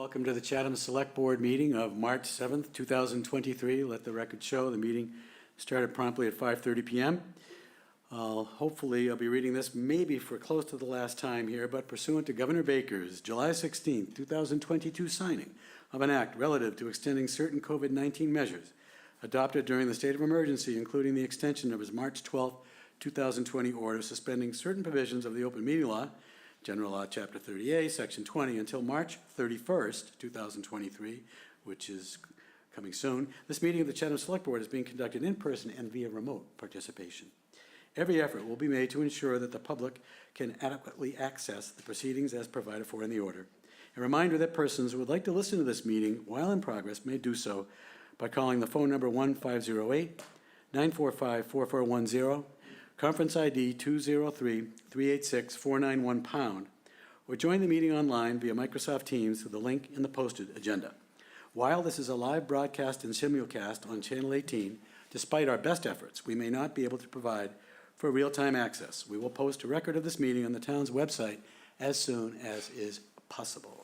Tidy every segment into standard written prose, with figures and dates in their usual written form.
Welcome to the Chatham Select Board meeting of March 7th, 2023. Let the record show the meeting started promptly at 5:30 p.m. Hopefully, I'll be reading this maybe for close to the last time here, but pursuant to Governor Baker's July 16th, 2022 signing of an act relative to extending certain COVID-19 measures adopted during the state of emergency, including the extension of his March 12th, 2020 order suspending certain provisions of the open meeting law, General Law, Chapter 30A, Section 20, until March 31st, 2023, which is coming soon. This meeting of the Chatham Select Board is being conducted in person and via remote participation. Every effort will be made to ensure that the public can adequately access the proceedings as provided for in the order. A reminder that persons who would like to listen to this meeting while in progress may do so by calling the phone number 1-508-945-4410, conference ID 203-386-491#, or join the meeting online via Microsoft Teams through the link in the posted agenda. While this is a live broadcast and simulcast on Channel 18, despite our best efforts, we may not be able to provide for real-time access. We will post a record of this meeting on the town's website as soon as is possible.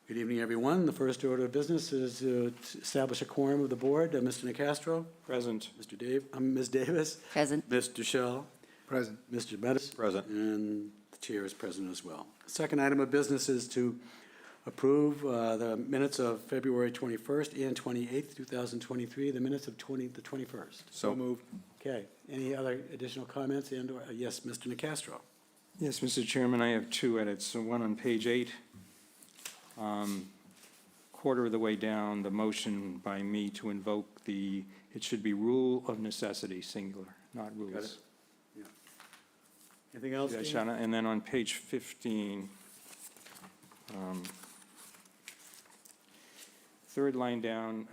Good evening, everyone. The first order of business is to establish a quorum of the board. Mr. Nicastro? Present. Ms. Davis? Present. Mr. Shell? Present. Mr. Meadows? Present. And the chair is present as well. Second item of business is to approve the minutes of February 21st and 28th, 2023, the minutes of the 21st. So moved. Okay. Any other additional comments? And or, yes, Mr. Nicastro. Yes, Mr. Chairman, I have two edits. So one on page 8. Quarter of the way down, the motion by me to invoke it should be rule of necessity, singular, not rules. Got it. Yeah. Anything else? Yeah, Dean? Shana, and then on page 15, third line down,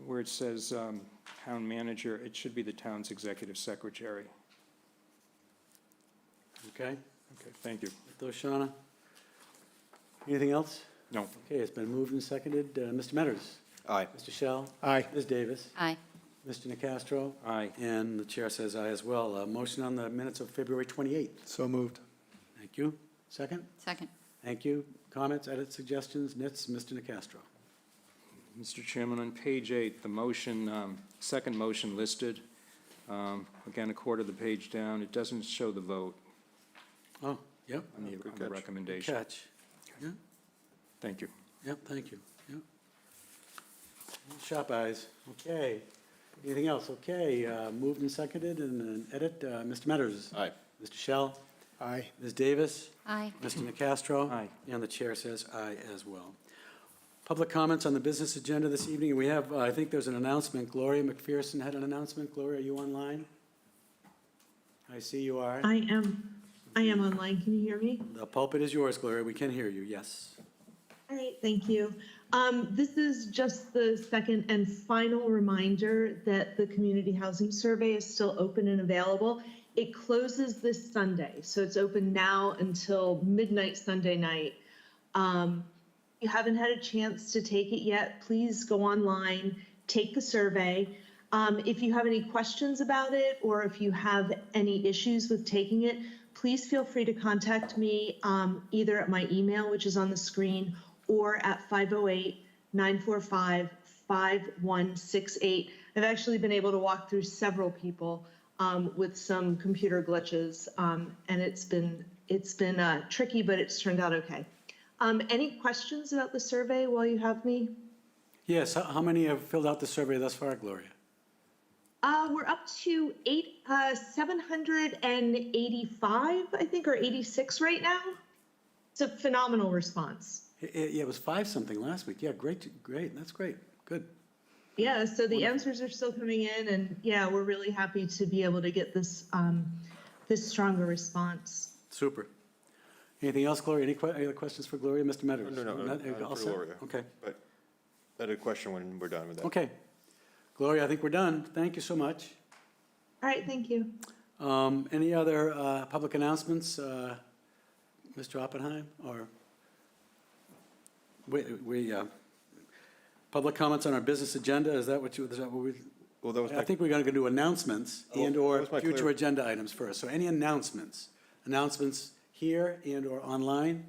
where it says town manager, it should be the town's executive secretary. Okay. Okay, thank you. Those, Shauna. Anything else? No. Okay, it's been moved and seconded. Mr. Metters? Aye. Mr. Shell? Aye. Ms. Davis? Aye. Mr. Nicastro? Aye. And the chair says aye as well. Motion on the minutes of February 28th. So moved. Thank you. Second? Second. Thank you. Comments, edits, suggestions? Nits, Mr. Nicastro. Mr. Chairman, on page 8, the motion, second motion listed, again, a quarter of the page down, it doesn't show the vote Oh, yep. on the Good recommendation. catch. Yeah, Thank you. yep, thank you. Yep. Sharp eyes. Okay. Anything else? Okay, moved and seconded and an edit. Mr. Metters? Aye. Mr. Shell? Aye. Ms. Davis? Aye. Mr. Nicastro? Aye. And the chair says aye as well. Public comments on the business agenda this evening. We have, I think there's an announcement. Gloria McPherson had an announcement. Gloria, are you online? I see you are. I am online. Can you hear me? The pulpit is yours, Gloria. We can hear you, yes. All right, thank you. This is just the second and final reminder that the community housing survey is still open and available. It closes this Sunday, so it's open now until midnight Sunday night. If you haven't had a chance to take it yet, please go online, take the survey. If you have any questions about it or if you have any issues with taking it, please feel free to contact me either at my email, which is on the screen, or at 508-945-5168. I've actually been able to walk through several people with some computer glitches, and it's been tricky, but it's turned out okay. Any questions about the survey while you have me? Yes, how many have filled out the survey thus far, Gloria? We're up to 785, I think, or 86 right now. It's a phenomenal response. Yeah, it was 5 something last week. Yeah, great. That's great. Good. Yeah, so the answers are still coming in, and yeah, we're really happy to be able to get this this stronger response. Super. Anything else, Gloria? Any other questions for Gloria? Mr. Metters? No, All for set? Gloria. Okay. But I had a question when we're done with that. Okay. Gloria, I think we're done. Thank you so much. All right, thank you. Any other public announcements, Mr. Oppenheim? Or public comments on our business agenda? Is that what we? Well, that was I think we're going to do announcements and that or was my future clear- agenda items first. So any announcements? Announcements here and or online?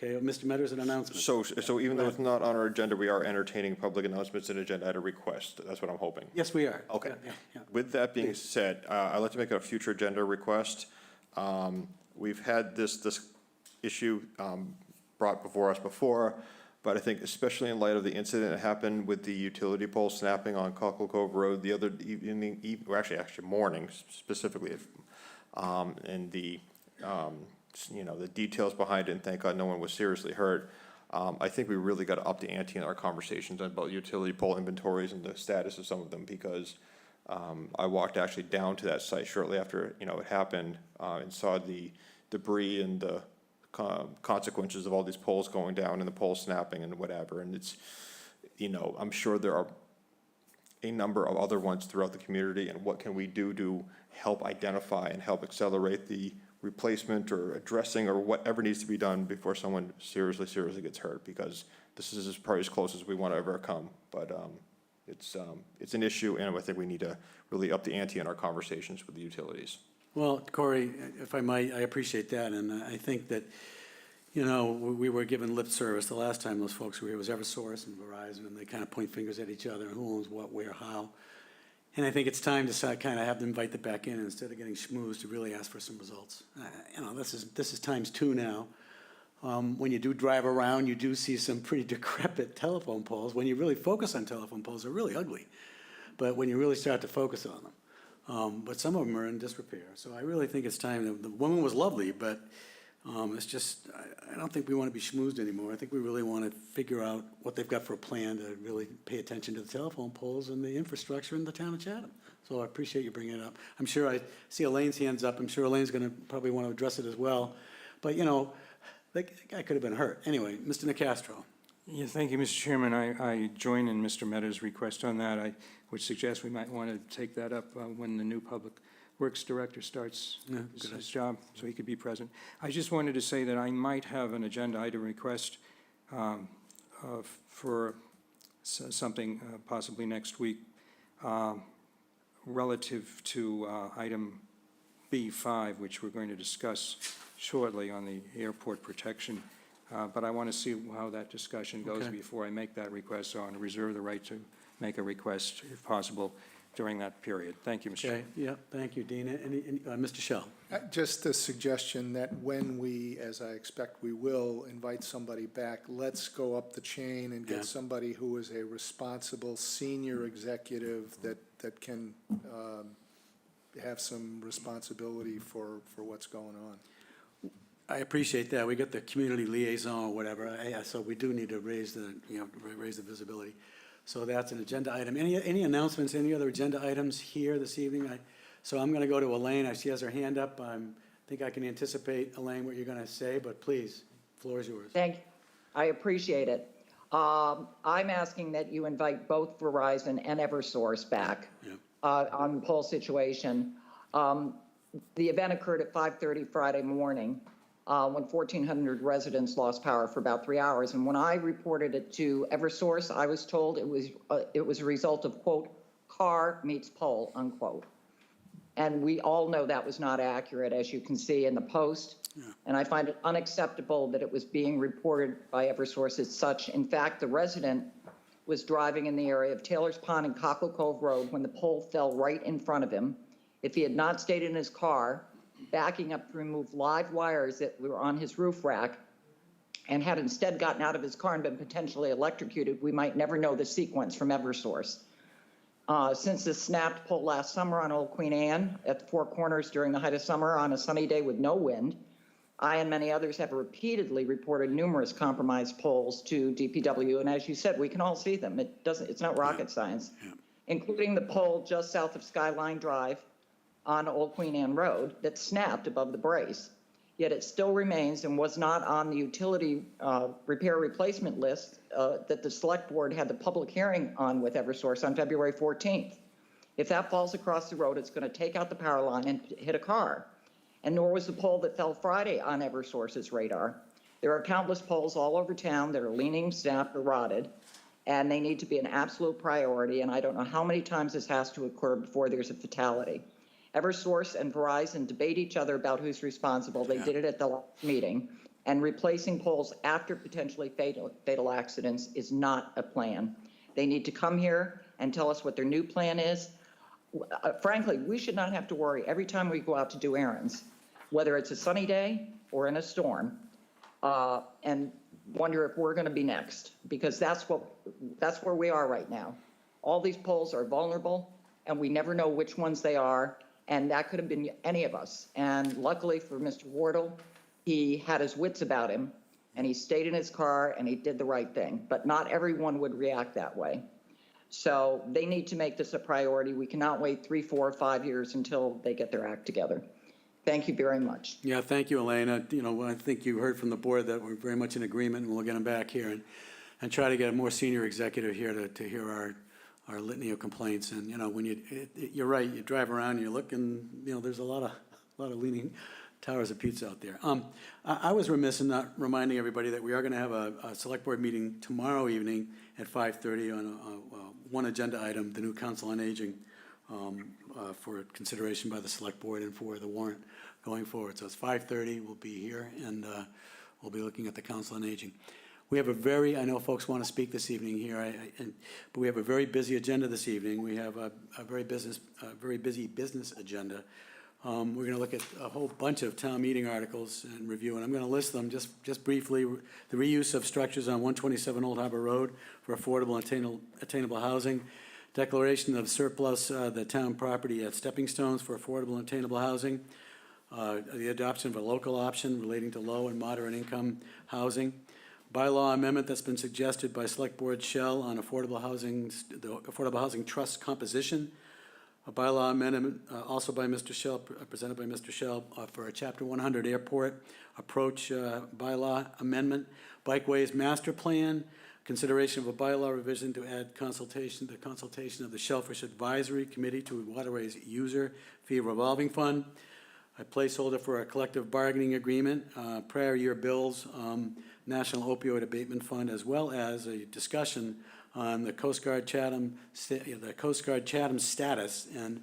Okay, Mr. Metters, an announcement. So even though it's not on our agenda, we are entertaining public announcements and agenda item request. That's what I'm hoping. Yes, we are. Okay. Yeah. With that being said, I'd like to make a future agenda request. We've had this issue brought before us before, but I think especially in light of the incident that happened with the utility pole snapping on Cockle Cove Road the other evening, or actually morning specifically, and the the details behind it, and thank God no one was seriously hurt. I think we really got to up the ante in our conversations about utility pole inventories and the status of some of them, because I walked actually down to that site shortly after, it happened, and saw the debris and the consequences of all these poles going down and the poles snapping and whatever. And it's, I'm sure there are a number of other ones throughout the community, and what can we do to help identify and help accelerate the replacement or addressing or whatever needs to be done before someone seriously gets hurt, because this is probably as close as we want to ever come. But it's an issue, and I think we need to really up the ante in our conversations with the utilities. Well, Corey, if I might, I appreciate that, and I think that, we were given lip service the last time those folks were here. It was Eversource and Verizon, and they kind of point fingers at each other, and who owns what, where, how. And I think it's time to kind of have them invite them back in instead of getting schmoozed, to really ask for some results. This is times two now. When you do drive around, you do see some pretty decrepit telephone poles. When you really focus on telephone poles, they're really ugly. But when you really start to focus on them, but some of them are in disrepair. So I really think it's time. The woman was lovely, but it's just, I don't think we want to be schmoozed anymore. I think we really want to figure out what they've got for a plan to really pay attention to the telephone poles and the infrastructure in the town of Chatham. So I appreciate you bringing it up. I'm sure I see Elaine's hands up. I'm sure Elaine's going to probably want to address it as well. But, that guy could have been hurt. Anyway, Mr. Nicastro. Yeah, thank you, Mr. Chairman. I join in Mr. Mehta's request on that. I would suggest we might want to take that up when the new Public Works Director starts his job, so he could be present. I just wanted to say that I might have an agenda item request for something possibly next week relative to item B5, which we're going to discuss shortly on the airport protection. But I want to see how that discussion goes before I make that request, so I want to reserve the right to make a request, if possible, during that period. Thank you, Mr. Chairman. Yeah, thank you, Dean. Mr. Shell. Just a suggestion that when we, as I expect we will, invite somebody back, let's go up the chain and get somebody who is a responsible senior executive that can have some responsibility for what's going on. I appreciate that. We got the community liaison or whatever. So we do need to raise the visibility. So that's an agenda item. Any announcements, any other agenda items here this evening? So I'm going to go to Elaine. She has her hand up. I think I can anticipate, Elaine, what you're going to say, but please, the floor is yours. Thank you. I appreciate it. I'm asking that you invite both Verizon and Eversource back on the poll situation. The event occurred at 5:30 Friday morning when 1,400 residents lost power for about 3 hours. And when I reported it to Eversource, I was told it was a result of, quote, car meets pole, unquote. And we all know that was not accurate, as you can see in the post. And I find it unacceptable that it was being reported by Eversource as such. In fact, the resident was driving in the area of Taylor's Pond and Cockle Cove Road when the pole fell right in front of him. If he had not stayed in his car, backing up to remove live wires that were on his roof rack, and had instead gotten out of his car and been potentially electrocuted, we might never know the sequence from Eversource. Since the snapped pole last summer on Old Queen Anne at the Four Corners during the height of summer on a sunny day with no wind, I and many others have repeatedly reported numerous compromised poles to DPW, and as you said, we can all see them. It's not rocket science, including the pole just south of Skyline Drive on Old Queen Anne Road that snapped above the brace. Yet it still remains and was not on the utility repair replacement list that the select board had the public hearing on with Eversource on February 14th. If that falls across the road, it's going to take out the power line and hit a car. And nor was the pole that fell Friday on Eversource's radar. There are countless poles all over town that are leaning, snapped, or rotted, and they need to be an absolute priority. And I don't know how many times this has to occur before there's a fatality. Eversource and Verizon debate each other about who's responsible. They did it at the last meeting. and replacing poles after potentially fatal accidents is not a plan. They need to come here and tell us what their new plan is. Frankly, we should not have to worry every time we go out to do errands, whether it's a sunny day or in a storm, and wonder if we're going to be next, because that's where we are right now. All these poles are vulnerable, and we never know which ones they are, and that could have been any of us. And luckily for Mr. Wardle, he had his wits about him, and he stayed in his car, and he did the right thing. But not everyone would react that way. So they need to make this a priority. We cannot wait 3, 4, 5 years until they get their act together. Thank you very much. Yeah, thank you, Elena. You know, I think you heard from the board that we're very much in agreement, and we'll get them back here and try to get a more senior executive here to hear our litany of complaints. And, you know, when you're right, you drive around and you look and, you know, there's a lot of leaning towers of pizza out there. I was remiss in not reminding everybody that we are going to have a select board meeting tomorrow evening at 5:30 on one agenda item, the new Council on Aging, for consideration by the select board and for the warrant going forward. So it's 5:30, we'll be here, and we'll be looking at the Council on Aging. We have I know folks want to speak this evening here, but we have a very busy agenda this evening. We have a very busy business agenda. We're going to look at a whole bunch of town meeting articles and review, and I'm going to list them just briefly. The reuse of structures on 127 Old Harbor Road for affordable and attainable housing. Declaration of surplus the town property at Stepping Stones for affordable and attainable housing. The adoption of a local option relating to low and moderate income housing. Bylaw amendment that's been suggested by Select Board Shell on affordable housing, the Affordable Housing Trust composition. A bylaw amendment also by Mr. Shell, presented by Mr. Shell, for a Chapter 100 airport approach bylaw amendment. Bikeways master plan. Consideration of a bylaw revision to add the consultation of the Shellfish Advisory Committee to Waterways User Fee Revolving Fund. A placeholder for a collective bargaining agreement, prior year bills, National Opioid Abatement Fund, as well as a discussion on the Coast Guard Chatham status and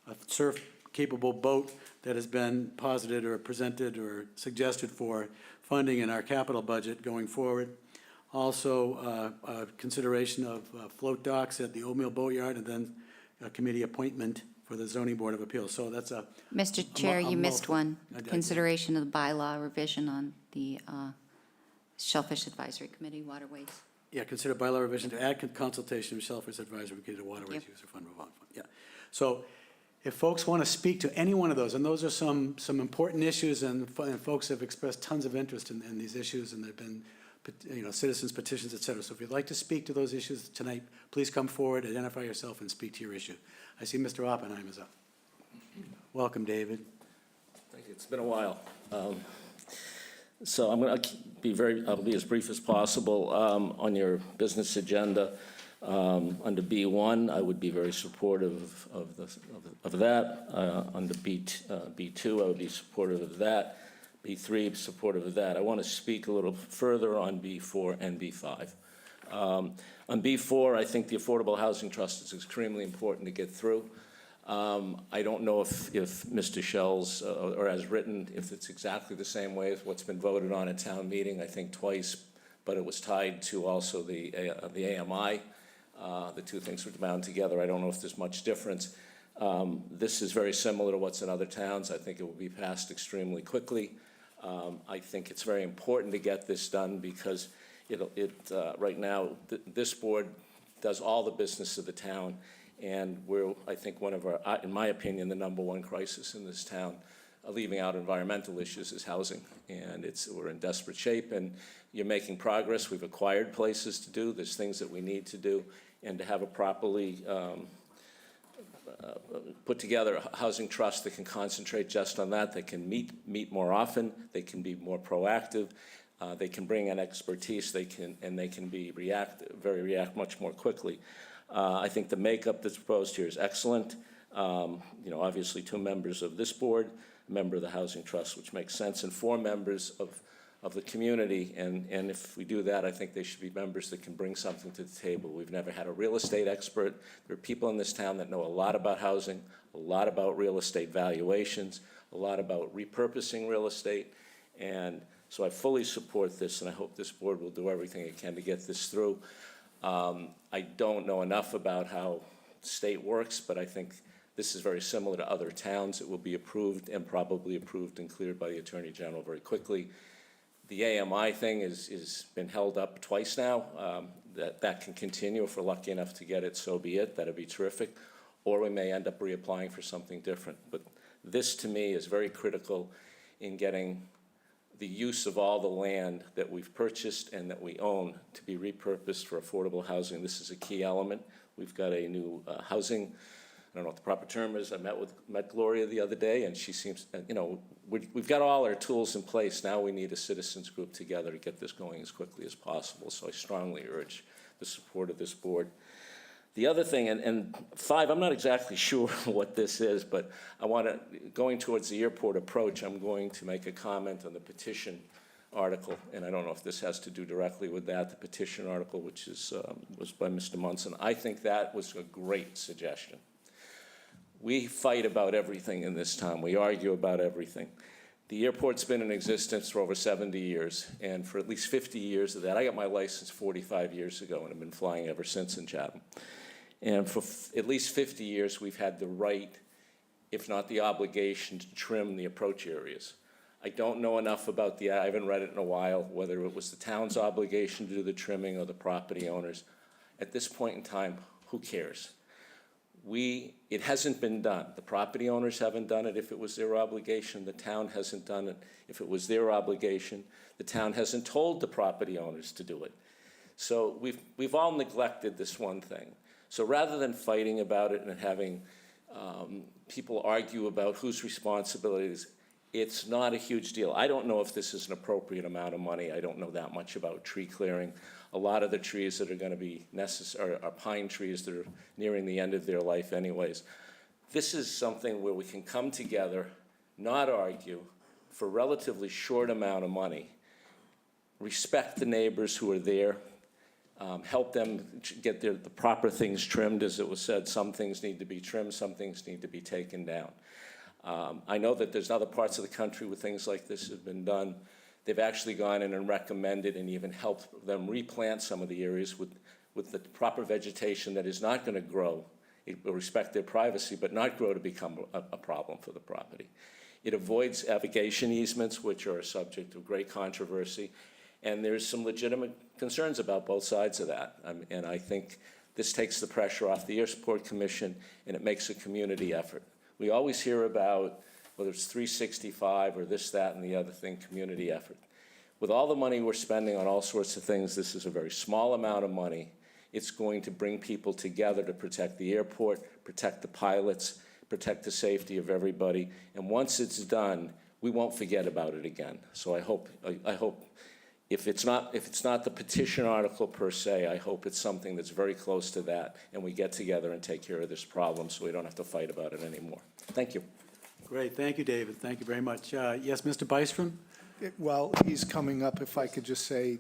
a surf-capable boat that has been posited or presented or suggested for funding in our capital budget going forward. Also, consideration of float docks at the Old Mill Boatyard, and then a committee appointment for the Zoning Board of Appeals. So that's a... Mr. Chair, you missed one. I did. Consideration of the bylaw revision on the Shellfish Advisory Committee, Waterways. Yeah, consider bylaw revision to add consultation of Shellfish Advisory Committee to Waterways Yep. User Fund Revolving Fund. Yeah. So if folks want to speak to any one of those, and those are some important issues, and folks have expressed tons of interest in these issues, and there have been, you know, citizens petitions, et cetera. So if you'd like to speak to those issues tonight, please come forward, identify yourself, and speak to your issue. I see Mr. Oppenheim is up. Welcome, David. Thank you. It's been a while. So I'm going to I'll be as brief as possible. On your business agenda, under B1, I would be very supportive of that. Under B2, I would be supportive of that. B3, supportive of that. I want to speak a little further on B4 and B5. On B4, I think the Affordable Housing Trust is extremely important to get through. I don't know if Mr. Shell's, or as written, if it's exactly the same way as what's been voted on at town meeting, I think twice, but it was tied to also the AMI. The two things were bound together. I don't know if there's much difference. This is very similar to what's in other towns. I think it will be passed extremely quickly. I think it's very important to get this done because right now, this board does all the business of the town. And we're, I think, one of our, in my opinion, the #1 crisis in this town, leaving out environmental issues, is housing. And we're in desperate shape, and you're making progress. We've acquired places to do. There's things that we need to do. And to have a properly put together a housing trust that can concentrate just on that, that can meet more often, they can be more proactive, they can bring in expertise, they can react much more quickly. I think the makeup that's proposed here is excellent. Obviously 2 members of this board, a member of the Housing Trust, which makes sense, and 4 members of the community. And if we do that, I think they should be members that can bring something to the table. We've never had a real estate expert. There are people in this town that know a lot about housing, a lot about real estate valuations, a lot about repurposing real estate. And So I fully support this, and I hope this board will do everything it can to get this through. I don't know enough about how the state works, but I think this is very similar to other towns. It will be approved and probably approved and cleared by the Attorney General very quickly. The AMI thing is been held up twice now. That can continue. If we're lucky enough to get it, so be it. That'd be terrific. Or we may end up reapplying for something different. But this, to me, is very critical in getting the use of all the land that we've purchased and that we own to be repurposed for affordable housing. This is a key element. We've got a new housing, I don't know what the proper term is. I met Gloria the other day, and she seems, we've got all our tools in place. Now we need a citizens group together to get this going as quickly as possible. So I strongly urge the support of this board. The other thing, and 5, I'm not exactly sure what this is, but I want to, going towards the airport approach, I'm going to make a comment on the petition article, and I don't know if this has to do directly with that, the petition article, which is, was by Mr. Munson. I think that was a great suggestion. We fight about everything in this town. We argue about everything. The airport's been in existence for over 70 years, and for at least 50 years of that, I got my license 45 years ago, and I've been flying ever since in Chatham. And for at least 50 years, we've had the right, if not the obligation, to trim the approach areas. I don't know enough about I haven't read it in a while, whether it was the town's obligation to do the trimming or the property owners. At this point in time, who cares? It hasn't been done. The property owners haven't done it if it was their obligation. The town hasn't done it if it was their obligation. The town hasn't told the property owners to do it. So we've all neglected this one thing. So rather than fighting about it and having people argue about whose responsibility it is, it's not a huge deal. I don't know if this is an appropriate amount of money. I don't know that much about tree clearing. A lot of the trees that are going to be necessary are pine trees that are nearing the end of their life anyways. This is something where we can come together, not argue, for a relatively short amount of money, respect the neighbors who are there, help them get the proper things trimmed. As it was said, some things need to be trimmed, some things need to be taken down. I know that there's other parts of the country where things like this have been done. They've actually gone in and recommended and even helped them replant some of the areas with the proper vegetation that is not going to grow. It will respect their privacy, but not grow to become a problem for the property. It avoids avigation easements, which are a subject of great controversy. And there's some legitimate concerns about both sides of that. And I think this takes the pressure off the Airport Commission, and it makes a community effort. We always hear about whether it's 365 or this, that, and the other thing, community effort. With all the money we're spending on all sorts of things, this is a very small amount of money. It's going to bring people together to protect the airport, protect the pilots, protect the safety of everybody. And once it's done, we won't forget about it again. So I hope if it's not the petition article per se, I hope it's something that's very close to that, and we get together and take care of this problem so we don't have to fight about it anymore. Thank you. Great, thank you, David. Thank you very much. Yes, Mr. Byström? While he's coming up, if I could just say,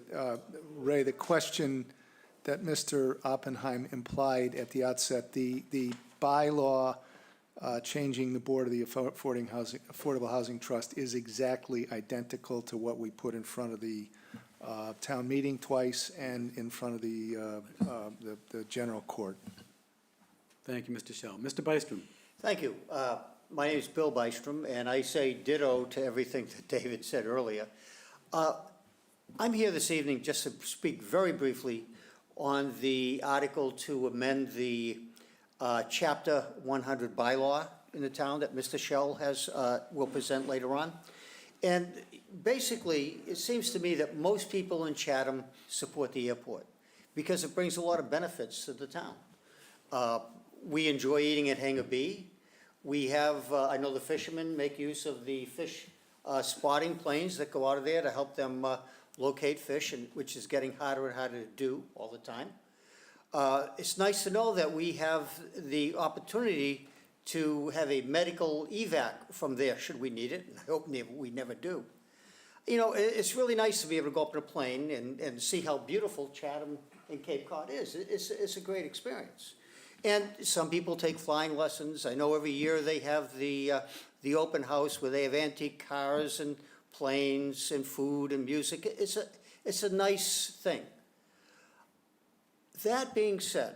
Ray, the question that Mr. Oppenheim implied at the outset, the bylaw changing the board of the Affordable Housing Trust is exactly identical to what we put in front of the town meeting twice and in front of the general court. Thank you, Mr. Shell. Mr. Byström? Thank you. My name is Bill Byström, and I say ditto to everything that David said earlier. I'm here this evening just to speak very briefly on the article to amend the Chapter 100 bylaw in the town that Mr. Shell will present later on. And basically, it seems to me that most people in Chatham support the airport because it brings a lot of benefits to the town. We enjoy eating at Hangar B. We have, I know the fishermen make use of the fish spotting planes that go out of there to help them locate fish, which is getting harder and harder to do all the time. It's nice to know that we have the opportunity to have a medical evac from there, should we need it, and I hope we never do. You know, it's really nice to be able to go up in a plane and see how beautiful Chatham and Cape Cod is. It's a great experience. And some people take flying lessons. I know every year they have the open house where they have antique cars and planes and food and music. It's a nice thing. That being said,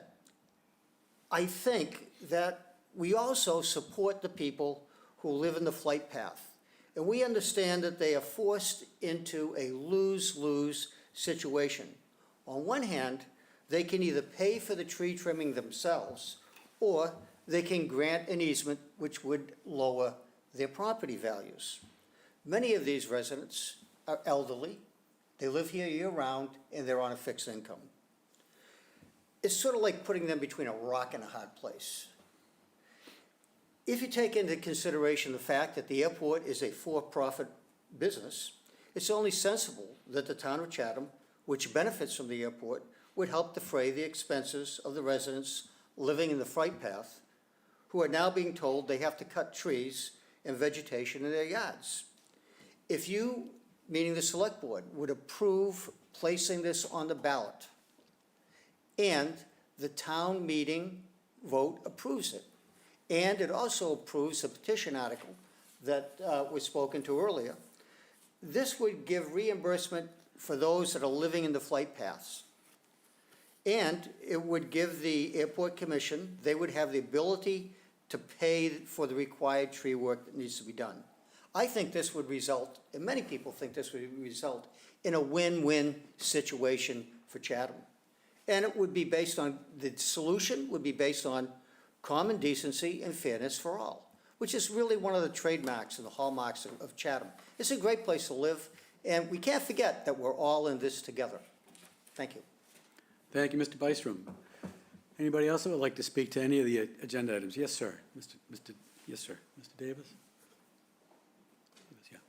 I think that we also support the people who live in the flight path. And we understand that they are forced into a lose-lose situation. On one hand, they can either pay for the tree trimming themselves, or they can grant an easement which would lower their property values. Many of these residents are elderly, they live here year-round, and they're on a fixed income. It's sort of like putting them between a rock and a hard place. If you take into consideration the fact that the airport is a for-profit business, it's only sensible that the town of Chatham, which benefits from the airport, would help defray the expenses of the residents living in the flight path, who are now being told they have to cut trees and vegetation in their yards. If you, meaning the select board, would approve placing this on the ballot, and the town meeting vote approves it, and it also approves the petition article that was spoken to earlier, this would give reimbursement for those that are living in the flight paths. And it would give the airport commission, they would have the ability to pay for the required tree work that needs to be done. I think this would result, and many people think this would result, in a win-win situation for Chatham. And it would be based on, the solution would be based on common decency and fairness for all, which is really one of the trademarks and the hallmarks of Chatham. It's a great place to live, and we can't forget that we're all in this together. Thank you. Thank you, Mr. Byström. Anybody else that would like to speak to any of the agenda items? Yes, sir. Yes, sir. Mr. Davis? Yeah.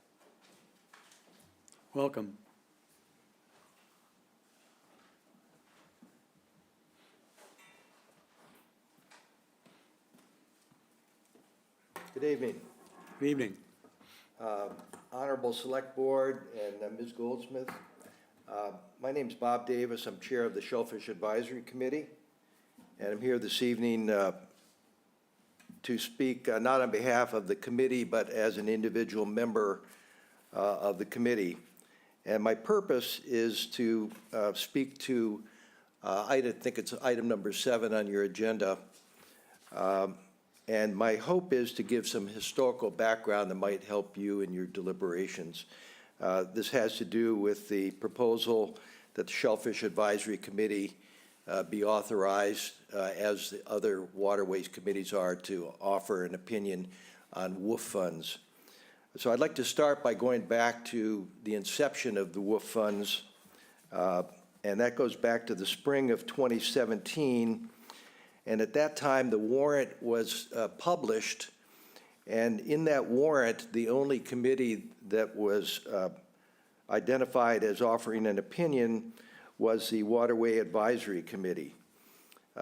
Welcome. Good evening. Good evening. Honorable Select Board and Ms. Goldsmith. My name's Bob Davis. I'm Chair of the Shellfish Advisory Committee, and I'm here this evening to speak not on behalf of the committee, but as an individual member of the committee. And my purpose is to speak to, I think it's item number 7 on your agenda. And my hope is to give some historical background that might help you in your deliberations. This has to do with the proposal that the Shellfish Advisory Committee be authorized, as the other waterways committees are, to offer an opinion on WOOF funds. So I'd like to start by going back to the inception of the WOOF funds, and that goes back to the spring of 2017. And at that time, the warrant was published, and in that warrant, the only committee that was identified as offering an opinion was the Waterway Advisory Committee.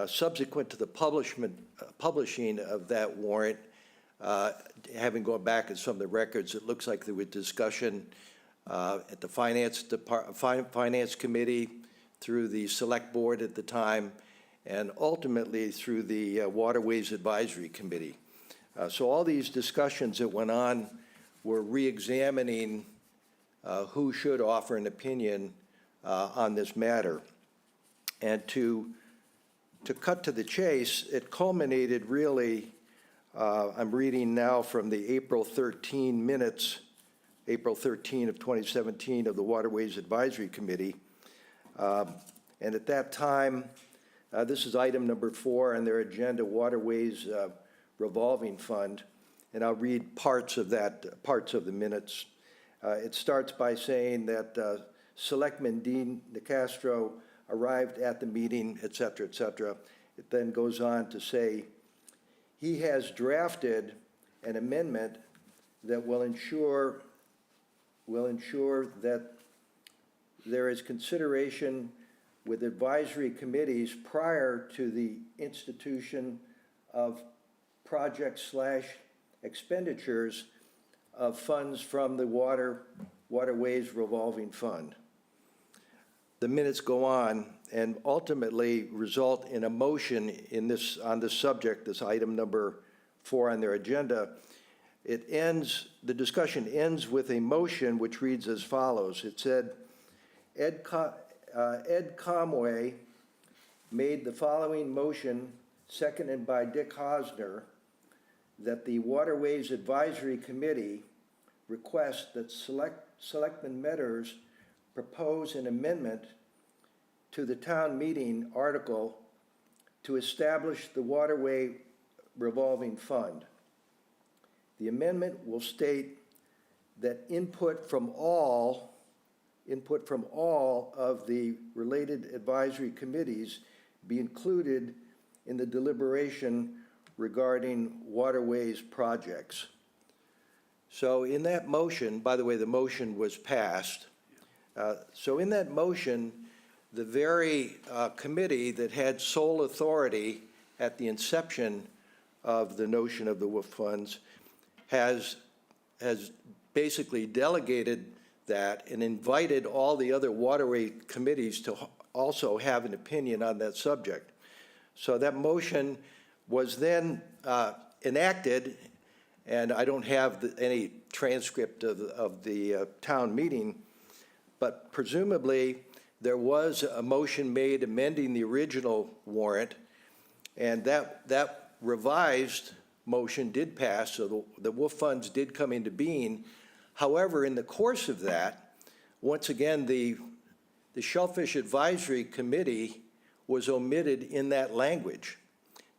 Subsequent to the publishing of that warrant, having gone back in some of the records, it looks like there was discussion at the Finance Committee, through the Select Board at the time, and ultimately through the Waterways Advisory Committee. So all these discussions that went on were re-examining who should offer an opinion on this matter. And to cut to the chase, it culminated really, I'm reading now from the April 13 minutes, April 13 of 2017 of the Waterways Advisory Committee. And at that time, this is item number 4 on their agenda, Waterways Revolving Fund, and I'll read parts of the minutes. It starts by saying that Selectman Dean DeCastro arrived at the meeting, et cetera, et cetera. It then goes on to say, he has drafted an amendment that will ensure that there is consideration with advisory committees prior to the institution of project/expenditures of funds from the Waterways Revolving Fund. The minutes go on and ultimately result in a motion on this subject, this item number 4 on their agenda. the discussion ends with a motion which reads as follows. It said, Ed Conway made the following motion, seconded by Dick Hosner, that the Waterways Advisory Committee request that Selectman Metters propose an amendment to the town meeting article to establish the Waterway Revolving Fund. The amendment will state that input from all of the related advisory committees be included in the deliberation regarding waterways projects. So in that motion, by the way, the motion was passed. So in that motion, the very committee that had sole authority at the inception of the notion of the WOOF funds has basically delegated that and invited all the other waterway committees to also have an opinion on that subject. So that motion was then enacted, and I don't have any transcript of the town meeting, but presumably there was a motion made amending the original warrant, and that revised motion did pass, so the WOOF funds did come into being. However, in the course of that, once again, the Shellfish Advisory Committee was omitted in that language.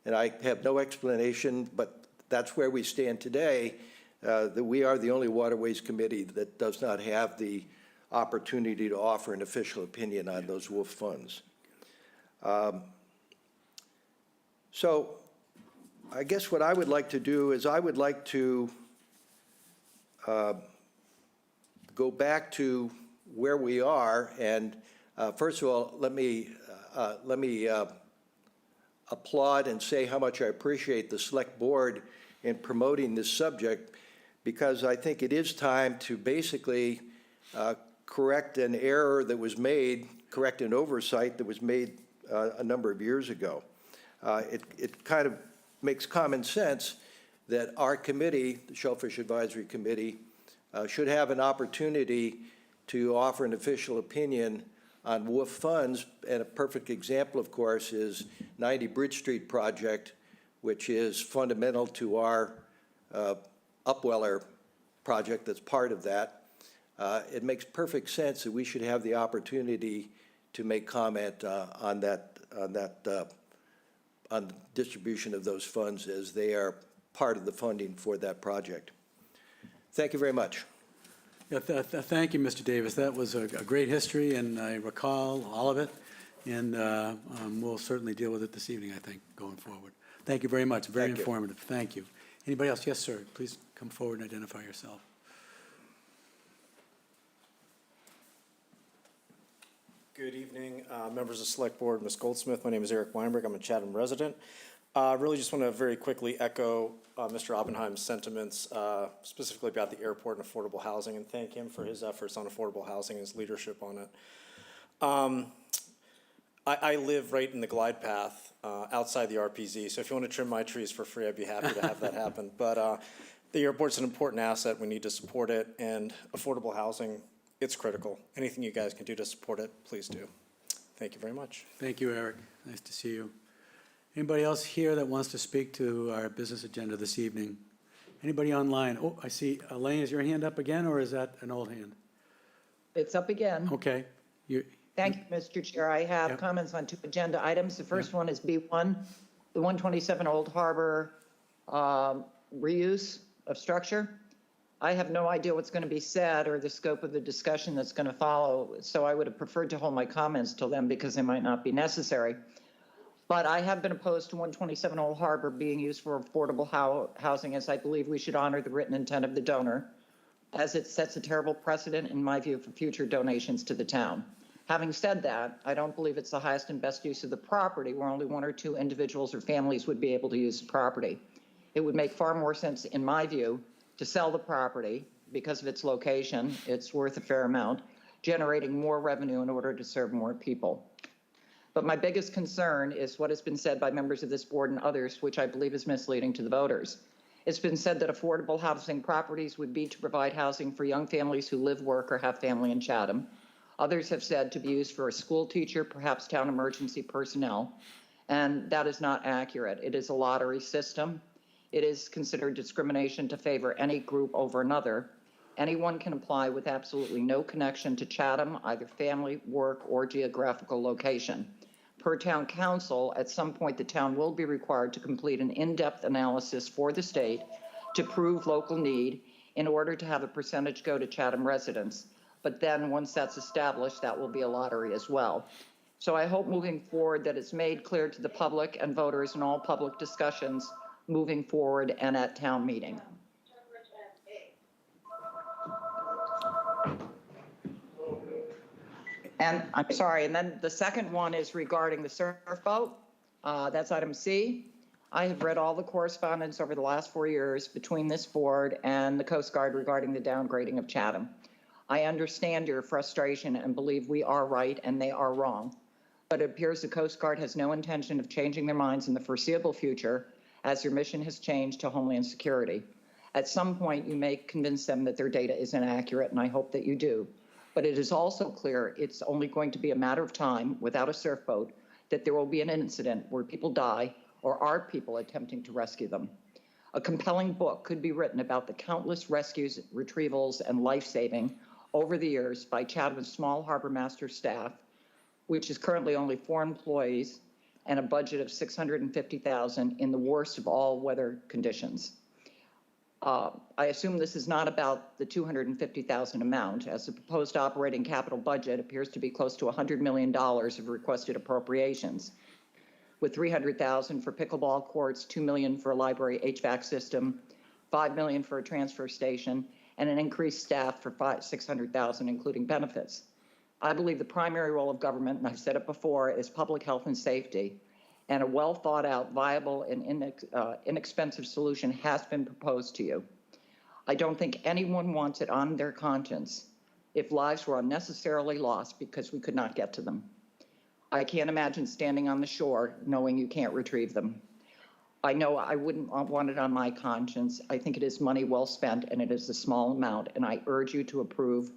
And I have no explanation, but that's where we stand today, that we are the only Waterways Committee that does not have the opportunity to offer an official opinion on those WOOF funds. So I guess what I would like to do is I would like to go back to where we are, and first of all, let me applaud and say how much I appreciate the Select Board in promoting this subject, because I think it is time to basically correct an error that was made, correct an oversight that was made a number of years ago. It kind of makes common sense that our committee, the Shellfish Advisory Committee, should have an opportunity to offer an official opinion on WOOF funds. And a perfect example, of course, is 90 Bridge Street project, which is fundamental to our Upweller project that's part of that. It makes perfect sense that we should have the opportunity to make comment on the distribution of those funds, as they are part of the funding for that project. Thank you very much. Yeah, thank you, Mr. Davis. That was a great history, and I recall all of it, and we'll certainly deal with it this evening, I think, going forward. Thank you very much. Very Thank you. informative. Thank you. Anybody else? Yes, sir. Please come forward and identify yourself. Good evening, members of the Select Board, Ms. Goldsmith. My name is Eric Weinberg. I'm a Chatham resident. Really just want to very quickly echo Mr. Oppenheim's sentiments, specifically about the airport and affordable housing, and thank him for his efforts on affordable housing and his leadership on it. I live right in the glide path outside the RPZ, so if you want to trim my trees for free, I'd be happy to have that happen. But the airport's an important asset. We need to support it, and affordable housing, it's critical. Anything you guys can do to support it, please do. Thank you very much. Thank you, Eric. Nice to see you. Anybody else here that wants to speak to our business agenda this evening? Anybody online? Oh, I see. Elaine, is your hand up again, or is that an old hand? It's up again. Okay. Thank you, Mr. Chair. I have Yep. comments on 2 agenda items. The first one is B1, the 127 Old Harbor reuse of structure. I have no idea what's going to be said or the scope of the discussion that's going to follow, so I would have preferred to hold my comments till then because they might not be necessary. But I have been opposed to 127 Old Harbor being used for affordable housing, as I believe we should honor the written intent of the donor, as it sets a terrible precedent, in my view, for future donations to the town. Having said that, I don't believe it's the highest and best use of the property where only 1 or 2 individuals or families would be able to use the property. It would make far more sense, in my view, to sell the property because of its location. It's worth a fair amount, generating more revenue in order to serve more people. But my biggest concern is what has been said by members of this board and others, which I believe is misleading to the voters. It's been said that affordable housing properties would be to provide housing for young families who live, work, or have family in Chatham. Others have said to be used for a school teacher, perhaps town emergency personnel, and that is not accurate. It is a lottery system. It is considered discrimination to favor any group over another. Anyone can apply with absolutely no connection to Chatham, either family, work, or geographical location. Per town council, at some point the town will be required to complete an in-depth analysis for the state to prove local need in order to have a percentage go to Chatham residents. But then once that's established, that will be a lottery as well. So I hope moving forward that it's made clear to the public and voters in all public discussions moving forward and at town meeting. And I'm sorry, and then the second one is regarding the surf boat. That's item C. I have read all the correspondence over the last 4 years between this board and the Coast Guard regarding the downgrading of Chatham. I understand your frustration and believe we are right and they are wrong. But it appears the Coast Guard has no intention of changing their minds in the foreseeable future as their mission has changed to Homeland Security. At some point, you may convince them that their data is inaccurate, and I hope that you do. But it is also clear it's only going to be a matter of time, without a surf boat, that there will be an incident where people die or are people attempting to rescue them. A compelling book could be written about the countless rescues, retrievals, and life-saving over the years by Chatham's small harbor master staff, which is currently only 4 employees and a budget of $650,000 in the worst of all weather conditions. I assume this is not about the $250,000 amount, as the proposed operating capital budget appears to be close to $100 million of requested appropriations, with $300,000 for pickleball courts, $2 million for a library HVAC system, $5 million for a transfer station, and an increased staff for $600,000, including benefits. I believe the primary role of government, and I've said it before, is public health and safety, and a well-thought-out, viable, and inexpensive solution has been proposed to you. I don't think anyone wants it on their conscience if lives were unnecessarily lost because we could not get to them. I can't imagine standing on the shore knowing you can't retrieve them. I know I wouldn't want it on my conscience. I think it is money well spent, and it is a small amount, and I urge you to approve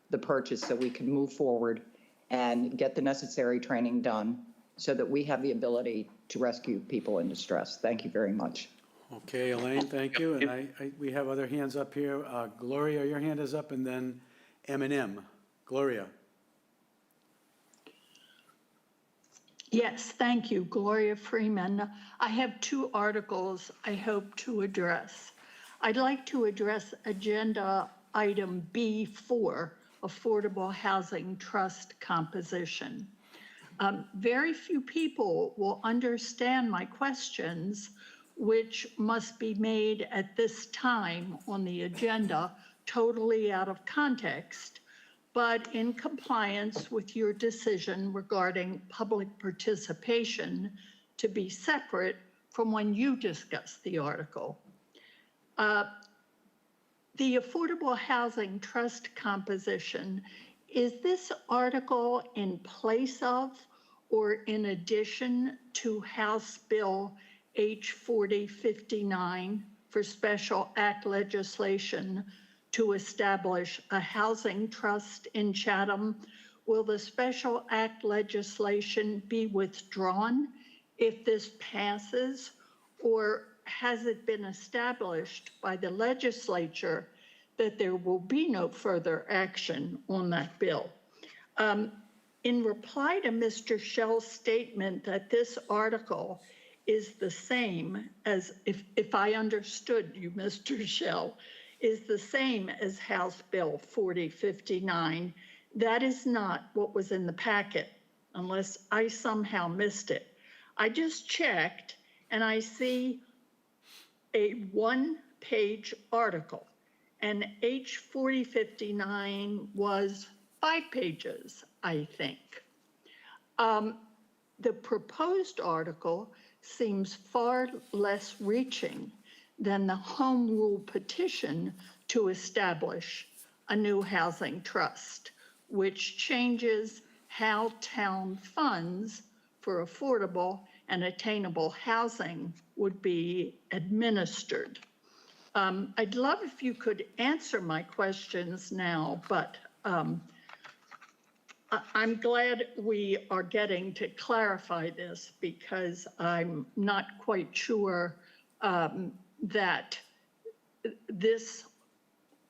the purchase so we can move forward and get the necessary training done so that we have the ability to rescue people in distress. Thank you very much. Okay, Elaine, thank you. And we have other hands up here. Gloria, your hand is up, and then M&M. Gloria. Yes, thank you, Gloria Freeman. I have 2 articles I hope to address. I'd like to address agenda item B4, Affordable Housing Trust Composition. Very few people will understand my questions, which must be made at this time on the agenda, totally out of context, but in compliance with your decision regarding public participation to be separate from when you discussed the article. The Affordable Housing Trust Composition, is this article in place of or in addition to House Bill H 4059 for special act legislation to establish a housing trust in Chatham? Will the special act legislation be withdrawn if this passes, or has it been established by the legislature that there will be no further action on that bill? In reply to Mr. Schell's statement that this article is the same as, if I understood you, Mr. Schell, is the same as House Bill 4059, that is not what was in the packet, unless I somehow missed it. I just checked, and I see a 1-page article, and H 4059 was 5 pages, I think. The proposed article seems far less reaching than the Home Rule petition to establish a new housing trust, which changes how town funds for affordable and attainable housing would be administered. I'd love if you could answer my questions now, but I'm glad we are getting to clarify this because I'm not quite sure that this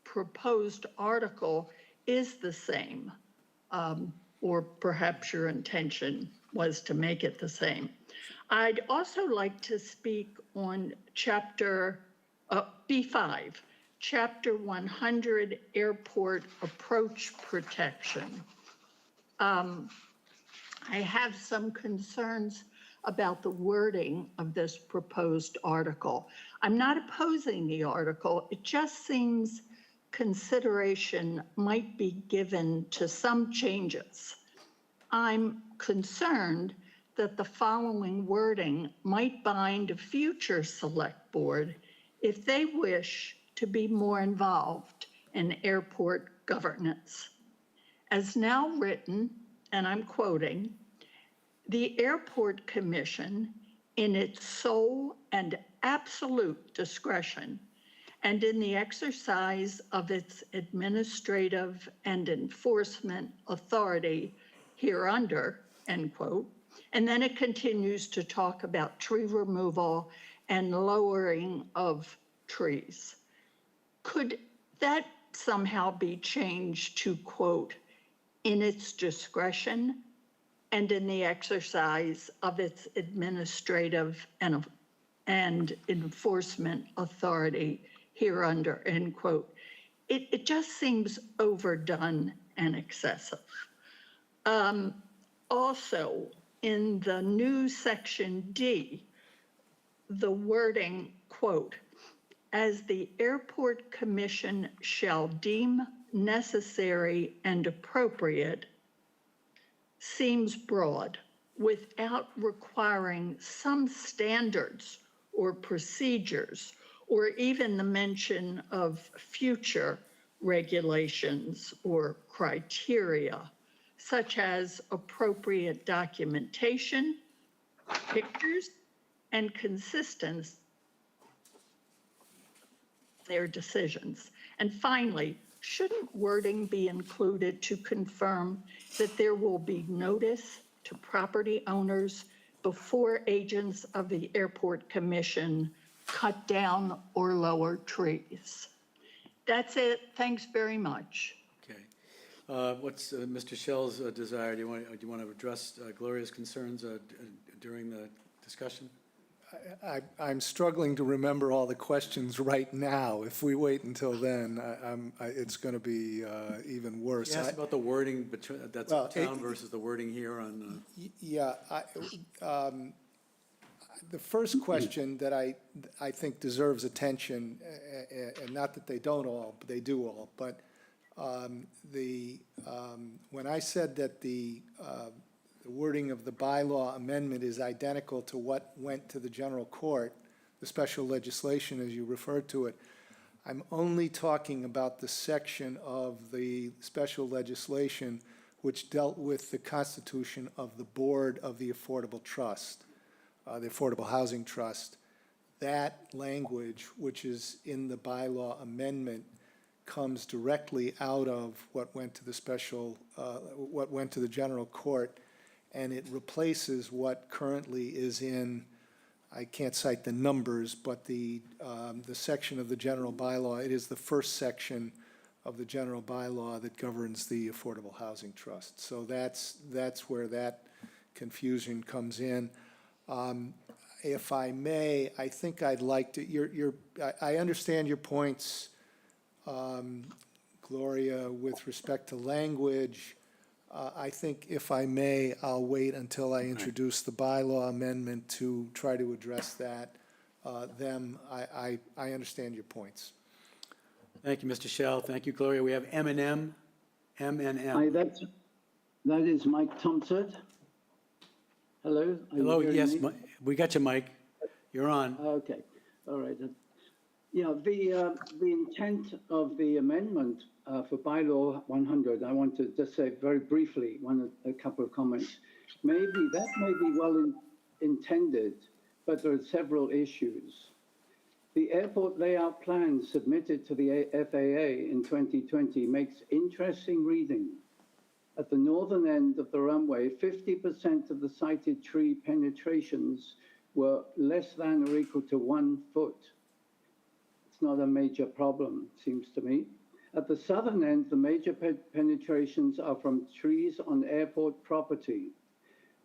proposed article is the same, or perhaps your intention was to make it the same. I'd also like to speak on chapter B5, chapter 100, airport approach protection. I have some concerns about the wording of this proposed article. I'm not opposing the article. It just seems consideration might be given to some changes. I'm concerned that the following wording might bind a future select board if they wish to be more involved in airport governance. As now written, and I'm quoting, "The Airport Commission, in its sole and absolute discretion, and in the exercise of its administrative and enforcement authority hereunder," end quote. And then it continues to talk about tree removal and lowering of trees. Could that somehow be changed to, quote, "in its discretion and in the exercise of its administrative and enforcement authority hereunder," end quote? It just seems overdone and excessive. Also, in the new section D, the wording, quote, "as the Airport Commission shall deem necessary and appropriate," seems broad without requiring some standards or procedures or even the mention of future regulations or criteria, such as appropriate documentation, pictures, and consistency in their decisions. And finally, shouldn't wording be included to confirm that there will be notice to property owners before agents of the Airport Commission cut down or lower trees? That's it. Thanks very much. Okay. What's Mr. Schell's desire? Do you want to address Gloria's concerns during the discussion? I'm struggling to remember all the questions right now. If we wait until then, it's going to be even worse. You asked about the wording between, that's Well, uptown versus the wording here on. Yeah, the first question that I think deserves attention, and not that they don't all, but they do all, but when I said that the wording of the bylaw amendment is identical to what went to the general court, the special legislation as you referred to it, I'm only talking about the section of the special legislation which dealt with the constitution of the board of the Affordable Trust, the Affordable Housing Trust. That language, which is in the bylaw amendment, comes directly out of what went to the what went to the general court, and it replaces what currently is in, I can't cite the numbers, but the section of the general bylaw. It is the first section of the general bylaw that governs the Affordable Housing Trust. So that's where that confusion comes in. If I may, I think I'd like to, I understand your points, Gloria, with respect to language. I think if I may, I'll wait until I introduce the bylaw amendment to try to address that. I understand your points. Thank you, Mr. Schell. Thank you, Gloria. We have M&M. Hi, that is Mike Thompson. Hello. Are Hello, you yes, hearing me? we got you, Mike. You're on. Okay, all right. Yeah, the intent of the amendment for bylaw 100, I want to just say very briefly a couple of comments. That may be well intended, but there are several issues. The airport layout plan submitted to the FAA in 2020 makes interesting reading. At the northern end of the runway, 50% of the sited tree penetrations were less than or equal to 1 foot. It's not a major problem, seems to me. At the southern end, the major penetrations are from trees on airport property.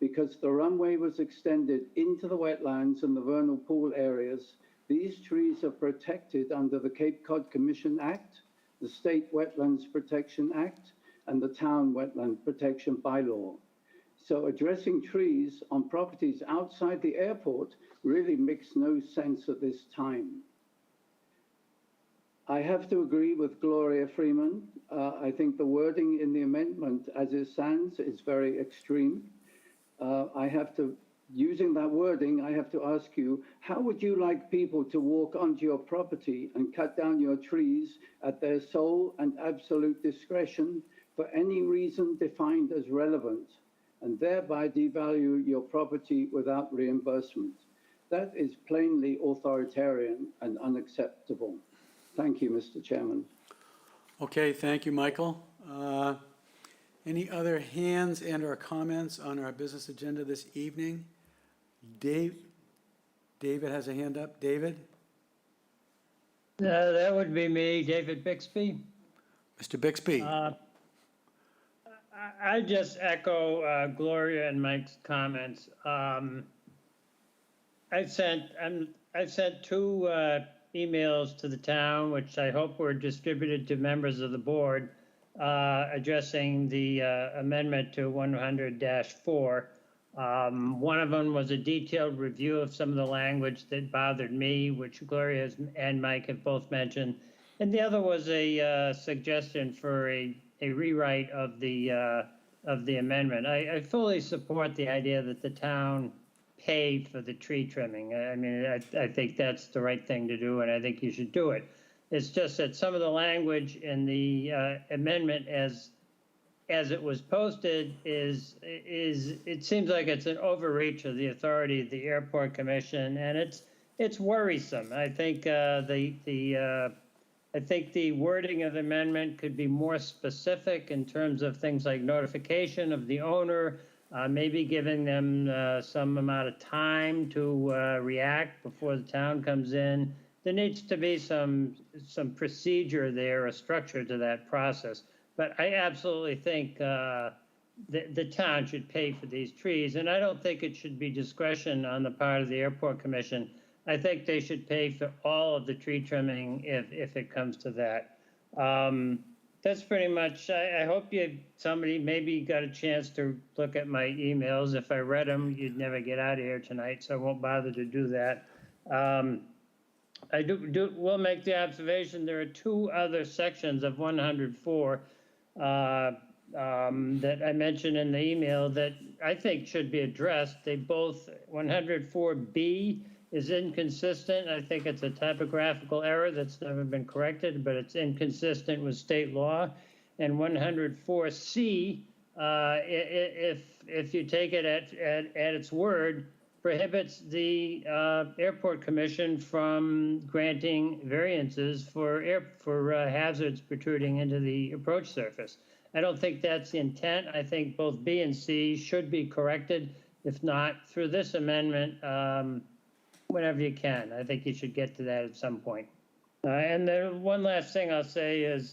Because the runway was extended into the wetlands and the vernal pool areas, these trees are protected under the Cape Cod Commission Act, the State Wetlands Protection Act, and the Town Wetland Protection Bylaw. So addressing trees on properties outside the airport really makes no sense at this time. I have to agree with Gloria Freeman. I think the wording in the amendment as it stands is very extreme. Using that wording, I have to ask you, how would you like people to walk onto your property and cut down your trees at their sole and absolute discretion for any reason defined as relevant, and thereby devalue your property without reimbursement? That is plainly authoritarian and unacceptable. Thank you, Mr. Chairman. Okay, thank you, Michael. Any other hands and/or comments on our business agenda this evening? David has a hand up. David? That would be me, David Bixby. Mr. Bixby? I just echo Gloria and Mike's comments. I sent 2 emails to the town, which I hope were distributed to members of the board, addressing the amendment to 100-4. One of them was a detailed review of some of the language that bothered me, which Gloria and Mike have both mentioned. And the other was a suggestion for a rewrite of the amendment. I fully support the idea that the town pay for the tree trimming. I mean, I think that's the right thing to do, and I think you should do it. It's just that some of the language in the amendment as it was posted it seems like it's an overreach of the authority of the Airport Commission, and it's worrisome. I think I think the wording of the amendment could be more specific in terms of things like notification of the owner, maybe giving them some amount of time to react before the town comes in. There needs to be some procedure there, a structure to that process. But I absolutely think the town should pay for these trees, and I don't think it should be discretion on the part of the Airport Commission. I think they should pay for all of the tree trimming if it comes to that. That's pretty much. I hope somebody maybe got a chance to look at my emails. If I read them, you'd never get out of here tonight, so I won't bother to do that. I will make the observation there are 2 other sections of 104 that I mentioned in the email that I think should be addressed. They both, 104B is inconsistent. I think it's a typographical error that's never been corrected, but it's inconsistent with state law. And 104C, if you take it at its word, prohibits the Airport Commission from granting variances for hazards protruding into the approach surface. I don't think that's the intent. I think both B and C should be corrected, if not through this amendment, whenever you can. I think you should get to that at some point. And then one last thing I'll say is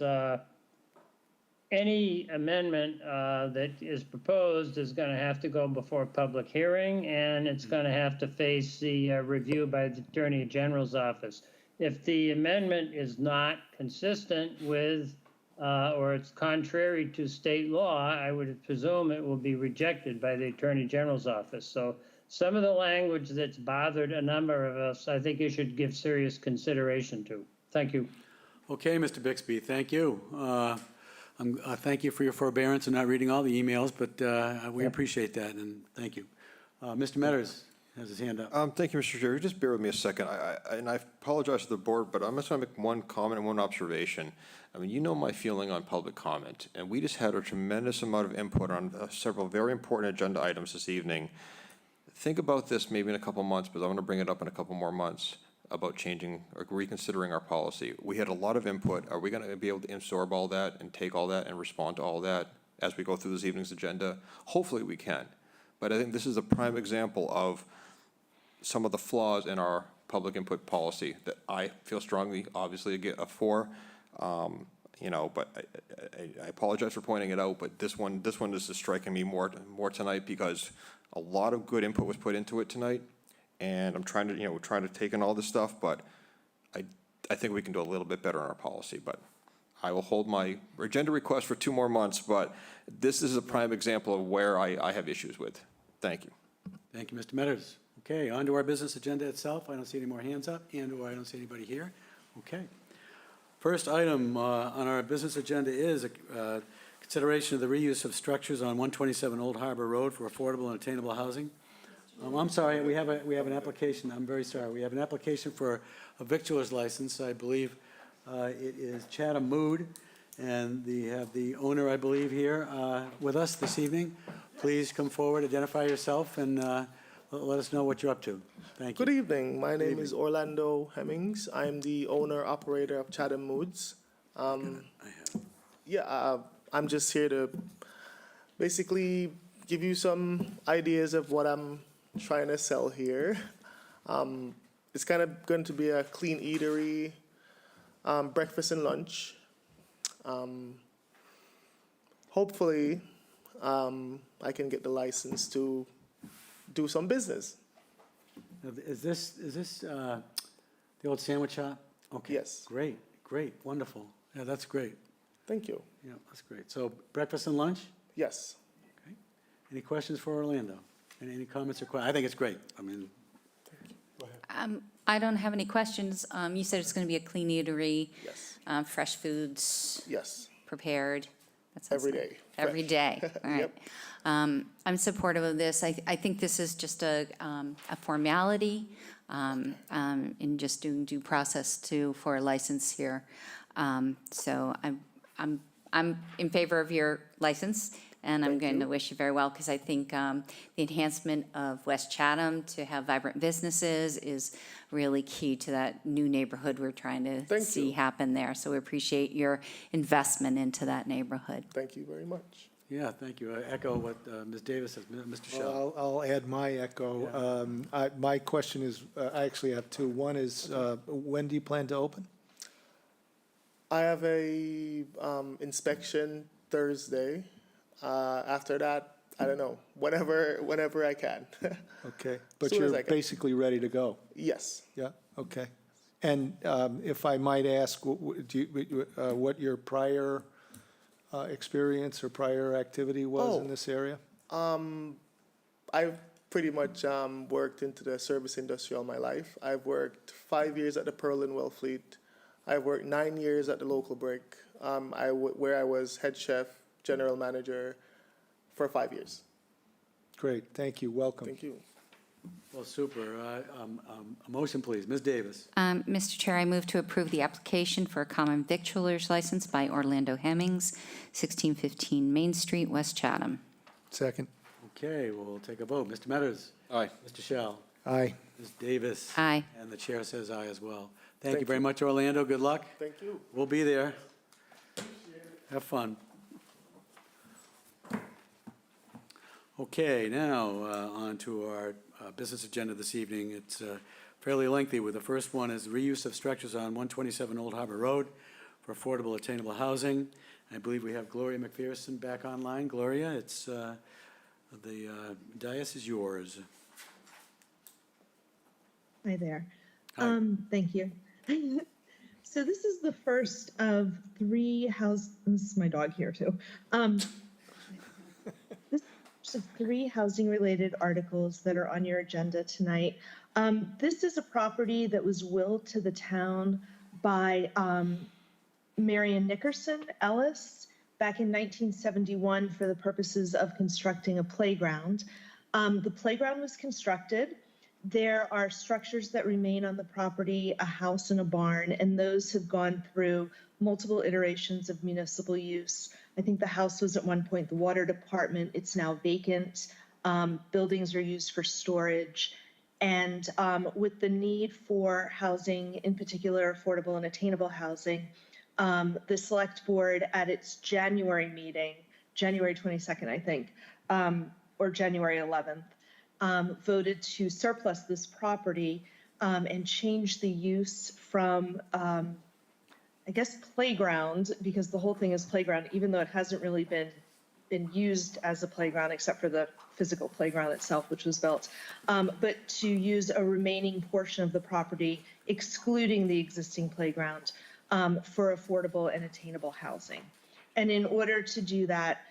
any amendment that is proposed is going to have to go before a public hearing, and it's going to have to face the review by the Attorney General's office. If the amendment is not consistent with or it's contrary to state law, I would presume it will be rejected by the Attorney General's office. So some of the language that's bothered a number of us, I think you should give serious consideration to. Thank you. Okay, Mr. Bixby, thank you. Thank you for your forbearance and not reading all the emails, but we appreciate that, and thank you. Mr. Metters has his hand up. Thank you, Mr. Chair. Just bear with me a second. And I apologize to the board, but I'm just going to make one comment and one observation. I mean, you know my feeling on public comment, and we just had a tremendous amount of input on several very important agenda items this evening. Think about this maybe in a couple months, because I'm going to bring it up in a couple more months. about changing or reconsidering our policy. We had a lot of input. Are we going to be able to absorb all that and take all that and respond to all that as we go through this evening's agenda? Hopefully we can. But I think this is a prime example of some of the flaws in our public input policy that I feel strongly, obviously, for. You know, but I apologize for pointing it out, but this one is just striking me more tonight because a lot of good input was put into it tonight. And I'm trying to, we're trying to take in all this stuff, but I think we can do a little bit better on our policy. But I will hold my agenda request for 2 more months, but this is a prime example of where I have issues with. Thank you. Thank you, Mr. Metters. Okay, on to our business agenda itself. I don't see any more hands up, and/or I don't see anybody here. Okay. First item on our business agenda is consideration of the reuse of structures on 127 Old Harbor Road for affordable and attainable housing. I'm sorry, we have an application. I'm very sorry. We have an application for a victualer's license. I believe it is Chatham Mood, and have the owner, I believe, here with us this evening. Please come forward, identify yourself, and let us know what you're up to. Thank you. Good evening. My name is Orlando Hemmings. I'm the owner-operator of Chatham Moods. I'm just here to basically give you some ideas of what I'm trying to sell here. It's kind of going to be a clean eatery, breakfast and lunch. Hopefully, I can get the license to do some business. Is this the old sandwich shop? Okay. Yes. Great, wonderful. Yeah, that's great. Thank you. Yeah, that's great. So breakfast and lunch? Yes. Okay. Any questions for Orlando? Any comments or questions? I think it's great. I mean, I don't have any questions. You said it's going to be a clean eatery. Yes. Fresh foods. Yes. Prepared. That sounds Every nice. day. Every Fresh. day. All right. Yep. I'm supportive of this. I think this is just a formality in just doing due process for a license here. So I'm in favor of your license, and I'm going to wish you very well, because I think the enhancement of West Chatham to have vibrant businesses is really key to that new neighborhood we're trying to see happen there. So we appreciate your investment into that neighborhood. Thank you very much. yeah, thank you. I echo what Ms. Davis says. Mr. Shell. Well, I'll add my echo. My question is, I actually have two. One is, when do you plan to open? I have a inspection Thursday. After that, I don't know. Whenever I can. Okay, but Soon as I you're can. basically ready to go? Yes. Yeah, okay. And if I might ask, what your prior experience or prior activity was in this area? I've pretty much worked into the service industry all my life. I've worked 5 years at the Pearl and Wellfleet. I've worked 9 years at the local brick, where I was head chef, general manager for 5 years. Great, thank you, welcome. Thank you. Well, super. A motion, please. Ms. Davis. Mr. Chair, I move to approve the application for a common victualer's license by Orlando Hemmings, 1615 Main Street, West Chatham. Second. Okay, we'll take a vote. Mr. Metters. Aye. Mr. Shell. Aye. Ms. Davis. Aye. And the chair says aye as well. Thank you very much, Orlando. Good luck. Thank you. We'll be there. Have fun. Okay, now on to our business agenda this evening. It's fairly lengthy. With the first one is reuse of structures on 127 Old Harbor Road for affordable, attainable housing. I believe we have Gloria McPherson back online. Gloria, it's the dais is yours. Hi there. Hi. Thank you. So this is the first of 3 this is my dog here too. This is of 3 housing-related articles that are on your agenda tonight. This is a property that was willed to the town by Marion Nickerson Ellis back in 1971 for the purposes of constructing a playground. The playground was constructed. There are structures that remain on the property, a house and a barn, and those have gone through multiple iterations of municipal use. I think the house was at one point the water department. It's now vacant. Buildings are used for storage. And with the need for housing, in particular affordable and attainable housing, the select board at its January meeting, January 22nd, I think, or January 11th, voted to surplus this property and change the use from, I guess, playground, because the whole thing is playground, even though it hasn't really been used as a playground except for the physical playground itself, which was built, but to use a remaining portion of the property, excluding the existing playground, for affordable and attainable housing. And in order to do that,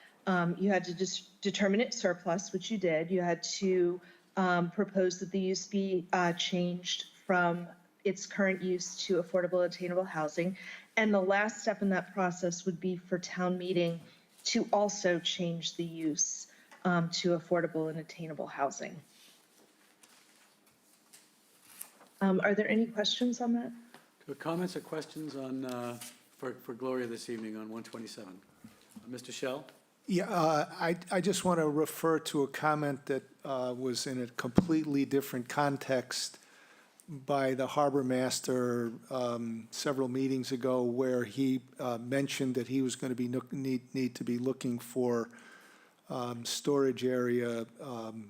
you had to just determine its surplus, which you did. You had to propose that the use be changed from its current use to affordable, attainable housing. And the last step in that process would be for town meeting to also change the use to affordable and attainable housing. Are there any questions on that? Comments or questions on, for Gloria this evening on 127? Mr. Shell? Yeah, I just want to refer to a comment that was in a completely different context by the harbor master several meetings ago, where he mentioned that he was going to be need to be looking for storage area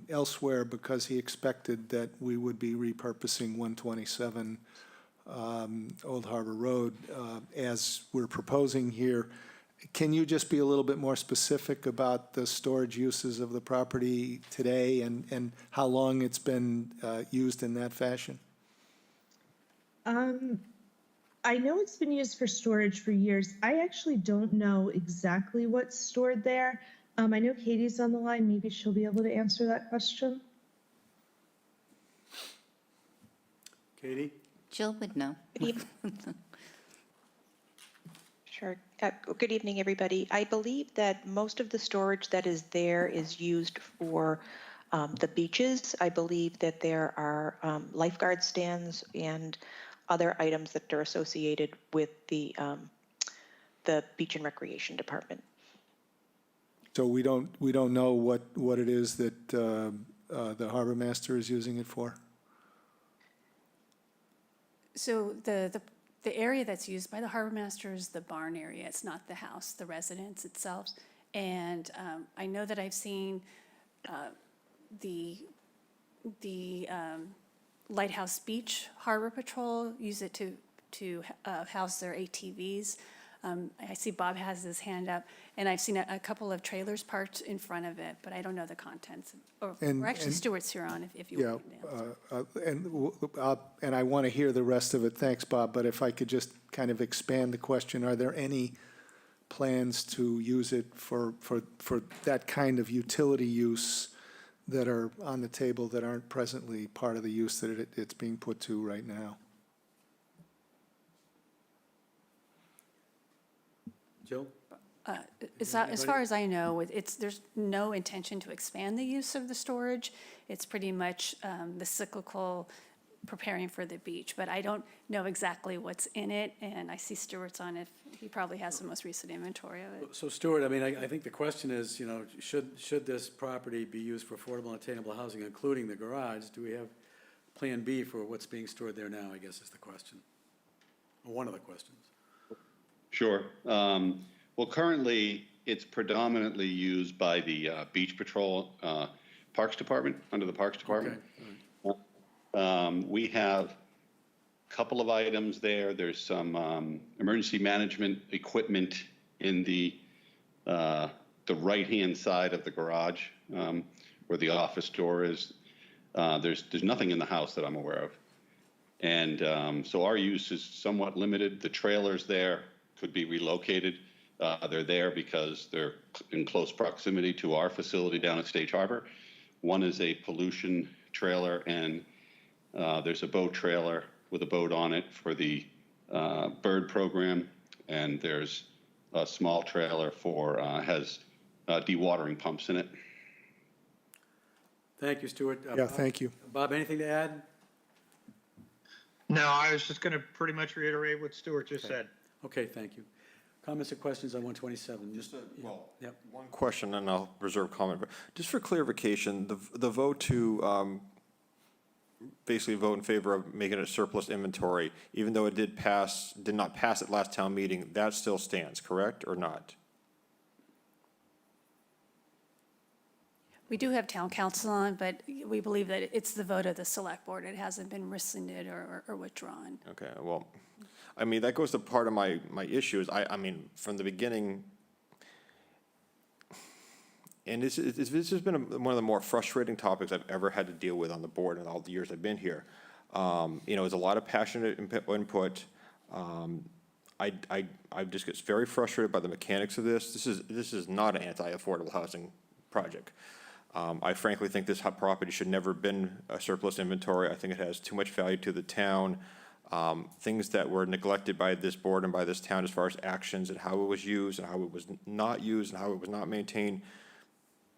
elsewhere because he expected that we would be repurposing 127 Old Harbor Road as we're proposing here. Can you just be a little bit more specific about the storage uses of the property today and how long it's been used in that fashion? I know it's been used for storage for years. I actually don't know exactly what's stored there. I know Katie's on the line. Maybe she'll be able to answer that question. Katie? Jill would know. Sure. Good evening, everybody. I believe that most of the storage that is there is used for the beaches. I believe that there are lifeguard stands and other items that are associated with the Beach and Recreation Department. So we don't know what it is that the harbor master is using it for? So the area that's used by the harbor master is the barn area. It's not the house, the residence itself. And I know that I've seen the Lighthouse Beach Harbor Patrol use it to house their ATVs. I see Bob has his hand up, and I've seen a couple of trailers parked in front of it, but I don't know the contents. Or actually, Stuart's here on if you want to answer. And I want to hear the rest of it. Thanks, Bob. But if I could just kind of expand the question, are there any plans to use it for that kind of utility use that are on the table that aren't presently part of the use that it's being put to right now? Jill? As far as I know, there's no intention to expand the use of the storage. It's pretty much the cyclical preparing for the beach, but I don't know exactly what's in it, and I see Stuart's on it. He probably has the most recent inventory of it. So Stuart, I mean, I think the question is, should this property be used for affordable and attainable housing, including the garage? Do we have Plan B for what's being stored there now, I guess is the question, or one of the questions. Sure. Well, currently, it's predominantly used by the Beach Patrol Parks Department, under the Parks Department. Okay. We have a couple of items there. There's some emergency management equipment in the right-hand side of the garage where the office door is. There's nothing in the house that I'm aware of. And so our use is somewhat limited. The trailers there could be relocated. They're there because they're in close proximity to our facility down at Stage Harbor. One is a pollution trailer, and there's a boat trailer with a boat on it for the bird program, and there's a small trailer has dewatering pumps in it. Thank you, Stuart. Yeah, thank you. Bob, anything to add? No, I was just going to pretty much reiterate what Stuart just said. Okay, thank you. Comments or questions on 127? One question, and I'll reserve comment. But just for clarification, the vote to basically vote in favor of making it a surplus inventory, even though it did not pass at last town meeting, that still stands, correct, or not? We do have town council on, but we believe that it's the vote of the select board. It hasn't been rescinded or withdrawn. Okay, well, I mean, that goes to part of my issue is, I mean, from the beginning, and this has been one of the more frustrating topics I've ever had to deal with on the board in all the years I've been here. There's a lot of passionate input. I just get very frustrated by the mechanics of this. This is not an anti-affordable housing project. I frankly think this property should never have been a surplus inventory. I think it has too much value to the town. Things that were neglected by this board and by this town as far as actions and how it was used and how it was not used and how it was not maintained.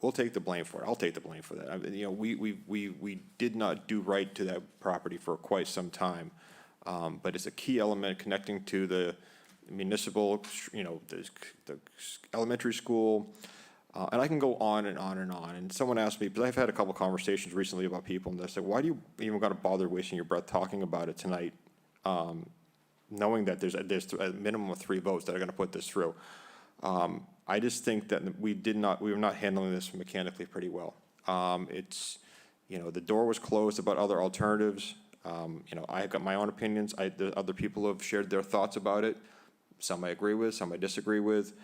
We'll take the blame for it. I'll take the blame for that. We did not do right to that property for quite some time. But it's a key element connecting to the municipal, the elementary school. And I can go on and on and on. And someone asked me, because I've had a couple conversations recently about people, and they said, why do you even got to bother wasting your breath talking about it tonight, knowing that there's a minimum of 3 votes that are going to put this through? I just think that we were not handling this mechanically pretty well. The door was closed about other alternatives. I have got my own opinions. Other people have shared their thoughts about it. Some I agree with, some I disagree with.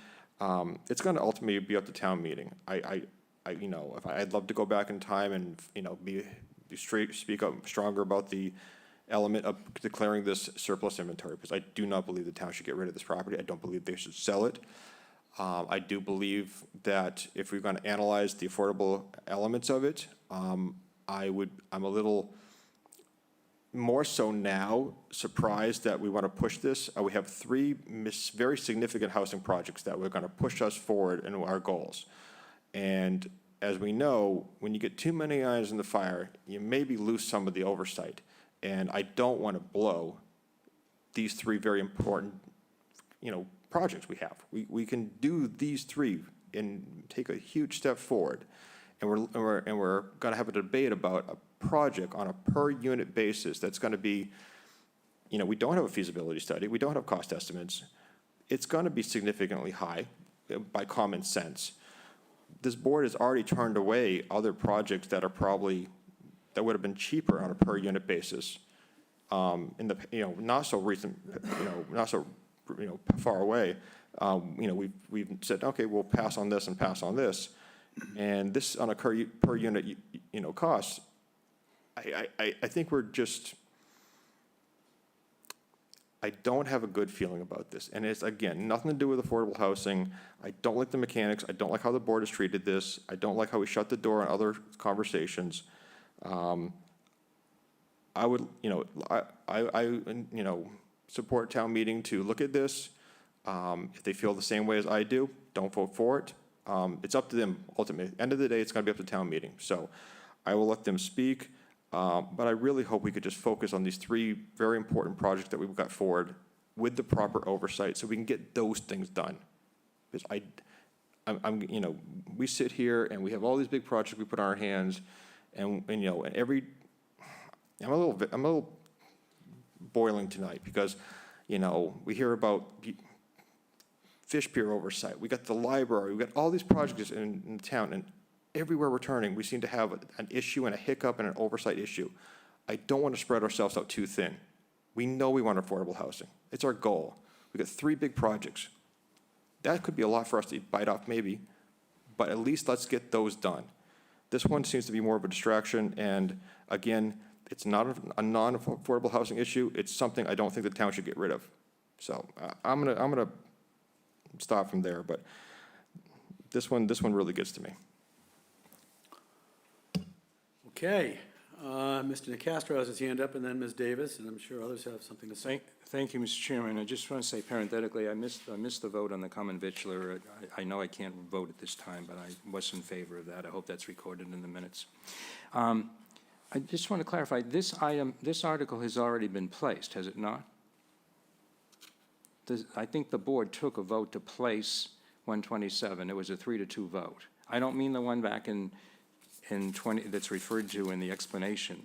It's going to ultimately be up to town meeting. I'd love to go back in time and, speak up stronger about the element of declaring this surplus inventory, because I do not believe the town should get rid of this property. I don't believe they should sell it. I do believe that if we're going to analyze the affordable elements of it, I'm a little more so now surprised that we want to push this. We have 3 very significant housing projects that we're going to push us forward in our goals. And as we know, when you get too many irons in the fire, you maybe lose some of the oversight. And I don't want to blow these 3 very important, projects we have. We can do these 3 and take a huge step forward. And we're going to have a debate about a project on a per unit basis that's going to be, we don't have a feasibility study, we don't have cost estimates. It's going to be significantly high by common sense. This board has already turned away other projects that would have been cheaper on a per unit basis. In the not so recent, not so far away. We've said, okay, we'll pass on this and pass on this. And this on a per unit, cost, I think I don't have a good feeling about this. And it's, again, nothing to do with affordable housing. I don't like the mechanics. I don't like how the board has treated this. I don't like how we shut the door on other conversations. I would, support town meeting to look at this. If they feel the same way as I do, don't vote for it. It's up to them ultimately. End of the day, it's going to be up to town meeting. So I will let them speak. But I really hope we could just focus on these 3 very important projects that we've got forward with the proper oversight so we can get those things done. Because we sit here and we have all these big projects we put in our hands and I'm a little boiling tonight because, we hear about fish pier oversight. We got the library. We got all these projects in the town, and everywhere we're turning, we seem to have an issue and a hiccup and an oversight issue. I don't want to spread ourselves out too thin. We know we want affordable housing. It's our goal. We got 3 big projects. That could be a lot for us to bite off maybe, but at least let's get those done. This one seems to be more of a distraction, and again, it's not a non-affordable housing issue. It's something I don't think the town should get rid of. So I'm gonna stop from there, but this one really gets to me. Okay, Mr. Nacastro has his hand up, and then Ms. Davis, and I'm sure others have something to say. Thank you, Mr. Chairman. I just want to say parenthetically, I missed the vote on the common vitular. I know I can't vote at this time, but I was in favor of that. I hope that's recorded in the minutes. I just want to clarify, this article has already been placed, has it not? I think the board took a vote to place 127. It was a 3-2 vote. I don't mean the one back in 20 that's referred to in the explanation.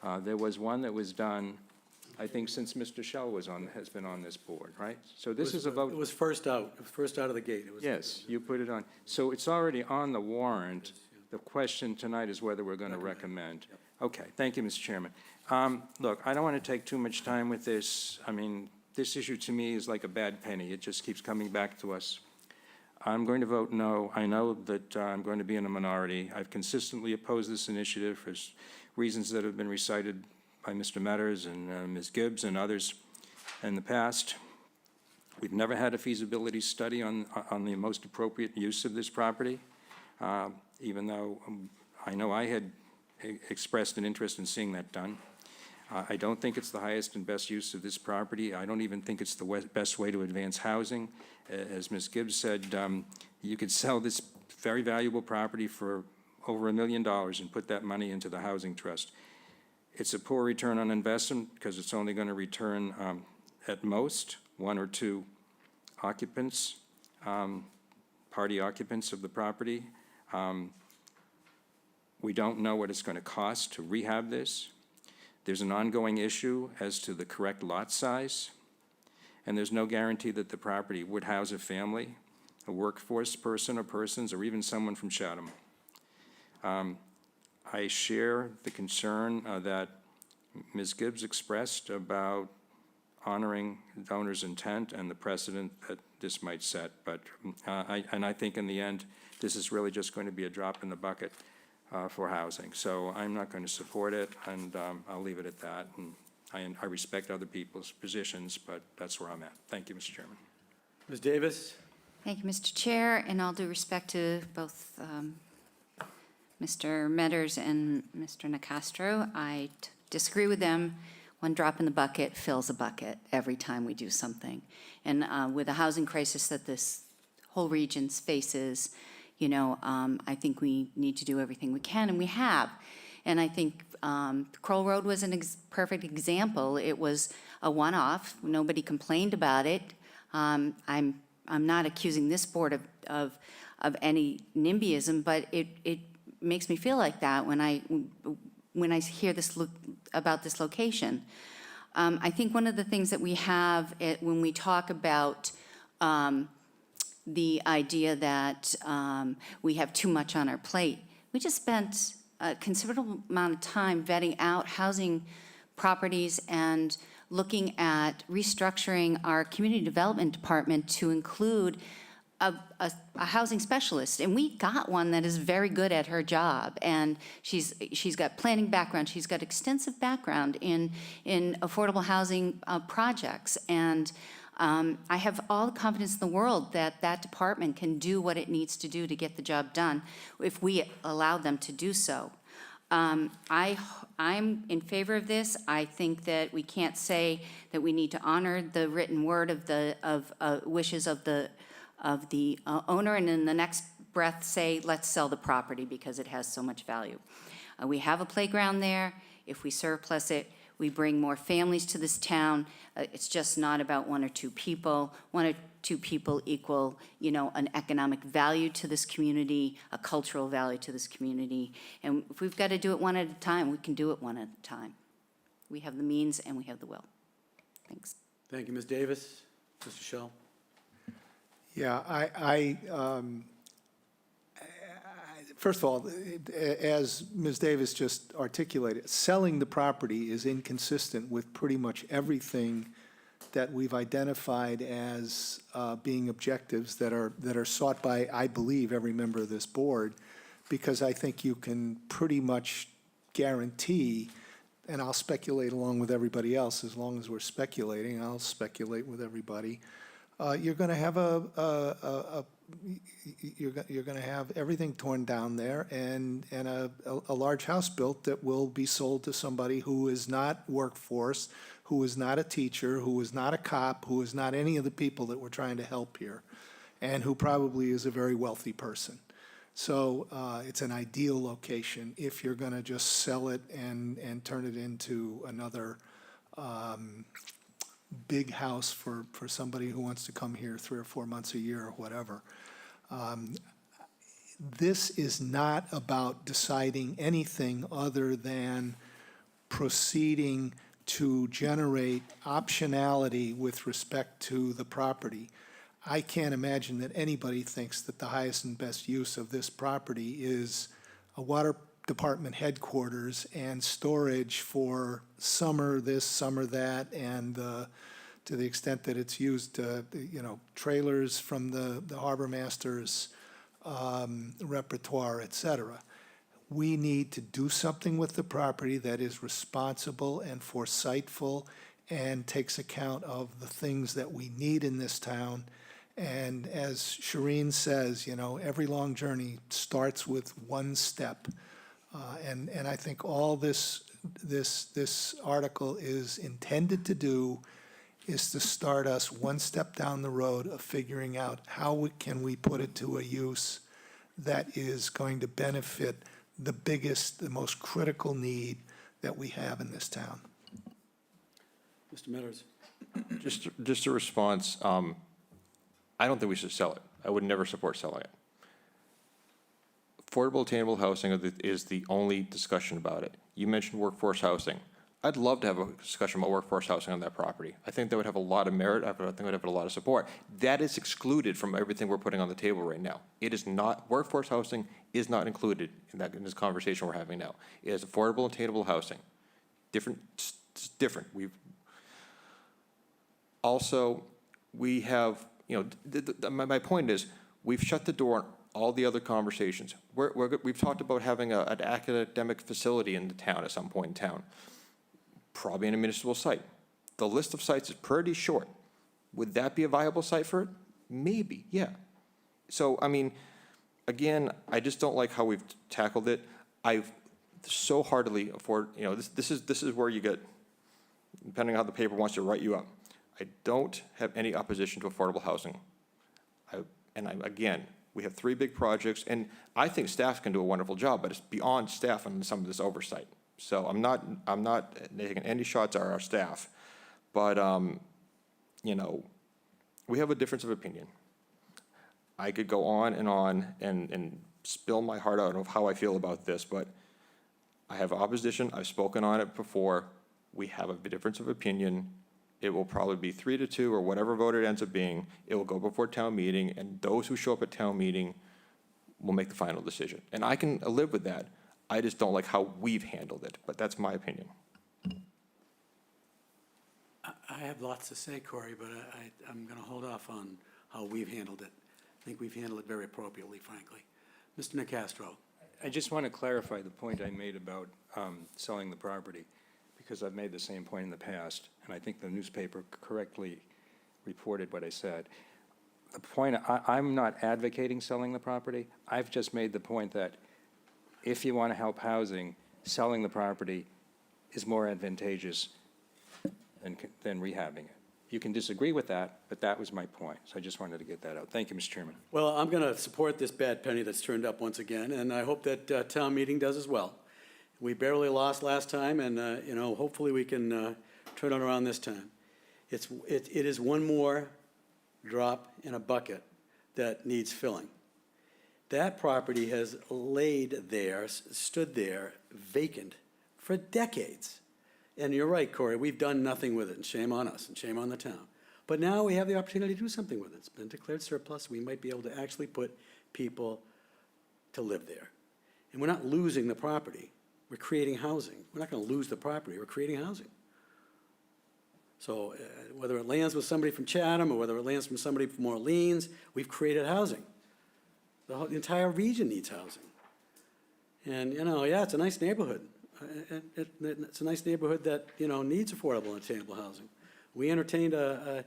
There was one that was done, I think, since Mr. Shell has been on this board, right? So this is about. It was first out, first out of the gate. It was- Yes, you put it on. So it's already on the warrant. The question tonight is whether we're going to recommend. Okay, thank you, Mr. Chairman. Look, I don't want to take too much time with this. I mean, this issue to me is like a bad penny. It just keeps coming back to us. I'm going to vote no. I know that I'm going to be in a minority. I've consistently opposed this initiative for reasons that have been recited by Mr. Metters and Ms. Gibbs and others in the past. We've never had a feasibility study on the most appropriate use of this property, even though I know I had expressed an interest in seeing that done. I don't think it's the highest and best use of this property. I don't even think it's the best way to advance housing. As Ms. Gibbs said, you could sell this very valuable property for over $1 million and put that money into the housing trust. It's a poor return on investment because it's only going to return at most 1 or 2 occupants, party occupants of the property. We don't know what it's going to cost to rehab this. There's an ongoing issue as to the correct lot size, and there's no guarantee that the property would house a family, a workforce person or persons, or even someone from Chatham. I share the concern that Ms. Gibbs expressed about honoring the owner's intent and the precedent that this might set, but I think in the end, this is really just going to be a drop in the bucket for housing. So I'm not going to support it, and I'll leave it at that. And I respect other people's positions, but that's where I'm at. Thank you, Mr. Chairman. Ms. Davis? Thank you, Mr. Chair, and all due respect to both Mr. Metters and Mr. Nicastro, I disagree with them. One drop in the bucket fills a bucket every time we do something. And with the housing crisis that this whole region faces, you know, I think we need to do everything we can, and we have. And I think Kroll Road was a perfect example. It was a one-off. Nobody complained about it. I'm not accusing this board of any NIMBYism, but it makes me feel like that when I hear about this location. I think one of the things that we have when we talk about the idea that we have too much on our plate, we just spent a considerable amount of time vetting out housing properties and looking at restructuring our community development department to include a housing specialist, and we got one that is very good at her job, and she's got planning background, she's got extensive background in affordable housing projects, and I have all the confidence in the world that that department can do what it needs to do to get the job done if we allow them to do so. I'm in favor of this. I think that we can't say that we need to honor the written word of the wishes of the owner, and in the next breath say, let's sell the property because it has so much value. We have a playground there. If we surplus it, we bring more families to this town. It's just not about 1 or 2 people. 1 or 2 people equal, you know, an economic value to this community, a cultural value to this community. And if we've got to do it one at a time, we can do it one at a time. We have the means and we have the will. Thanks. Thank you, Ms. Davis. Mr. Shell? Yeah, first of all, as Ms. Davis just articulated, selling the property is inconsistent with pretty much everything that we've identified as being objectives that are sought by, I believe, every member of this board, because I think you can pretty much guarantee, and I'll speculate along with everybody else, as long as we're speculating, I'll speculate with everybody, you're going to have you're going to have everything torn down there and a large house built that will be sold to somebody who is not workforce, who is not a teacher, who is not a cop, who is not any of the people that we're trying to help here, and who probably is a very wealthy person. So it's an ideal location if you're going to just sell it and turn it into another big house for somebody who wants to come here 3 or 4 months a year or whatever. This is not about deciding anything other than proceeding to generate optionality with respect to the property. I can't imagine that anybody thinks that the highest and best use of this property is a water department headquarters and storage for summer this, summer that, and to the extent that it's used, trailers from the harbor master's repertoire, et cetera. We need to do something with the property that is responsible and foresightful and takes account of the things that we need in this town. And as Shireen says, every long journey starts with one step. And I think all this article is intended to do is to start us one step down the road of figuring out how can we put it to a use that is going to benefit the biggest, the most critical need that we have in this town. Mr. Metters? Just a response. I don't think we should sell it. I would never support selling it. Affordable attainable housing is the only discussion about it. You mentioned workforce housing. I'd love to have a discussion about workforce housing on that property. I think that would have a lot of merit. I think it would have a lot of support. That is excluded from everything we're putting on the table right now. It is not, workforce housing is not included in this conversation we're having now. It is affordable attainable housing. It's different. We have, my point is, we've shut the door on all the other conversations. We've talked about having an academic facility in the town at some point in town, probably in a municipal site. The list of sites is pretty short. Would that be a viable site for it? Maybe, yeah. So, again, I just don't like how we've tackled it. I've so heartily this is where you get, depending on how the paper wants to write you up. I don't have any opposition to affordable housing. Again, we have 3 big projects, and I think staff can do a wonderful job, but it's beyond staff and some of this oversight. So I'm not taking any shots at our staff, but we have a difference of opinion. I could go on and spill my heart out of how I feel about this, but I have opposition. I've spoken on it before. We have a difference of opinion. It will probably be 3-2 or whatever vote it ends up being. It will go before town meeting, and those who show up at town meeting will make the final decision. And I can live with that. I just don't like how we've handled it, but that's my opinion. I have lots to say, Corey, but I'm going to hold off on how we've handled it. I think we've handled it very appropriately, frankly. Mr. Nicastro. I just want to clarify the point I made about selling the property, because I've made the same point in the past, and I think the newspaper correctly reported what I said. The point, I'm not advocating selling the property. I've just made the point that if you want to help housing, selling the property is more advantageous than rehabbing it. You can disagree with that, but that was my point. So I just wanted to get that out. Thank you, Mr. Chairman. Well, I'm going to support this bad penny that's turned up once again, and I hope that town meeting does as well. We barely lost last time, and hopefully we can turn it around this time. It is one more drop in a bucket that needs filling. That property has laid there, stood there, vacant for decades. And you're right, Corey, we've done nothing with it, and shame on us, and shame on the town. But now we have the opportunity to do something with it. It's been declared surplus. We might be able to actually put people to live there. And we're not losing the property. We're creating housing. We're not going to lose the property. We're creating housing. So whether it lands with somebody from Chatham or whether it lands from somebody from Orleans, we've created housing. The entire region needs housing. And, yeah, it's a nice neighborhood. It's a nice neighborhood that, needs affordable and attainable housing. We entertained a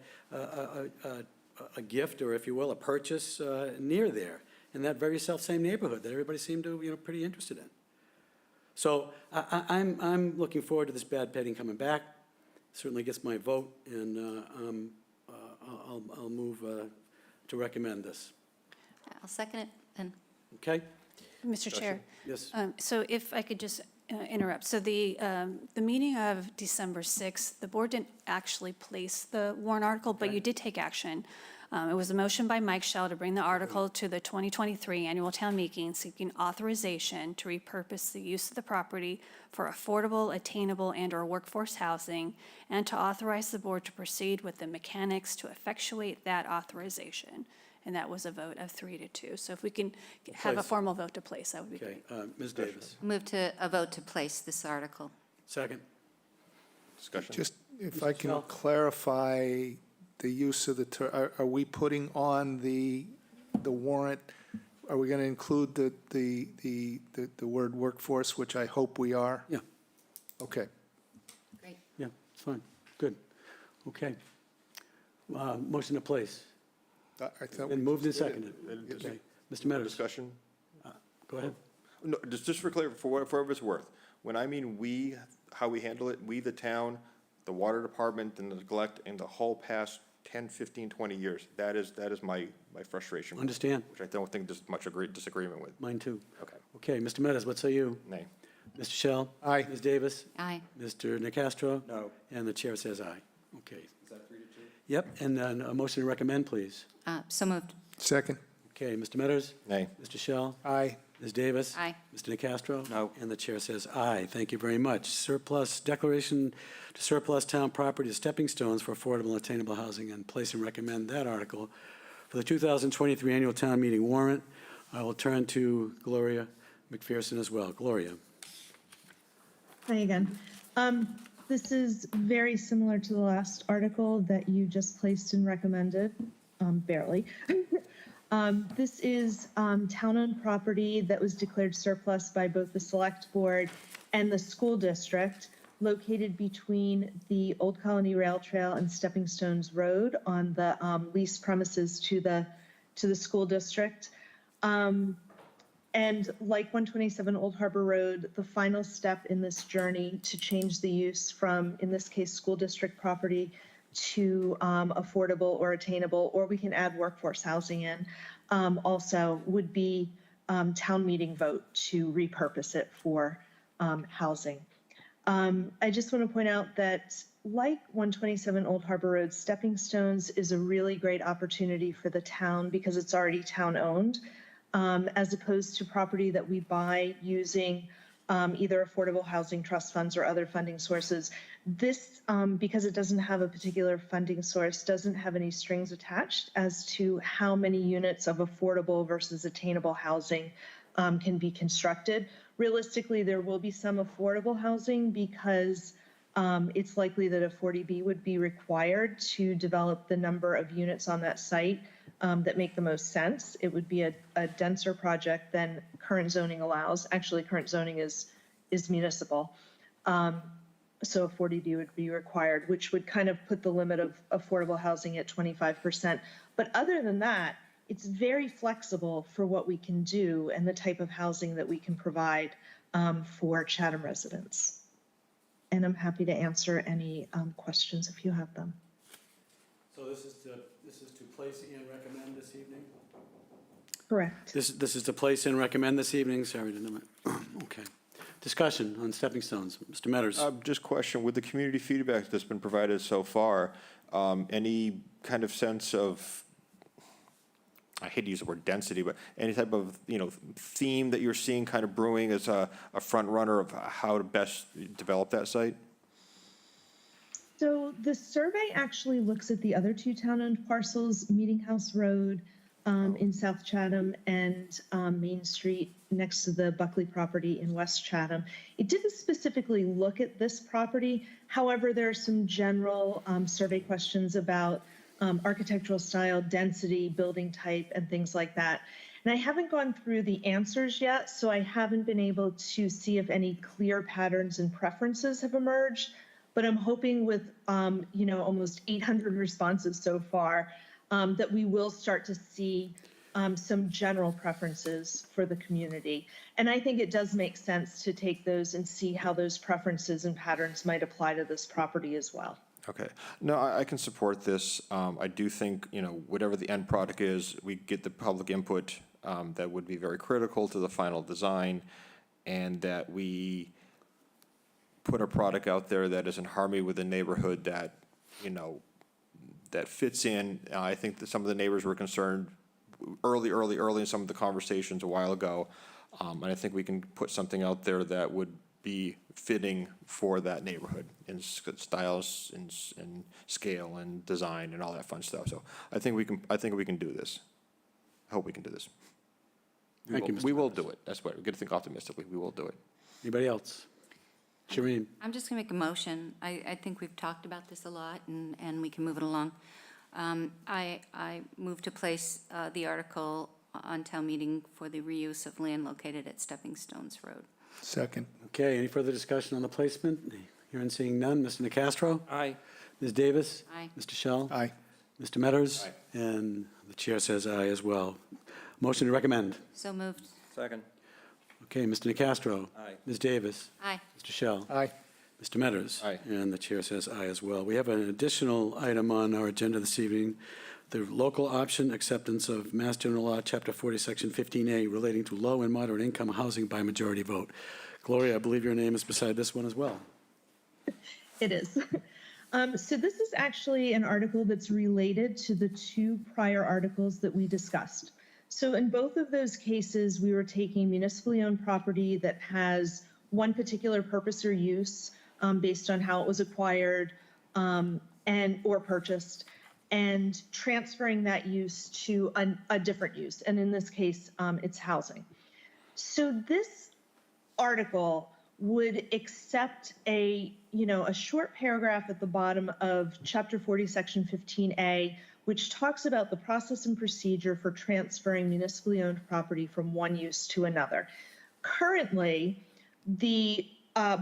gift, or if you will, a purchase near there in that very self-same neighborhood that everybody seemed to, pretty interested in. So I'm looking forward to this bad petting coming back. Certainly gets my vote, and I'll move to recommend this. I'll second it then. Okay? Mr. Chair. Yes. So if I could just interrupt. So the meeting of December 6th, the board didn't actually place the warrant article, but you did take action. It was a motion by Mike Shell to bring the article to the 2023 annual town meeting seeking authorization to repurpose the use of the property for affordable, attainable, and/or workforce housing, and to authorize the board to proceed with the mechanics to effectuate that authorization. And that was a vote of 3-2. So if we can have a Place. formal vote to place, that would be Okay, great. Ms. Davis. Move to a vote to place this article. Second. Discussion? Just if I can Shell? clarify the use of are we putting on the warrant, are we going to include the word workforce, which I hope we are? Yeah. Okay. Great. Yeah, it's fine. Good. Okay. Motion to place. I thought we Been moved and just did it. seconded. Okay. Mr. Meadows, Discussion? go ahead. No, just for clarity, for whatever it's worth, when I mean we, how we handle it, we, the town, the water department, the neglect, and the whole past 10, 15, 20 years, that is my frustration. Understand. Which I don't think there's much disagreement with. Mine too. Okay. Okay, Mr. Meadows, what say you? Nay. Mr. Shell? Aye. Ms. Davis? Aye. Mr. Nacastro? No. And the chair says aye. Okay. Is that 3-2? Yep, and then a motion to recommend, please. So moved. Second. Okay, Mr. Meadows? Nay. Mr. Shell? Aye. Ms. Davis? Aye. Mr. Nacastro? No. And the chair says aye. Thank you very much. Surplus, declaration to surplus town property as stepping stones for affordable and attainable housing, and place and recommend that article for the 2023 annual town meeting warrant. I will turn to Gloria McPherson as well. Gloria. Hi again. This is very similar to the last article that you just placed and recommended, barely. This is town-owned property that was declared surplus by both the Select Board and the school district, located between the Old Colony Rail Trail and Stepping Stones Road on the leased premises to the school district. And like 127 Old Harbor Road, the final step in this journey to change the use from, in this case, school district property to affordable or attainable, or we can add workforce housing in, also would be town meeting vote to repurpose it for housing. I just want to point out that like 127 Old Harbor Road, Stepping Stones is a really great opportunity for the town because it's already town-owned, as opposed to property that we buy using either affordable housing trust funds or other funding sources. This, because it doesn't have a particular funding source, doesn't have any strings attached as to how many units of affordable versus attainable housing can be constructed. Realistically, there will be some affordable housing because it's likely that a 40B would be required to develop the number of units on that site that make the most sense. It would be a denser project than current zoning allows. Actually, current zoning is municipal. So a 40B would be required, which would kind of put the limit of affordable housing at 25%. But other than that, it's very flexible for what we can do and the type of housing that we can provide for Chatham residents. And I'm happy to answer any questions if you have them. So this is to place and recommend this evening? Correct. This is to place and recommend this evening, sorry, okay. Discussion on stepping stones. Mr. Metters. Just question, with the community feedback that's been provided so far, any kind of sense of, I hate to use the word density, but any type of, theme that you're seeing kind of brewing as a front runner of how to best develop that site? So the survey actually looks at the other two town-owned parcels, Meeting House Road in South Chatham and Main Street next to the Buckley property in West Chatham. It didn't specifically look at this property. However, there are some general survey questions about architectural style, density, building type, and things like that. And I haven't gone through the answers yet, so I haven't been able to see if any clear patterns and preferences have emerged. But I'm hoping with, almost 800 responses so far, that we will start to see some general preferences for the community. And I think it does make sense to take those and see how those preferences and patterns might apply to this property as well. Okay. No, I can support this. I do think, whatever the end product is, we get the public input that would be very critical to the final design, and that we put a product out there that is in harmony with the neighborhood, that, that fits in. I think that some of the neighbors were concerned early in some of the conversations a while ago. And I think we can put something out there that would be fitting for that neighborhood in styles, in scale, and design, and all that fun stuff. So I think we can do this. I hope we can do this. Thank you, Mr. We will do it. That's what, we're going to think optimistically. We will do it. Anybody else? Shereen? I'm just going to make a motion. I think we've talked about this a lot, and we can move it along. I move to place the article on town meeting for the reuse of land located at Stepping Stones Road. Second. Okay, any further discussion on the placement? Hearing and seeing none. Mr. Nacastro? Aye. Ms. Davis? Aye. Mr. Shell? Aye. Mr. Metters? And the chair says aye as well. Motion to recommend. So moved. Second. Okay, Mr. Nacastro? Aye. Ms. Davis? Aye. Mr. Shell? Aye. Mr. Metters? Aye. And the chair says aye as well. We have an additional item on our agenda this evening, the local option acceptance of Mass General Law, Chapter 40, Section 15A, relating to low and moderate income housing by majority vote. Gloria, I believe your name is beside this one as well. It is. So this is actually an article that's related to the two prior articles that we discussed. So in both of those cases, we were taking municipally owned property that has one particular purpose or use based on how it was acquired or purchased, and transferring that use to a different use. And in this case, it's housing. So this article would accept a short paragraph at the bottom of Chapter 40, Section 15A, which talks about the process and procedure for transferring municipally owned property from one use to another. Currently, the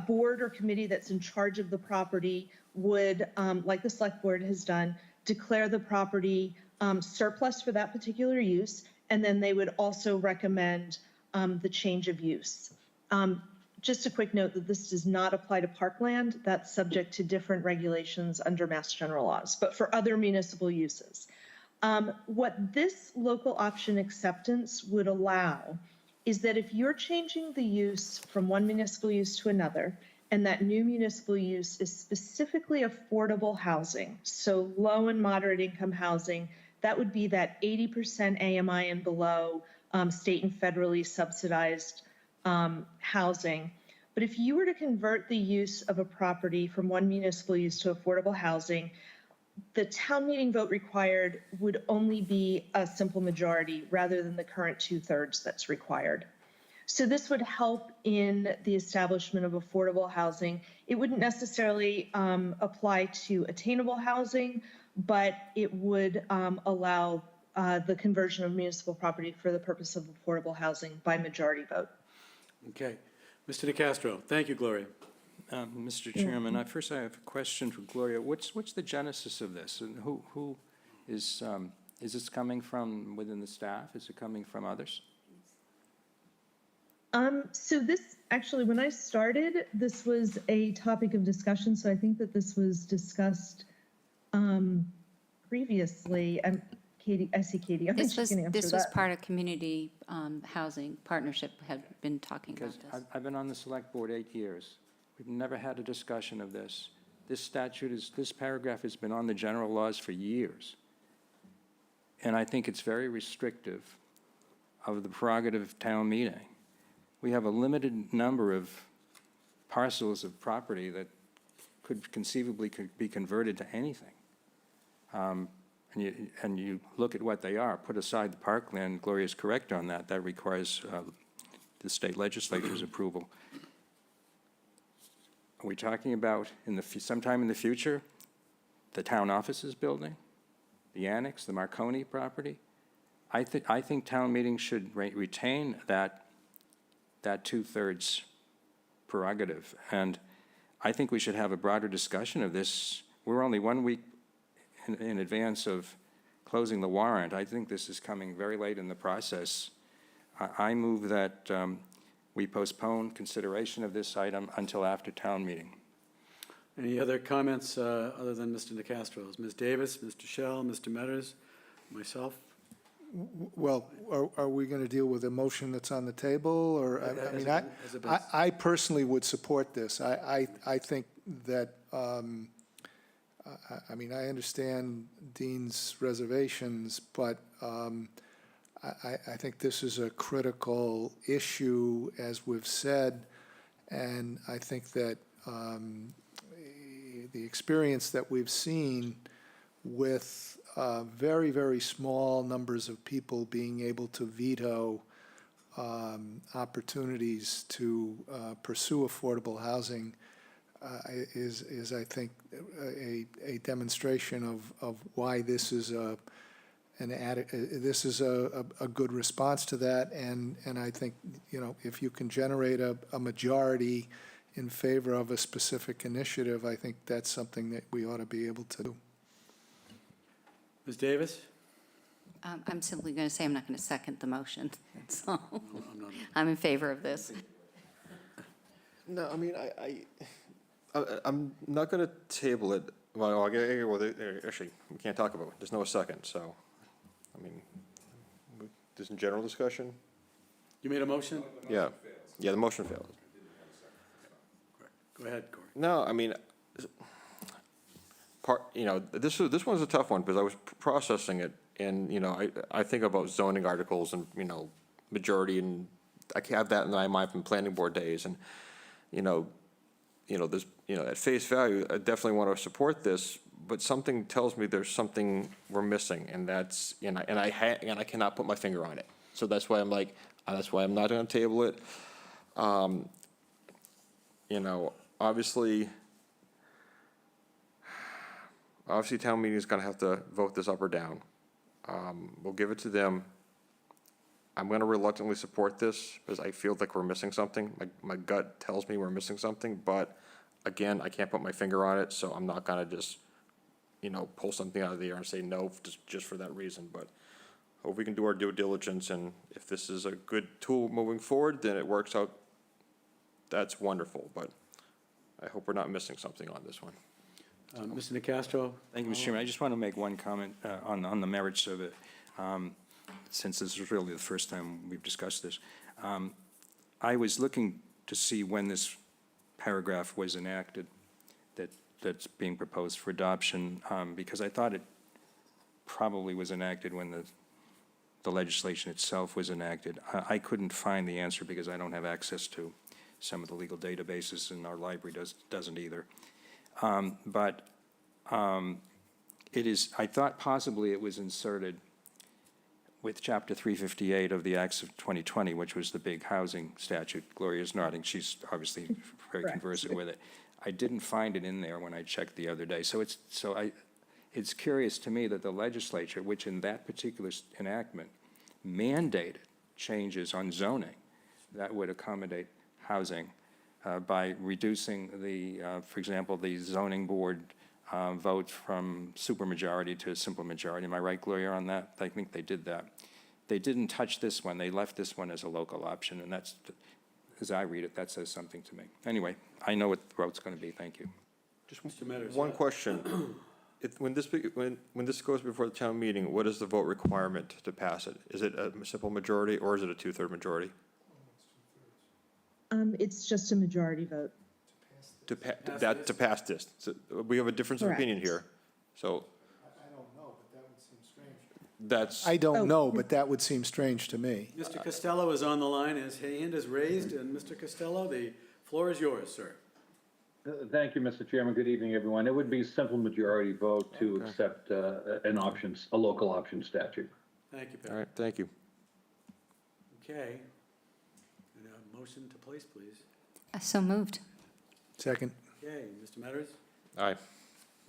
board or committee that's in charge of the property would, like the select board has done, declare the property surplus for that particular use, and then they would also recommend the change of use. Just a quick note that this does not apply to parkland. That's subject to different regulations under Mass General laws, but for other municipal uses. What this local option acceptance would allow is that if you're changing the use from one municipal use to another, and that new municipal use is specifically affordable housing, so low and moderate income housing, that would be that 80% AMI and below state and federally subsidized housing. But if you were to convert the use of a property from one municipal use to affordable housing, the town meeting vote required would only be a simple majority rather than the current 2/3 that's required. So this would help in the establishment of affordable housing. It wouldn't necessarily apply to attainable housing, but it would allow the conversion of municipal property for the purpose of affordable housing by majority vote. Okay. Mr. Nacastro, thank you, Gloria. Mr. Chairman, first I have a question for Gloria. What's the genesis of this? And who is this coming from within the staff? Is it coming from others? So this, actually, when I started, this was a topic of discussion, so I think that this was discussed previously. Katie, I see Katie. This was part of community housing partnership, had been talking about Because this. I've been on the select board 8 years. We've never had a discussion of this. This paragraph has been on the general laws for years. And I think it's very restrictive of the prerogative of town meeting. We have a limited number of parcels of property that could conceivably be converted to anything. And you look at what they are, put aside the parkland, Gloria's correct on that, that requires the state legislature's approval. Are we talking about sometime in the future, the town offices building, the annex, the Marconi property? I think town meetings should retain that 2/3 prerogative. And I think we should have a broader discussion of this. We're only 1 week in advance of closing the warrant. I think this is coming very late in the process. I move that we postpone consideration of this item until after town meeting. Any other comments other than Mr. Nacastro's? Ms. Davis, Mr. Shell, Mr. Metters, myself? Well, are we going to deal with a motion that's on the table, or, I personally would support this. I think that I mean, I understand Dean's reservations, but I think this is a critical issue, as we've said, and I think that the experience that we've seen with very, very small numbers of people being able to veto opportunities to pursue affordable housing is, I think, a demonstration of why this is a good response to that, and I think, you know, if you can generate a majority in favor of a specific initiative, I think that's something that we ought to be able to do. Ms. Davis? I'm simply going to say I'm not going to second the motion. So I'm not- I'm in favor of this. No, I mean, I'm not going to table it. Well, actually, we can't talk about it. There's no second, so, I mean, there's a general discussion? You made a motion? Yeah. Yeah, the motion failed. Go ahead, Corey. No, I mean, you know, this one's a tough one, because I was processing it, and, you know, I think about zoning articles and, you know, majority, and I have that in my mind from planning board days, and, there's, at face value, I definitely want to support this, but something tells me there's something we're missing, and that's, and I cannot put my finger on it. So that's why I'm like, that's why I'm not going to table it. Obviously, town meeting is going to have to vote this up or down. We'll give it to them. I'm going to reluctantly support this because I feel like we're missing something. My gut tells me we're missing something, but again, I can't put my finger on it, so I'm not going to just, pull something out of the air and say no just for that reason. But hope we can do our due diligence, and if this is a good tool moving forward, then it works out. That's wonderful, but I hope we're not missing something on this one. Mr. Nacastro? Thank you, Mr. Chairman. I just want to make one comment on the merits of it, since this is really the first time we've discussed this. I was looking to see when this paragraph was enacted that's being proposed for adoption, because I thought it probably was enacted when the legislation itself was enacted. I couldn't find the answer because I don't have access to some of the legal databases, and our library doesn't either. But it is, I thought possibly it was inserted with Chapter 358 of the Acts of 2020, which was the big housing statute. Gloria's nodding. She's obviously very conversant with it. I didn't find it in there when I checked the other day. So it's curious to me that the legislature, which in that particular enactment mandated changes on zoning that would accommodate housing, by reducing for example, the zoning board vote from supermajority to a simple majority. Am I right, Gloria, on that? I think they did that. They didn't touch this one. They left this one as a local option, and that's, as I read it, that says something to me. Anyway, I know what the vote's going to be. Thank you. Just one question. When this goes before the town meeting, what is the vote requirement to pass it? Is it a simple majority, or is it a two-third majority? It's just a majority vote. To pass this. So we have a difference of opinion here, so. I don't know, but that would seem strange. That's. I don't know, but that would seem strange to me. Mr. Costello is on the line. His hand is raised, and Mr. Costello, the floor is yours, sir. Thank you, Mr. Chairman. Good evening, everyone. It would be a simple majority vote to accept a local option statute. Thank you, Pat. All right, thank you. Okay. Motion to place, please. So moved. Second. Okay, Mr. Metters? Aye.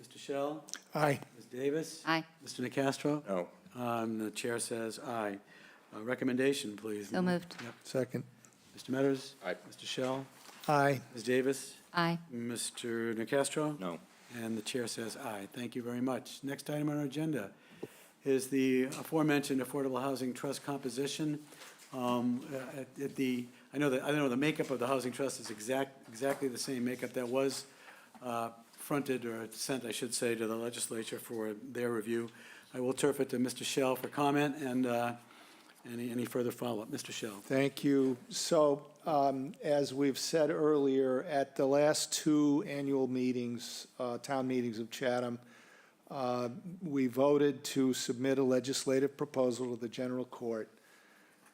Mr. Shell? Aye. Ms. Davis? Aye. Mr. Nacastro? No. The chair says aye. Recommendation, please. So moved. Yep. Second. Mr. Metters? Aye. Mr. Shell? Aye. Ms. Davis? Aye. Mr. Nacastro? No. And the chair says aye. Thank you very much. Next item on our agenda is the aforementioned Affordable Housing Trust composition. I know the makeup of the Housing Trust is exactly the same makeup that was fronted, or sent, I should say, to the legislature for their review. I will turf it to Mr. Shell for comment, and Any further follow-up? Mr. Shell? Thank you. So, as we've said earlier, at the last two annual meetings, town meetings of Chatham, we voted to submit a legislative proposal to the general court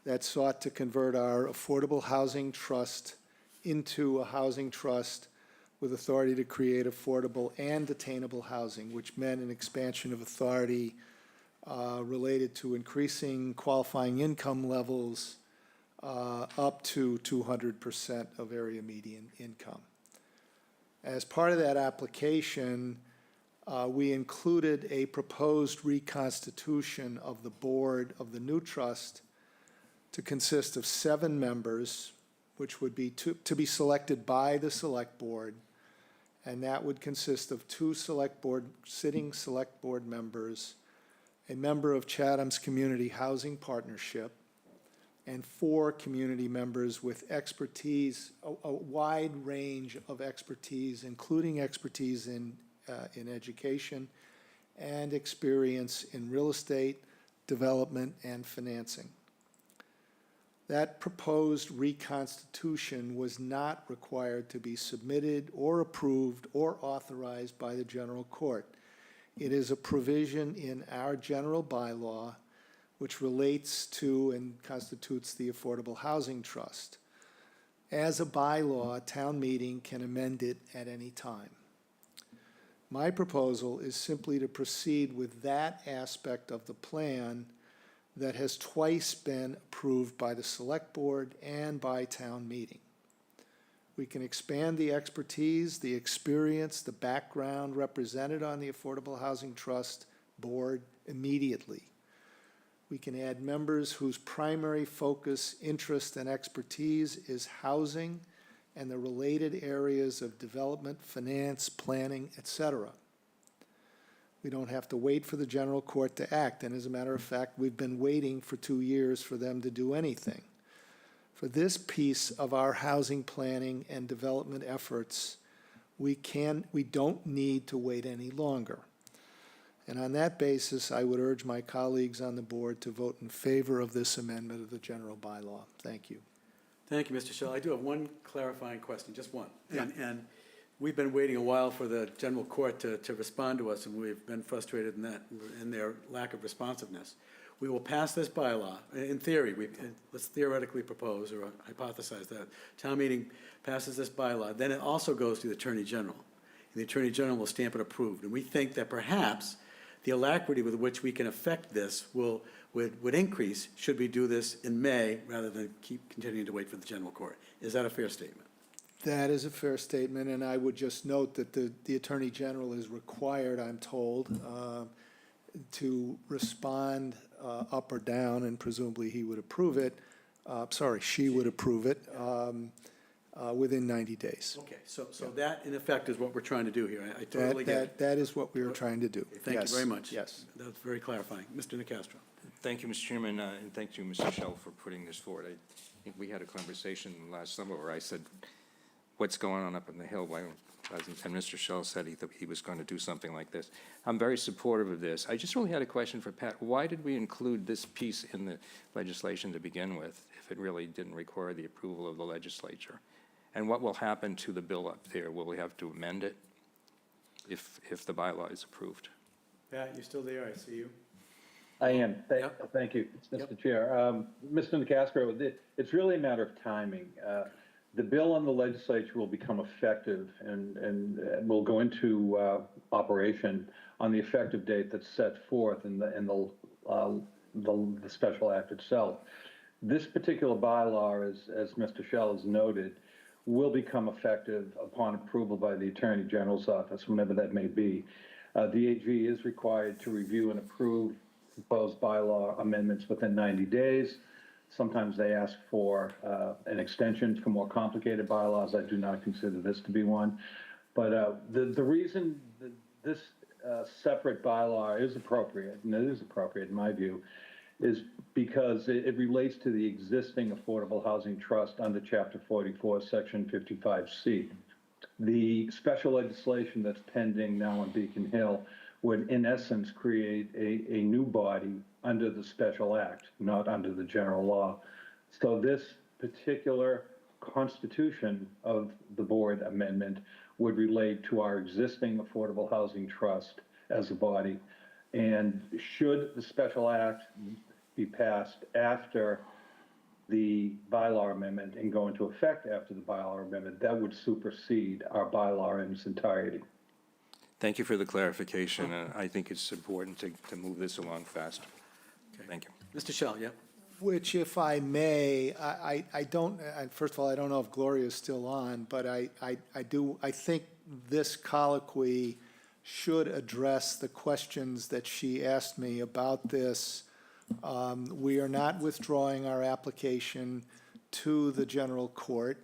that sought to convert our affordable housing trust into a housing trust with authority to create affordable and attainable housing, which meant an expansion of authority related to increasing qualifying income levels up to 200% of area median income. As part of that application, we included a proposed reconstitution of the board of the new trust to consist of 7 members, which would be to be selected by the select board, and that would consist of 2 sitting select board members, a member of Chatham's Community Housing Partnership, and 4 community members with expertise, a wide range of expertise, including expertise in education and experience in real estate, development, and financing. That proposed reconstitution was not required to be submitted or approved or authorized by the general court. It is a provision in our general bylaw which relates to and constitutes the Affordable Housing Trust. As a bylaw, a town meeting can amend it at any time. My proposal is simply to proceed with that aspect of the plan that has twice been approved by the select board and by town meeting. We can expand the expertise, the experience, the background represented on the Affordable Housing Trust board immediately. We can add members whose primary focus, interest, and expertise is housing and the related areas of development, finance, planning, etc. We don't have to wait for the general court to act, and as a matter of fact, we've been waiting for 2 years for them to do anything. For this piece of our housing planning and development efforts, we don't need to wait any longer. And on that basis, I would urge my colleagues on the board to vote in favor of this amendment of the general bylaw. Thank you. Thank you, Mr. Shell. I do have one clarifying question, just one. And we've been waiting a while for the general court to respond to us, and we've been frustrated in their lack of responsiveness. We will pass this bylaw. In theory, let's theoretically propose or hypothesize that town meeting passes this bylaw. Then it also goes to the Attorney General, and the Attorney General will stamp it approved. And we think that perhaps the alacrity with which we can affect this would increase should we do this in May rather than keep continuing to wait for the general court. Is that a fair statement? That is a fair statement, and I would just note that the Attorney General is required, I'm told, to respond up or down, and presumably he would approve it, she would approve it within 90 days. Okay, so that in effect is what we're trying to do here. I totally get it. That is what we are trying to do. Thank you very much. Yes. That's very clarifying. Mr. Nacastro. Thank you, Mr. Chairman, and thank you, Mr. Shell, for putting this forward. I think we had a conversation last summer where I said, what's going on up in the Hill? And Mr. Shell said he was going to do something like this. I'm very supportive of this. I just really had a question for Pat. Why did we include this piece in the legislation to begin with if it really didn't require the approval of the legislature? And what will happen to the bill up there? Will we have to amend it if the bylaw is approved? Pat, you still there? I see you. I am. Thank you, Mr. Chair. Mr. Nacastro, it's really a matter of timing. The bill on the legislature will become effective and will go into operation on the effective date that's set forth in the special act itself. This particular bylaw, as Mr. Shell has noted, will become effective upon approval by the Attorney General's office, whenever that may be. The AG is required to review and approve proposed bylaw amendments within 90 days. Sometimes they ask for an extension for more complicated bylaws. I do not consider this to be one. But the reason that this separate bylaw is appropriate, and it is appropriate in my view, is because it relates to the existing Affordable Housing Trust under Chapter 44, Section 55C. The special legislation that's pending now on Beacon Hill would in essence create a new body under the special act, not under the general law. So this particular constitution of the board amendment would relate to our existing Affordable Housing Trust as a body. And should the special act be passed after the bylaw amendment and go into effect after the bylaw amendment, that would supersede our bylaw in its entirety. Thank you for the clarification, and I think it's important to move this along fast. Thank you. Mr. Shell, yeah? Which, if I may, I don't, first of all, I don't know if Gloria is still on, but I think this colloquy should address the questions that she asked me about this. We are not withdrawing our application to the general court.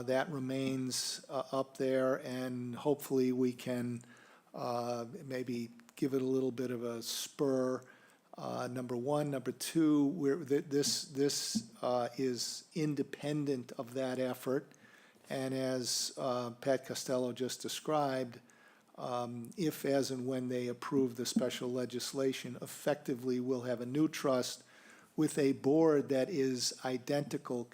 That remains up there, and hopefully we can maybe give it a little bit of a spur. Number one. Number two, this is independent of that effort. And as Pat Costello just described, if, as, and when they approve the special legislation, effectively we'll have a new trust with a board that is identical,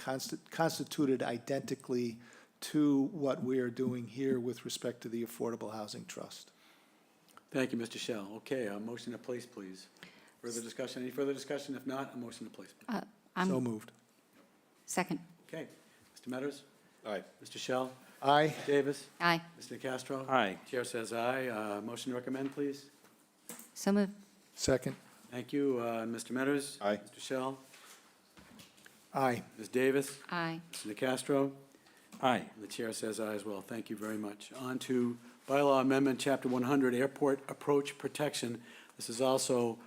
constituted identically to what we are doing here with respect to the Affordable Housing Trust. Thank you, Mr. Shell. Okay, a motion to place, please. Further discussion? Any further discussion? If not, a motion to place. So moved. Second. Okay. Mr. Metters? Aye. Mr. Shell? Aye. Mr. Davis? Aye. Mr. Castro? Aye. Chair says aye. Motion to recommend, please. So moved. Second. Thank you. Mr. Metters? Aye. Mr. Shell? Aye. Ms. Davis? Aye. Mr. Castro? Aye. The chair says aye as well. Thank you very much. On to bylaw amendment, Chapter 100, Airport Approach Protection. This is also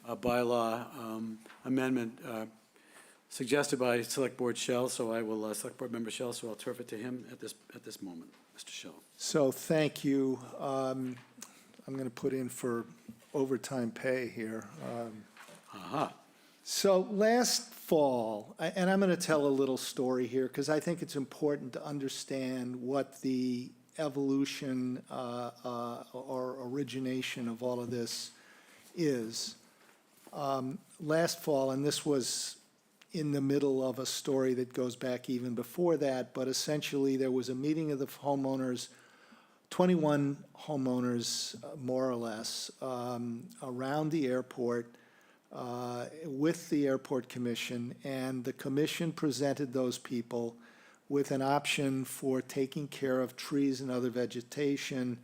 a bylaw amendment suggested by Select Board Shell, so I will, Select Board Member Shell, so I'll turf it to him at this moment. Mr. Shell. So thank you. I'm going to put in for overtime pay here. Aha. So last fall, and I'm going to tell a little story here because I think it's important to understand what the evolution or origination of all of this is. Last fall, and this was in the middle of a story that goes back even before that, but essentially there was a meeting of the homeowners, 21 homeowners, more or less, around the airport with the Airport Commission, and the commission presented those people with an option for taking care of trees and other vegetation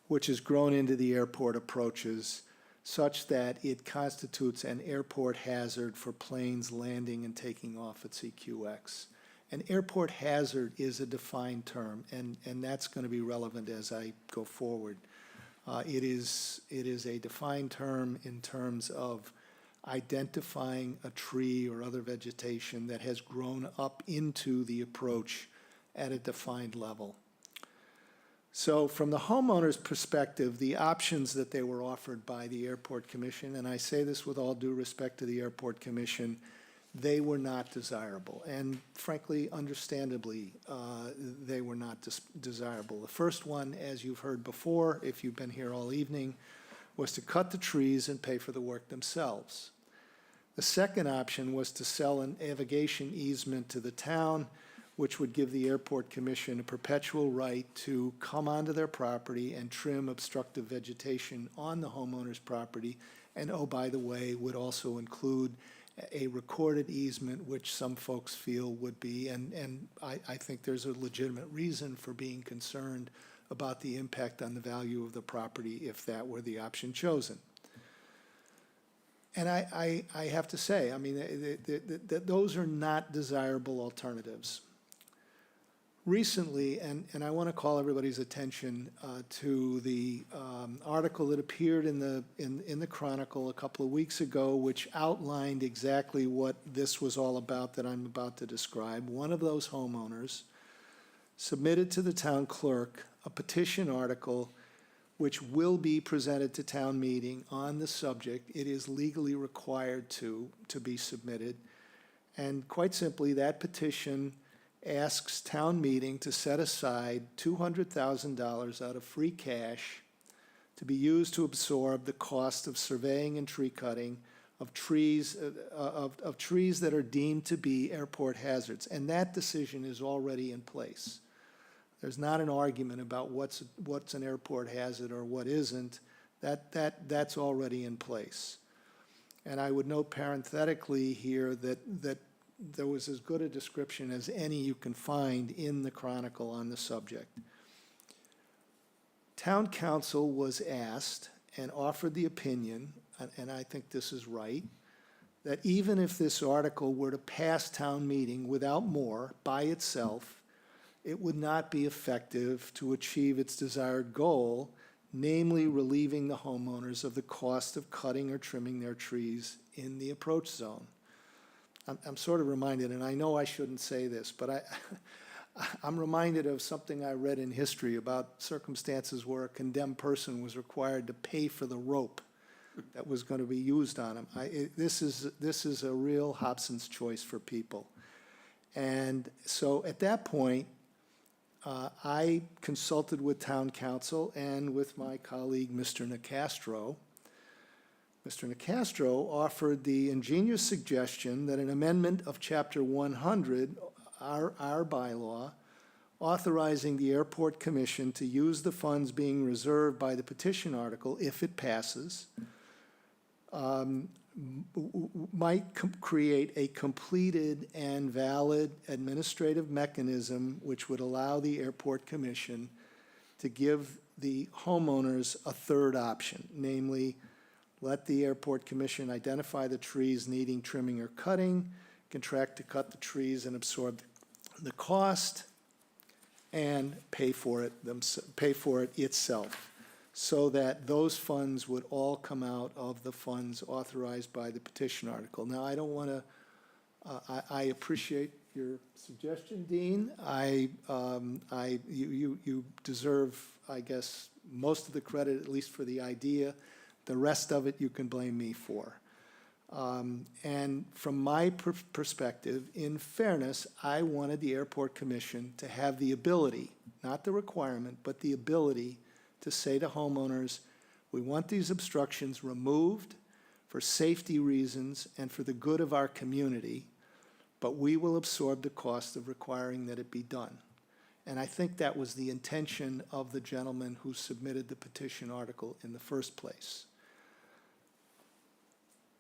which is grown into the airport approaches, such that it constitutes an airport hazard for planes landing and taking off at CQX. An airport hazard is a defined term, and that's going to be relevant as I go forward. It is a defined term in terms of identifying a tree or other vegetation that has grown up into the approach at a defined level. So from the homeowner's perspective, the options that they were offered by the Airport Commission, and I say this with all due respect to the Airport Commission, they were not desirable. And frankly, understandably, they were not desirable. The first one, as you've heard before, if you've been here all evening, was to cut the trees and pay for the work themselves. The second option was to sell an navigation easement to the town, which would give the Airport Commission a perpetual right to come onto their property and trim obstructive vegetation on the homeowner's property, and oh, by the way, would also include a recorded easement, which some folks feel would be, and I think there's a legitimate reason for being concerned about the impact on the value of the property if that were the option chosen. And I have to say, I mean, those are not desirable alternatives. Recently, and I want to call everybody's attention to the article that appeared in the Chronicle a couple of weeks ago, which outlined exactly what this was all about that I'm about to describe. One of those homeowners submitted to the town clerk a petition article which will be presented to town meeting on the subject. It is legally required to be submitted. And quite simply, that petition asks town meeting to set aside $200,000 out of free cash to be used to absorb the cost of surveying and tree cutting of trees, of trees that are deemed to be airport hazards. And that decision is already in place. There's not an argument about what's an airport hazard or what isn't. That's already in place. And I would note parenthetically here that there was as good a description as any you can find in the Chronicle on the subject. Town council was asked and offered the opinion, and I think this is right, that even if this article were to pass town meeting without more by itself, it would not be effective to achieve its desired goal, namely relieving the homeowners of the cost of cutting or trimming their trees in the approach zone. I'm sort of reminded, and I know I shouldn't say this, but I'm reminded of something I read in history about circumstances where a condemned person was required to pay for the rope that was going to be used on him. This is a real Hobson's choice for people. And so at that point, I consulted with town council and with my colleague, Mr. Nicastro. Mr. Nicastro offered the ingenious suggestion that an amendment of Chapter 100, our bylaw, authorizing the Airport Commission to use the funds being reserved by the petition article, if it passes, might create a completed and valid administrative mechanism which would allow the Airport Commission to give the homeowners a third option, namely, let the Airport Commission identify the trees needing trimming or cutting, contract to cut the trees and absorb the cost, and pay for it itself, so that those funds would all come out of the funds authorized by the petition article. Now, I don't want to, I appreciate your suggestion, Dean. You deserve, I guess, most of the credit, at least for the idea. The rest of it you can blame me for. And from my perspective, in fairness, I wanted the Airport Commission to have the ability, not the requirement, but the ability to say to homeowners, we want these obstructions removed for safety reasons and for the good of our community, but we will absorb the cost of requiring that it be done. And I think that was the intention of the gentleman who submitted the petition article in the first place.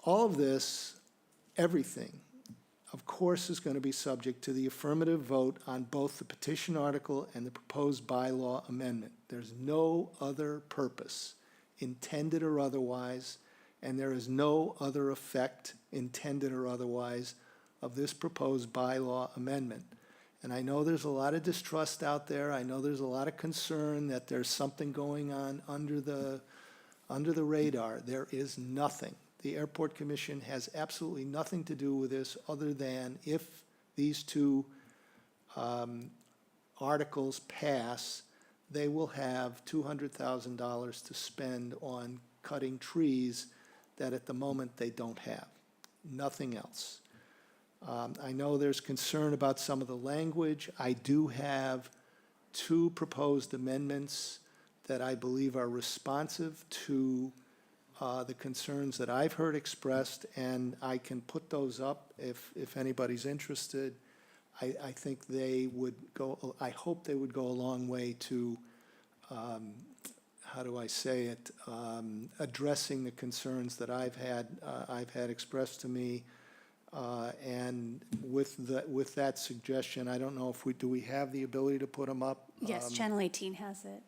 All of this, everything, of course, is going to be subject to the affirmative vote on both the petition article and the proposed bylaw amendment. There's no other purpose, intended or otherwise, and there is no other effect, intended or otherwise, of this proposed bylaw amendment. And I know there's a lot of distrust out there. I know there's a lot of concern that there's something going on under the radar. There is nothing. The Airport Commission has absolutely nothing to do with this other than if these two articles pass, they will have $200,000 to spend on cutting trees that at the moment they don't have. Nothing else. I know there's concern about some of the language. I do have two proposed amendments that I believe are responsive to the concerns that I've heard expressed, and I can put those up if anybody's interested. I think they would go, I hope they would go a long way to, how do I say it, addressing the concerns that I've had expressed to me. And with that suggestion, I don't know if do we have the ability to put them up? Yes, Channel 18 has it.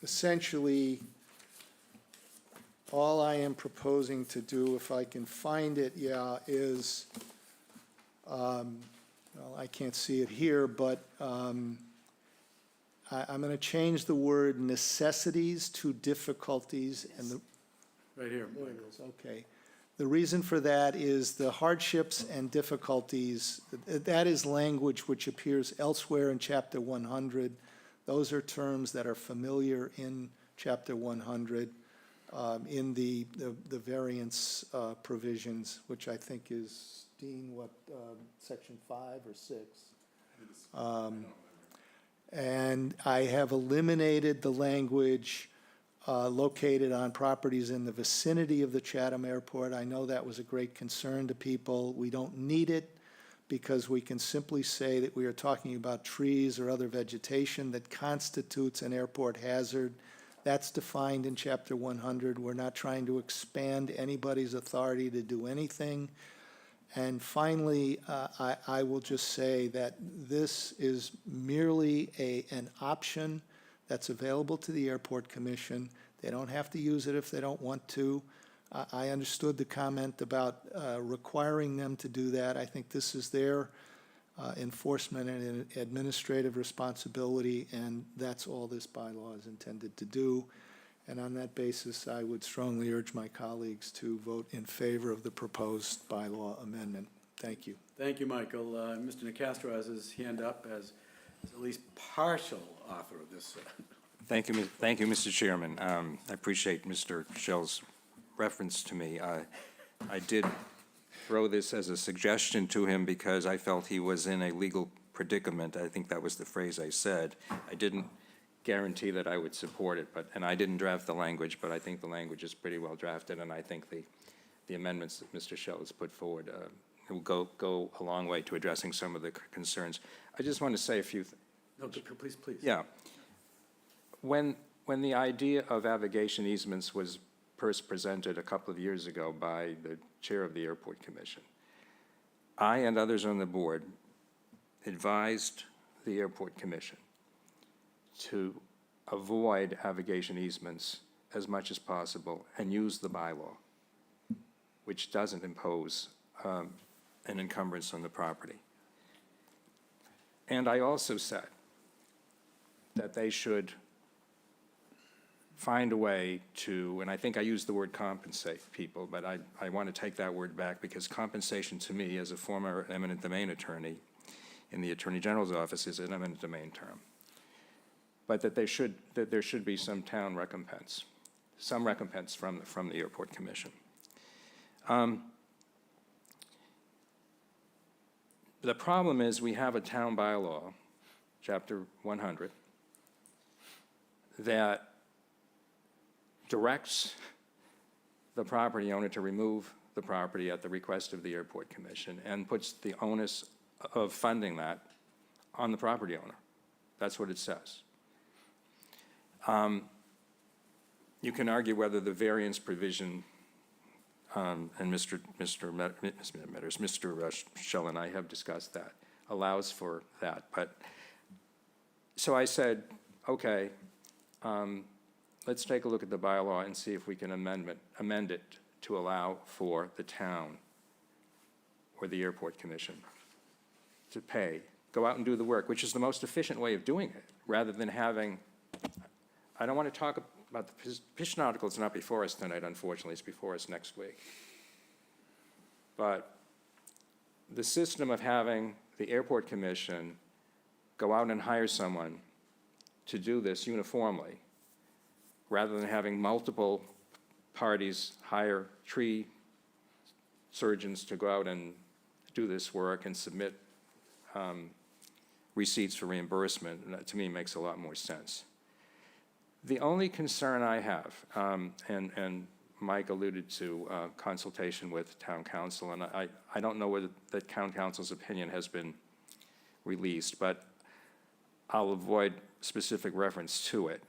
Essentially, all I am proposing to do, if I can find it, is, well, I can't see it here, but I'm going to change the word necessities to difficulties, and the Right here. there it is, okay. The reason for that is the hardships and difficulties, that is language which appears elsewhere in Chapter 100. Those are terms that are familiar in Chapter 100 in the variance provisions, which I think is, Dean, what, Section 5 or 6? And I have eliminated the language located on properties in the vicinity of the Chatham Airport. I know that was a great concern to people. We don't need it because we can simply say that we are talking about trees or other vegetation that constitutes an airport hazard. That's defined in Chapter 100. We're not trying to expand anybody's authority to do anything. And finally, I will just say that this is merely an option that's available to the Airport Commission. They don't have to use it if they don't want to. I understood the comment about requiring them to do that. I think this is their enforcement and administrative responsibility, and that's all this bylaw is intended to do. And on that basis, I would strongly urge my colleagues to vote in favor of the proposed bylaw amendment. Thank you. Thank you, Michael. Mr. Nacastro has his hand up as at least partial author of this. Thank you, Mr. Chairman. I appreciate Mr. Schell's reference to me. I did throw this as a suggestion to him because I felt he was in a legal predicament. I think that was the phrase I said. I didn't guarantee that I would support it, and I didn't draft the language, but I think the language is pretty well drafted, and I think the amendments that Mr. Schell has put forward will go a long way to addressing some of the concerns. I just want to say a few things. No, please. Yeah. When the idea of aviation easements was first presented a couple of years ago by the chair of the Airport Commission, I and others on the board advised the Airport Commission to avoid aviation easements as much as possible and use the bylaw, which doesn't impose an encumbrance on the property. And I also said that they should find a way to, and I think I used the word compensate people, but I want to take that word back because compensation to me as a former eminent domain attorney in the Attorney General's office is an eminent domain term. But that there should be some town recompense, some recompense from the Airport Commission. The problem is we have a town bylaw, Chapter 100, that directs the property owner to remove the property at the request of the Airport Commission and puts the onus of funding that on the property owner. That's what it says. You can argue whether the variance provision, and Mr. Schell and I have discussed that, allows for that. But so I said, okay, let's take a look at the bylaw and see if we can amend it to allow for the town or the Airport Commission to pay, go out and do the work, which is the most efficient way of doing it, rather than having. I don't want to talk about the petition article. It's not before us tonight, unfortunately. It's before us next week. But the system of having the Airport Commission go out and hire someone to do this uniformly, rather than having multiple parties hire tree surgeons to go out and do this work and submit receipts for reimbursement, and that to me makes a lot more sense. The only concern I have, and Mike alluded to consultation with town council, and I don't know whether the town council's opinion has been released, but I'll avoid specific reference to it.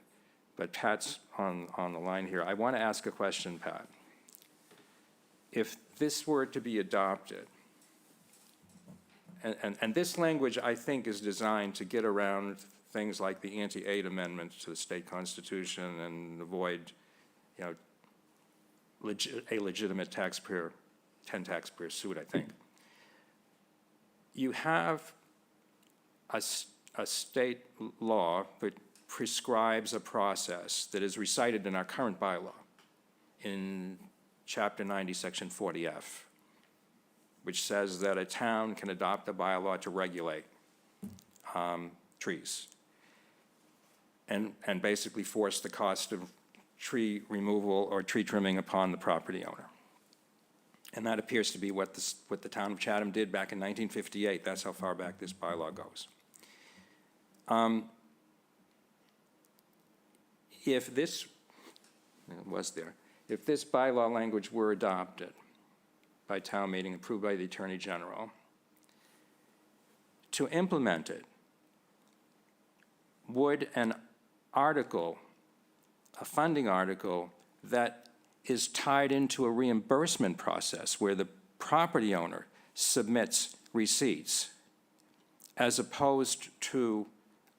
But Pat's on the line here. I want to ask a question, Pat. If this were to be adopted, and this language, I think, is designed to get around things like the anti-aid amendment to the state constitution and avoid, a legitimate taxpayer suit, I think. You have a state law that prescribes a process that is recited in our current bylaw in Chapter 90, Section 40F, which says that a town can adopt a bylaw to regulate trees and basically force the cost of tree removal or tree trimming upon the property owner. And that appears to be what the town of Chatham did back in 1958. That's how far back this bylaw goes. if this, if this bylaw language were adopted by town meeting, approved by the Attorney General, to implement it, would an article, a funding article that is tied into a reimbursement process where the property owner submits receipts, as opposed to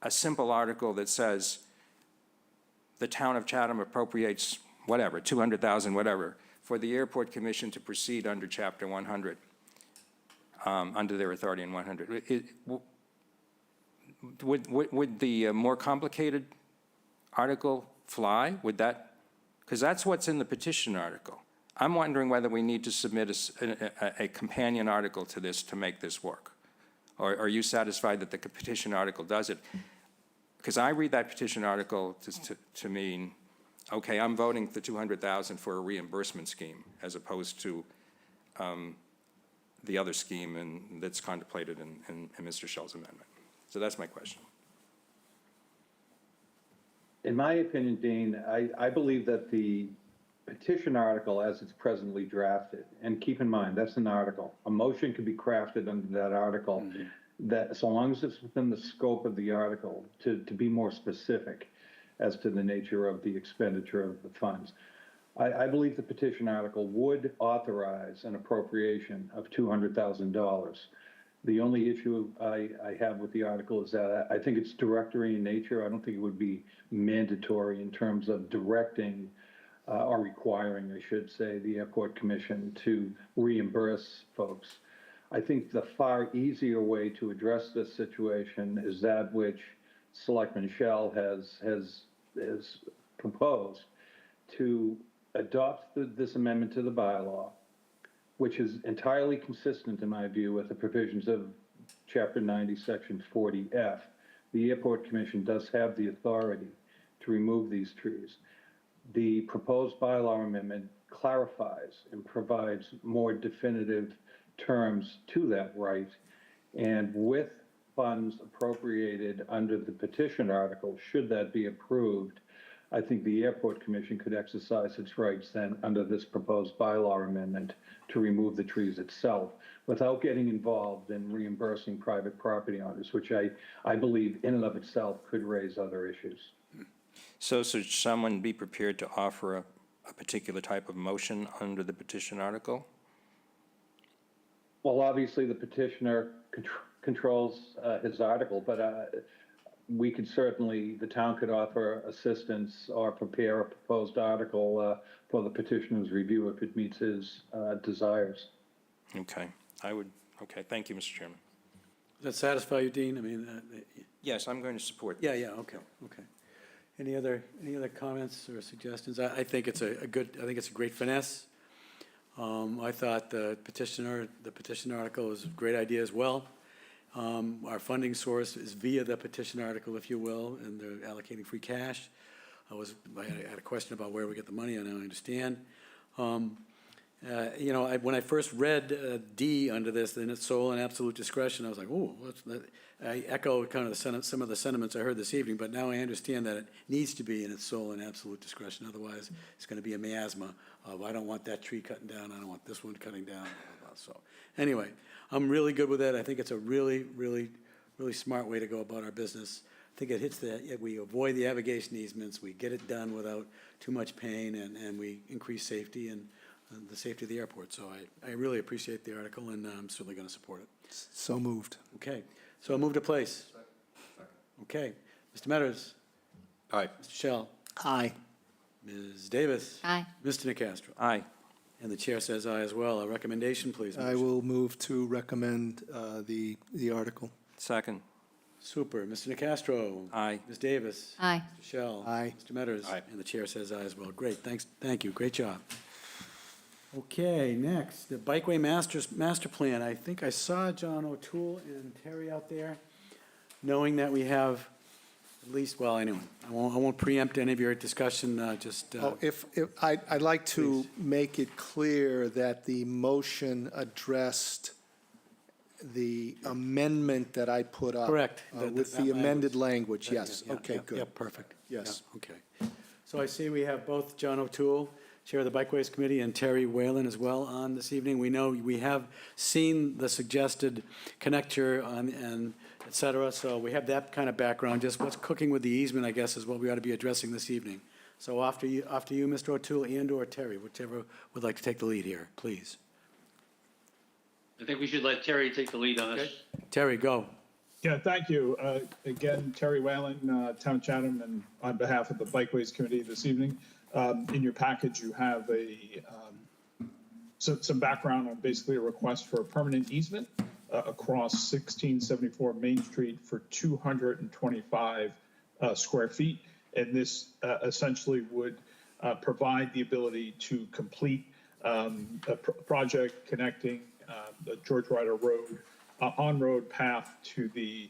a simple article that says the town of Chatham appropriates whatever, 200,000, whatever, for the airport commission to proceed under Chapter 100, under their authority in 100. Would the more complicated article fly? Would that, because that's what's in the petition article. I'm wondering whether we need to submit a companion article to this to make this work. Or are you satisfied that the petition article does it? Because I read that petition article to mean, okay, I'm voting for 200,000 for a reimbursement scheme, as opposed to the other scheme that's contemplated in Mr. Schell's amendment. So that's my question. In my opinion, Dean, I believe that the petition article as it's presently drafted, and keep in mind, that's an article. A motion could be crafted under that article, that so long as it's within the scope of the article, to be more specific as to the nature of the expenditure of the funds. I believe the petition article would authorize an appropriation of $200,000. The only issue I have with the article is that I think it's directory in nature. I don't think it would be mandatory in terms of directing or requiring, I should say, the Airport Commission to reimburse folks. I think the far easier way to address this situation is that which Selectman Schell has proposed, to adopt this amendment to the bylaw, which is entirely consistent, in my view, with the provisions of Chapter 90, Section 40F. The Airport Commission does have the authority to remove these trees. The proposed bylaw amendment clarifies and provides more definitive terms to that right, and with funds appropriated under the petition article, should that be approved, I think the Airport Commission could exercise its rights then under this proposed bylaw amendment to remove the trees itself without getting involved in reimbursing private property owners, which I believe in and of itself could raise other issues. So should someone be prepared to offer a particular type of motion under the petition article? Well, obviously the petitioner controls his article, but we could certainly, the town could offer assistance or prepare a proposed article for the petitioner's review if it meets his desires. Okay, okay, thank you, Mr. Chairman. Does that satisfy you, Dean? I mean, Yes, I'm going to support that. yeah, okay. Any other comments or suggestions? I think it's a great finesse. I thought the petition article is a great idea as well. Our funding source is via the petition article, if you will, and they're allocating free cash. I had a question about where we get the money, and now I understand. When I first read D under this, then it's sole and absolute discretion, I was like, oh, I echo kind of some of the sentiments I heard this evening, but now I understand that it needs to be in its sole and absolute discretion. Otherwise, it's going to be a miasma of, I don't want that tree cutting down, I don't want this one cutting down, blah, blah, blah. So anyway, I'm really good with it. I think it's a really, really, really smart way to go about our business. I think it hits we avoid the abrogation easements, we get it done without too much pain, and we increase safety and the safety of the airport. So I really appreciate the article, and I'm certainly going to support it. So moved. Okay, so I'll move to place. Okay, Mr. Metters. Aye. Mr. Schell. Aye. Ms. Davis. Aye. Mr. Nacastro. Aye. And the chair says aye as well. A recommendation, please. I will move to recommend the article. Second. Super. Mr. Nacastro. Aye. Ms. Davis. Aye. Mr. Schell. Aye. Mr. Metters. Aye. And the chair says aye as well. Great, thanks, thank you, great job. Okay, next, the Bikeway Master Plan. I think I saw John O'Toole and Terry out there, knowing that we have at least, well, anyway, I won't preempt any of your discussion, I'd like to make it clear that the motion addressed the amendment that I put up. Correct. With the amended language, yes. Okay, good. Yeah, perfect. Yes. Yeah, okay. So I see we have both John O'Toole, Chair of the Bikeways Committee, and Terry Whalen as well on this evening. We know we have seen the suggested connector and et cetera, so we have that kind of background. Just what's cooking with the easement, I guess, is what we ought to be addressing this evening. So after you, Mr. O'Toole and/or Terry, whichever would like to take the lead here, please. I think we should let Terry take the lead on this. Terry, go. Yeah, thank you. Again, Terry Whalen, Town of Chatham, and on behalf of the Bikeways Committee this evening. In your package, you have some background on basically a request for a permanent easement across 1674 Main Street for 225 square feet. And this essentially would provide the ability to complete a project connecting the George Ryder Road on-road path to the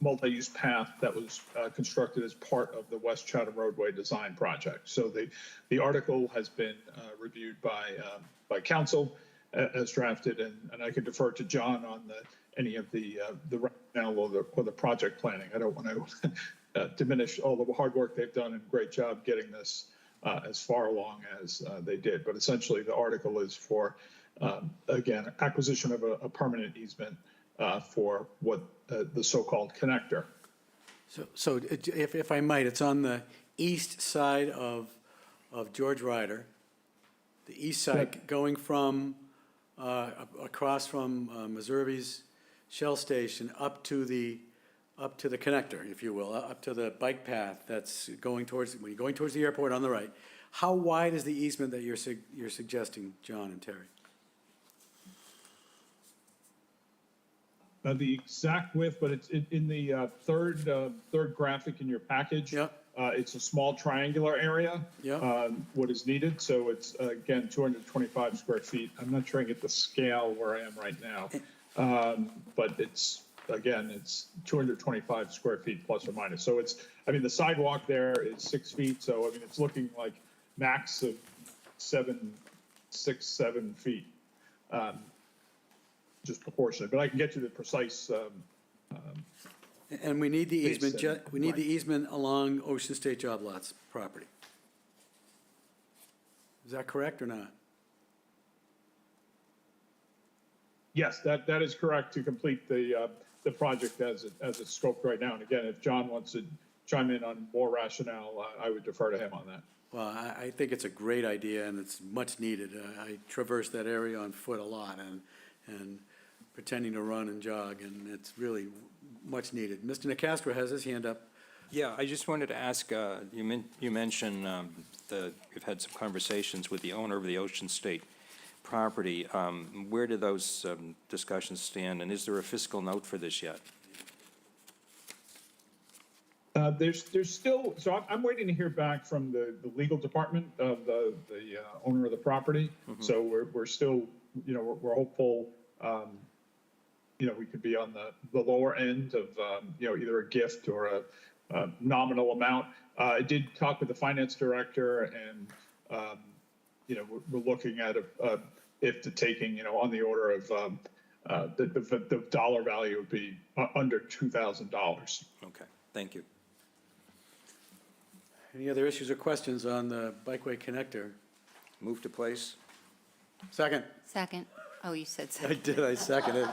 multi-use path that was constructed as part of the West Chatham Roadway Design Project. So the article has been reviewed by council as drafted, and I can defer to John on any of the rationale or the project planning. I don't want to diminish all the hard work they've done and great job getting this as far along as they did. But essentially, the article is for, again, acquisition of a permanent easement for what the so-called connector. So if I might, it's on the east side of George Ryder, the east side going from, across from Missouri's Shell Station up to the connector, if you will, up to the bike path that's going towards, when you're going towards the airport on the right. How wide is the easement that you're suggesting, John and Terry? The exact width, but it's in the third graphic in your package. Yep. It's a small triangular area. Yep. What is needed, so it's again 225 square feet. I'm not sure I get the scale where I am right now, but it's 225 square feet plus or minus. So the sidewalk there is 6 feet, so it's looking like max of 7 feet. Just proportionate, but I can get you the precise. And we need the easement, Base and we need the easement along Ocean State Job Lots property. Is that correct or not? Yes, that is correct to complete the project as it's scoped right now. And again, if John wants to chime in on more rationale, I would defer to him on that. Well, I think it's a great idea and it's much needed. I traverse that area on foot a lot and pretending to run and jog, and it's really much needed. Mr. Nicastro has his hand up. Yeah, I just wanted to ask, you mentioned you've had some conversations with the owner of the Ocean State property. Where do those discussions stand, and is there a fiscal note for this yet? There's still, so I'm waiting to hear back from the legal department of the owner of the property. Mm-hmm. So we're still, we're hopeful, we could be on the lower end of, either a gift or a nominal amount. I did talk with the finance director, and, we're looking at if the taking, on the order of the dollar value would be under $2,000. Okay, thank you. Any other issues or questions on the bikeway connector? Move to place. Second. Second. Oh, you said I second. did, I seconded.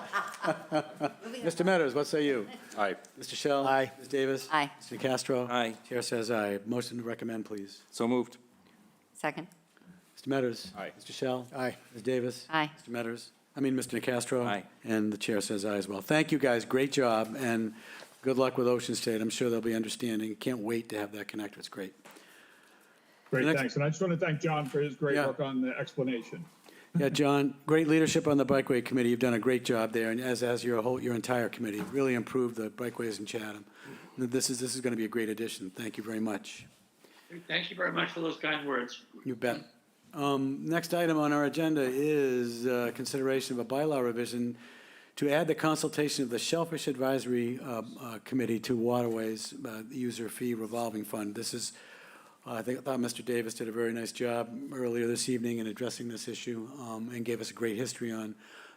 Mr. Metters, what say you? Aye. Mr. Shell? Aye. Ms. Davis? Aye. Mr. Castro? Aye. Chair says aye. Motion to recommend, please. So moved. Second. Mr. Metters? Aye. Mr. Shell? Aye. Ms. Davis? Aye. Mr. Metters? Mr. Nicastro? Aye. And the chair says aye as well. Thank you, guys. Great job, and good luck with Ocean State. I'm sure they'll be understanding. Can't wait to have that connector. It's great. Great, Next- thanks. And I just want to thank John for his great Yeah. work on the explanation. Yeah, John, great leadership on the Bikeway Committee. You've done a great job there, and as your entire committee, really improved the bikeways in Chatham. This is going to be a great addition. Thank you very much. Thank you very much for those kind words. You bet. Next item on our agenda is consideration of a bylaw revision to add the consultation of the Shellfish Advisory Committee to Waterways User Fee Revolving Fund. This is, I thought Mr. Davis did a very nice job earlier this evening in addressing this issue and gave us a great history on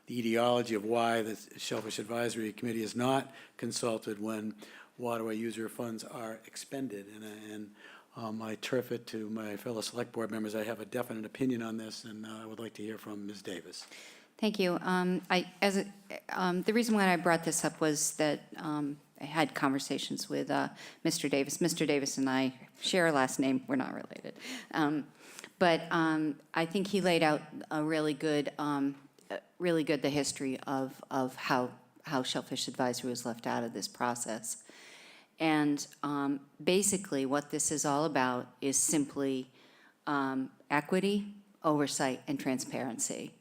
the etiology of why the Shellfish Advisory Committee is not consulted when waterway user funds are expended. And I turf it to my fellow select board members. I have a definite opinion on this, and I would like to hear from Ms. Davis. Thank you. The reason why I brought this up was that I had conversations with Mr. Davis. Mr. Davis and I share a last name. We're not related. But I think he laid out a really good the history of how Shellfish Advisory was left out of this process. And basically what this is all about is simply equity, oversight, and transparency.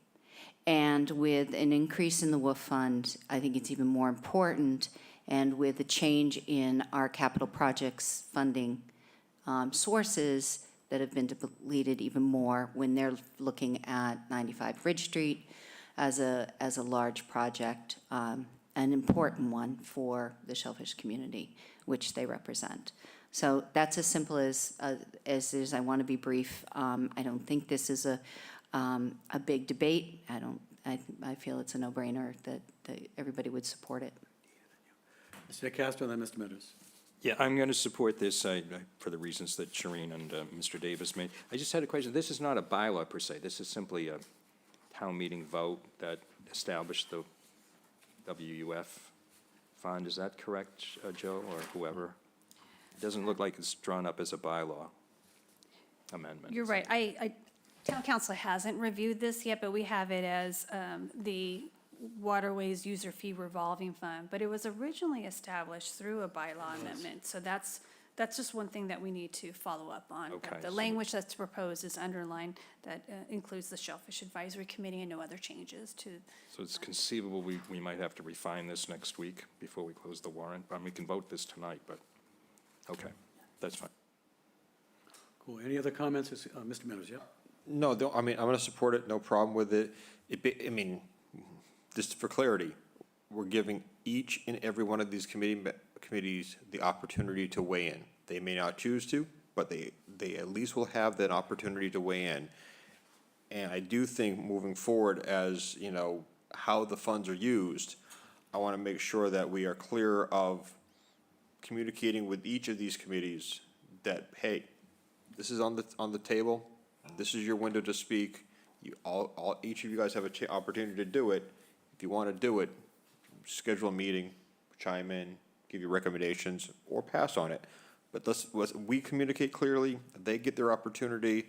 And with an increase in the WOOF fund, I think it's even more important. And with a change in our capital projects funding sources that have been depleted even more when they're looking at 95 Bridge Street as a large project, an important one for the Shellfish community, which they represent. So that's as simple as is. I want to be brief. I don't think this is a big debate. I feel it's a no-brainer that everybody would support it. Mr. Castro, then Mr. Meadows. Yeah, I'm going to support this for the reasons that Shireen and Mr. Davis made. I just had a question. This is not a bylaw per se. This is simply a town meeting vote that established the WUF fund. Is that correct, Joe, or whoever? It doesn't look like it's drawn up as a bylaw amendment. You're right. Town council hasn't reviewed this yet, but we have it as the Waterways User Fee Revolving Fund. But it was originally established through a bylaw amendment. So that's just one thing that we need to follow up on. Okay, The language that's proposed is underlined that includes the Shellfish Advisory Committee and no other changes to. So it's conceivable we might have to refine this next week before we close the warrant. We can vote this tonight, but okay, that's fine. Cool. Any other comments? Mr. Meadows, yeah? No, I'm going to support it, no problem with it. Just for clarity, we're giving each and every one of these committees the opportunity to weigh in. They may not choose to, but they at least will have that opportunity to weigh in. And I do think moving forward, as you know, how the funds are used, I want to make sure that we are clear of communicating with each of these committees that, hey, this is on the table. This is your window to speak. Each of you guys have an opportunity to do it. If you want to do it, schedule a meeting, chime in, give your recommendations, or pass on it. But we communicate clearly. They get their opportunity,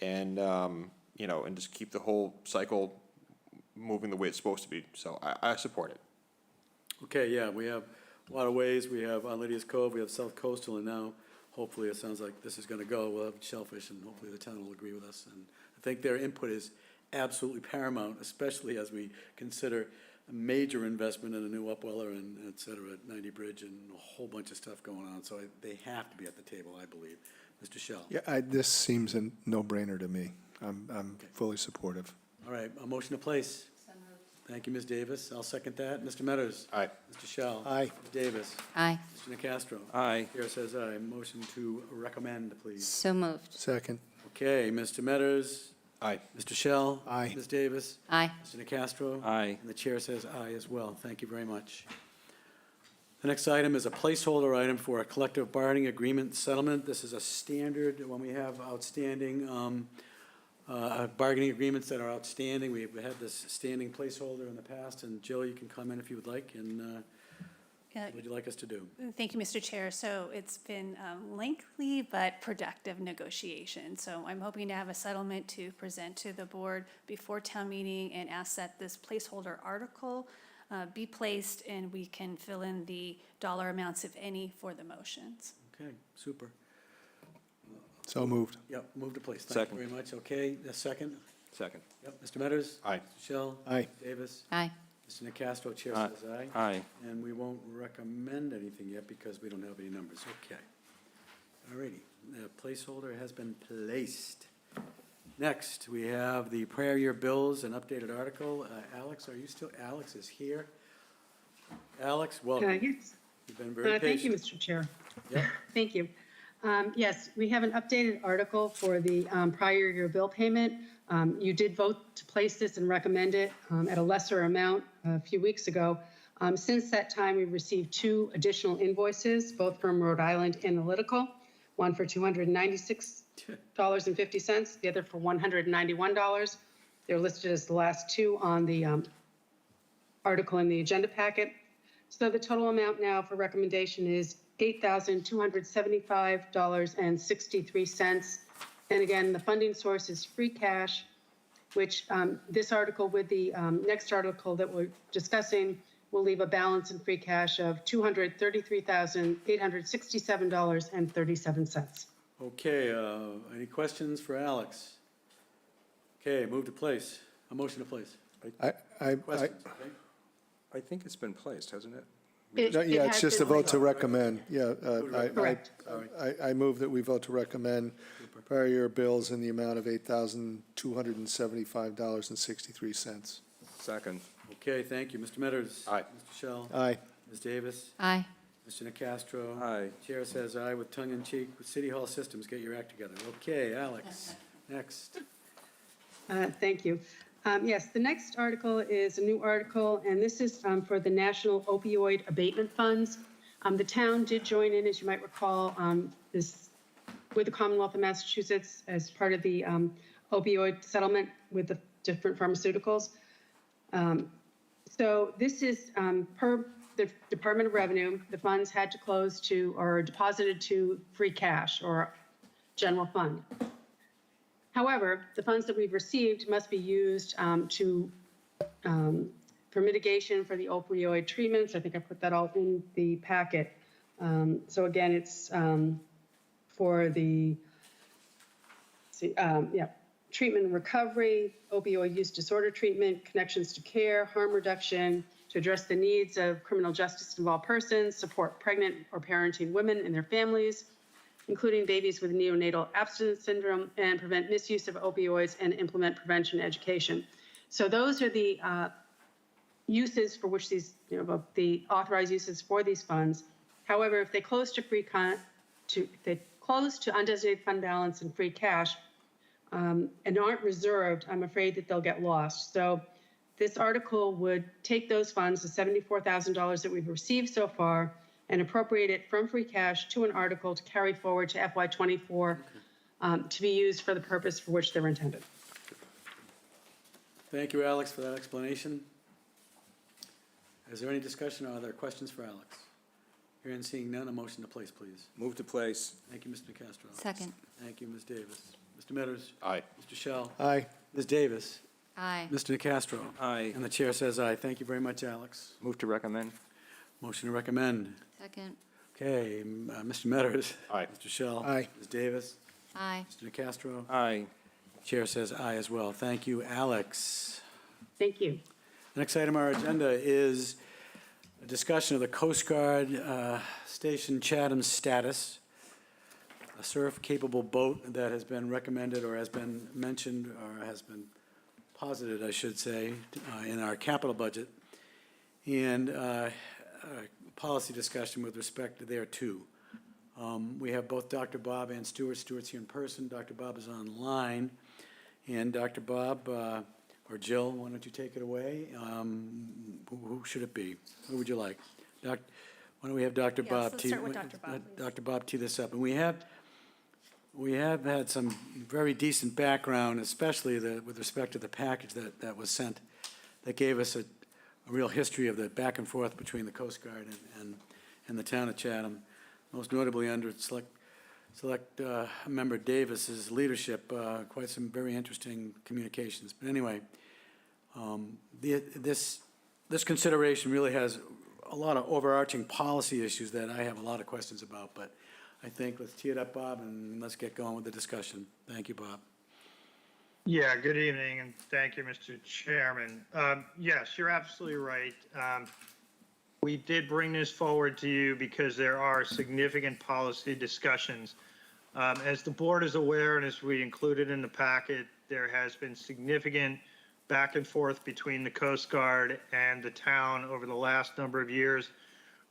and and just keep the whole cycle moving the way it's supposed to be. So I support it. Okay, yeah, we have Waterways, we have on Lydia's Cove, we have South Coastal, and now hopefully it sounds like this is going to go. We'll have Shellfish, and hopefully the town will agree with us. And I think their input is absolutely paramount, especially as we consider a major investment in a new upweller and et cetera at 90 Bridge and a whole bunch of stuff going on. So they have to be at the table, I believe. Mr. Shell. Yeah, this seems a no-brainer to me. I'm fully supportive. All right, a motion to place. Thank you, Ms. Davis. I'll second that. Mr. Meadows. Aye. Mr. Shell. Aye. Ms. Davis. Aye. Mr. Nacastro. Aye. Chair says aye. Motion to recommend, please. So moved. Second. Okay, Mr. Meadows. Aye. Mr. Shell. Aye. Ms. Davis. Aye. Mr. Nacastro. Aye. And the chair says aye as well. Thank you very much. The next item is a placeholder item for a collective bargaining agreement settlement. This is a standard when we have outstanding bargaining agreements that are outstanding. We've had this standing placeholder in the past, and Jill, you can comment if you would like, and what would you like us to do? Thank you, Mr. Chair. So it's been lengthy but productive negotiation. So I'm hoping to have a settlement to present to the board before town meeting and ask that this placeholder article be placed, and we can fill in the dollar amounts, if any, for the motions. Okay, super. So moved. Yep, move to place. Thank Second. you very much. Okay, a second? Second. Yep, Mr. Meadows? Aye. Mr. Shell? Aye. Davis? Aye. Mr. Nacastro, chair Aye. says aye. Aye. And we won't recommend anything yet because we don't have any numbers. Okay. All righty, the placeholder has been placed. Next, we have the prior year bills, an updated article. Alex, are you still, Alex is here. Alex, welcome. Yes. You've been very Thank you, patient. Mr. Chair. Yep. Thank you. Yes, we have an updated article for the prior year bill payment. You did vote to place this and recommend it at a lesser amount a few weeks ago. Since that time, we've received 2 additional invoices, both from Rhode Island Analytical. one for $296.50, the other for $191. They're listed as the last two on the article in the agenda packet. So the total amount now for recommendation is $8,275.63. And again, the funding source is free cash, which this article with the next article that we're discussing will leave a balance in free cash of $233,867.37. Okay, any questions for Alex? Okay, move to place, a motion to place. Questions? Okay. I think it's been placed, hasn't it? Yeah, it's just a vote to recommend. Yeah, Correct. I move that we vote to recommend prior year bills in the amount of $8,275.63. Second. Okay, thank you. Mr. Metters. Aye. Mr. Shell. Aye. Ms. Davis. Aye. Mr. Nacastro. Aye. Chair says aye with tongue in cheek. With City Hall Systems, get your act together. Okay, Alex, next. Thank you. Yes, the next article is a new article, and this is for the National Opioid Abatement Funds. The town did join in, as you might recall, this with the Commonwealth of Massachusetts as part of the opioid settlement with the different pharmaceuticals. So this is per the Department of Revenue, the funds had to close to or deposited to free cash or general fund. However, the funds that we've received must be used for mitigation for the opioid treatments. I think I put that all in the packet. So again, it's for the treatment and recovery, opioid use disorder treatment, connections to care, harm reduction, to address the needs of criminal justice involved persons, support pregnant or parenting women and their families, including babies with neonatal abstinence syndrome, and prevent misuse of opioids and implement prevention education. So those are the uses for which these, the authorized uses for these funds. However, if they close to undesignated fund balance and free cash and aren't reserved, I'm afraid that they'll get lost. So this article would take those funds, the $74,000 that we've received so far, and appropriate it from free cash to an article to carry forward to FY24 to be used for the purpose for which they're intended. Thank you, Alex, for that explanation. Is there any discussion or are there questions for Alex? Hearing and seeing none, a motion to place, please. Move to place. Thank you, Mr. Nacastro. Second. Thank you, Ms. Davis. Mr. Metters. Aye. Mr. Shell. Aye. Ms. Davis. Aye. Mr. Nacastro. Aye. And the chair says aye. Thank you very much, Alex. Move to recommend. Motion to recommend. Second. Okay, Mr. Metters. Aye. Mr. Shell. Aye. Ms. Davis. Aye. Mr. Nacastro. Aye. Chair says aye as well. Thank you, Alex. Thank you. Next item on our agenda is a discussion of the Coast Guard Station Chatham status, a surf-capable boat that has been recommended or has been mentioned or has been posited, I should say, in our capital budget, and a policy discussion with respect to there too. We have both Dr. Bob and Stuart. Stuart's here in person. Dr. Bob is online. And Dr. Bob, or Jill, why don't you take it away? Who should it be? Who would you like? Why don't we have Dr. Yes, Bob let's tee? start with Dr. Bob, please. Dr. Bob tee this up. And we have had some very decent background, especially with respect to the package that was sent, that gave us a real history of the back and forth between the Coast Guard and the town of Chatham, most notably under Select Member Davis's leadership, quite some very interesting communications. But anyway, this consideration really has a lot of overarching policy issues that I have a lot of questions about, but I think let's tee it up, Bob, and let's get going with the discussion. Thank you, Bob. Yeah, good evening, and thank you, Mr. Chairman. Yes, you're absolutely right. We did bring this forward to you because there are significant policy discussions. As the board is aware, and as we included in the packet, there has been significant back and forth between the Coast Guard and the town over the last number of years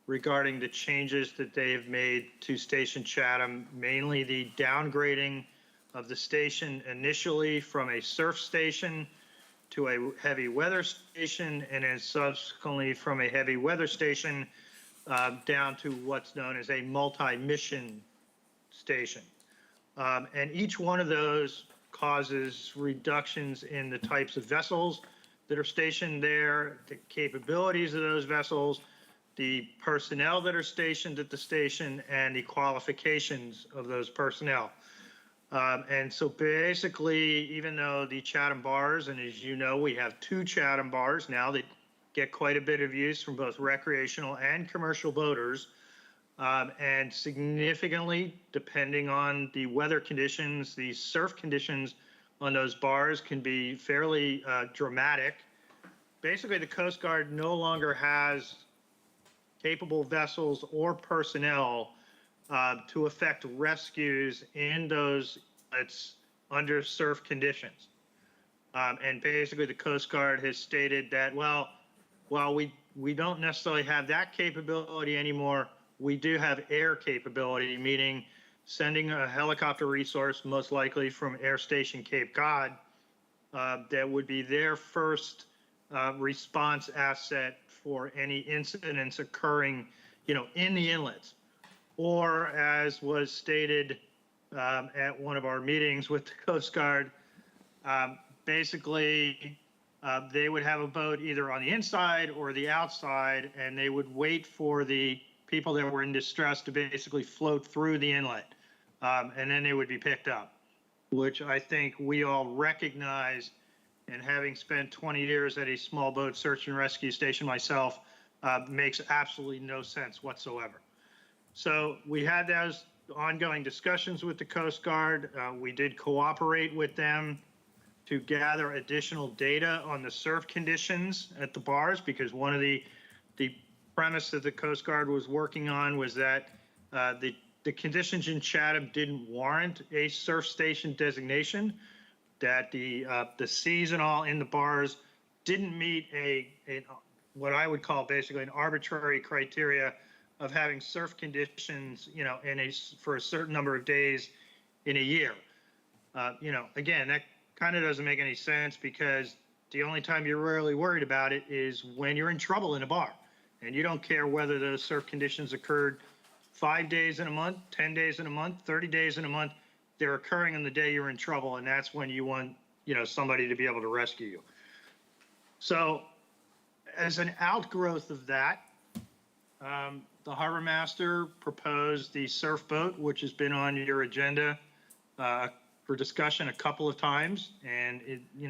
regarding the changes that they have made to Station Chatham, mainly the downgrading of the station initially from a surf station to a heavy weather station, and then subsequently from a heavy weather station down to what's known as a multi-mission station. And each one of those causes reductions in the types of vessels that are stationed there, the capabilities of those vessels, the personnel that are stationed at the station, and the qualifications of those personnel. And so basically, even though the Chatham bars, and as you know, we have 2 Chatham bars now that get quite a bit of use from both recreational and commercial boaters, and significantly, depending on the weather conditions, the surf conditions on those bars can be fairly dramatic. Basically, the Coast Guard no longer has capable vessels or personnel to effect rescues in those under surf conditions. And basically, the Coast Guard has stated that, well, while we don't necessarily have that capability anymore, we do have air capability, meaning sending a helicopter resource, most likely from Air Station Cape Cod, that would be their first response asset for any incidents occurring, in the inlets. Or as was stated at one of our meetings with the Coast Guard, basically they would have a boat either on the inside or the outside, and they would wait for the people that were in distress to basically float through the inlet, and then they would be picked up, which I think we all recognize. And having spent 20 years at a small boat search and rescue station myself, makes absolutely no sense whatsoever. So we had those ongoing discussions with the Coast Guard. We did cooperate with them to gather additional data on the surf conditions at the bars, because one of the premise that the Coast Guard was working on was that the conditions in Chatham didn't warrant a surf station designation, that the seas and all in the bars didn't meet what I would call basically an arbitrary criteria of having surf conditions, for a certain number of days in a year. Again, that kind of doesn't make any sense, because the only time you're really worried about it is when you're in trouble in a bar. And you don't care whether those surf conditions occurred 5 days in a month, 10 days in a month, 30 days in a month. They're occurring on the day you're in trouble, and that's when you want, somebody to be able to rescue you. So as an outgrowth of that, the harbor master proposed the surf boat, which has been on your agenda for discussion a couple of times. And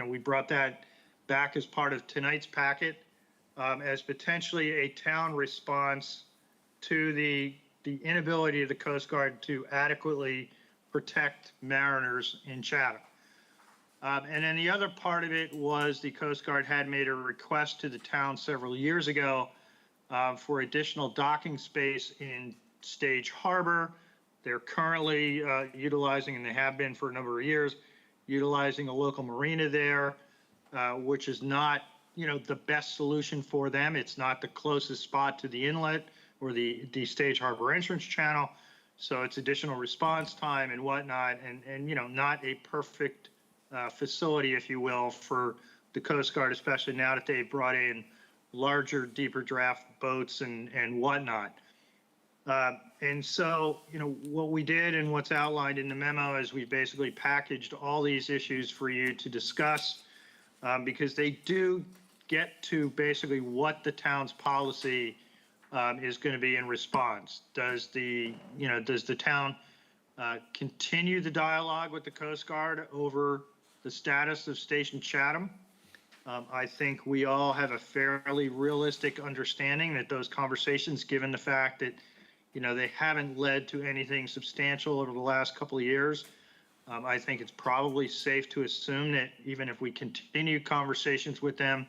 we brought that back as part of tonight's packet as potentially a town response to the inability of the Coast Guard to adequately protect mariners in Chatham. And then the other part of it was the Coast Guard had made a request to the town several years ago for additional docking space in Stage Harbor. They're currently utilizing, and they have been for a number of years, utilizing a local marina there, which is not, the best solution for them. It's not the closest spot to the inlet or the Stage Harbor entrance channel. So it's additional response time and whatnot, and not a perfect facility, if you will, for the Coast Guard, especially now that they've brought in larger, deeper draft boats and whatnot. And so, what we did and what's outlined in the memo is we basically packaged all these issues for you to discuss, because they do get to basically what the town's policy is going to be in response. Does the town continue the dialogue with the Coast Guard over the status of Station Chatham? I think we all have a fairly realistic understanding that those conversations, given the fact that, they haven't led to anything substantial over the last couple of years, I think it's probably safe to assume that even if we continue conversations with them,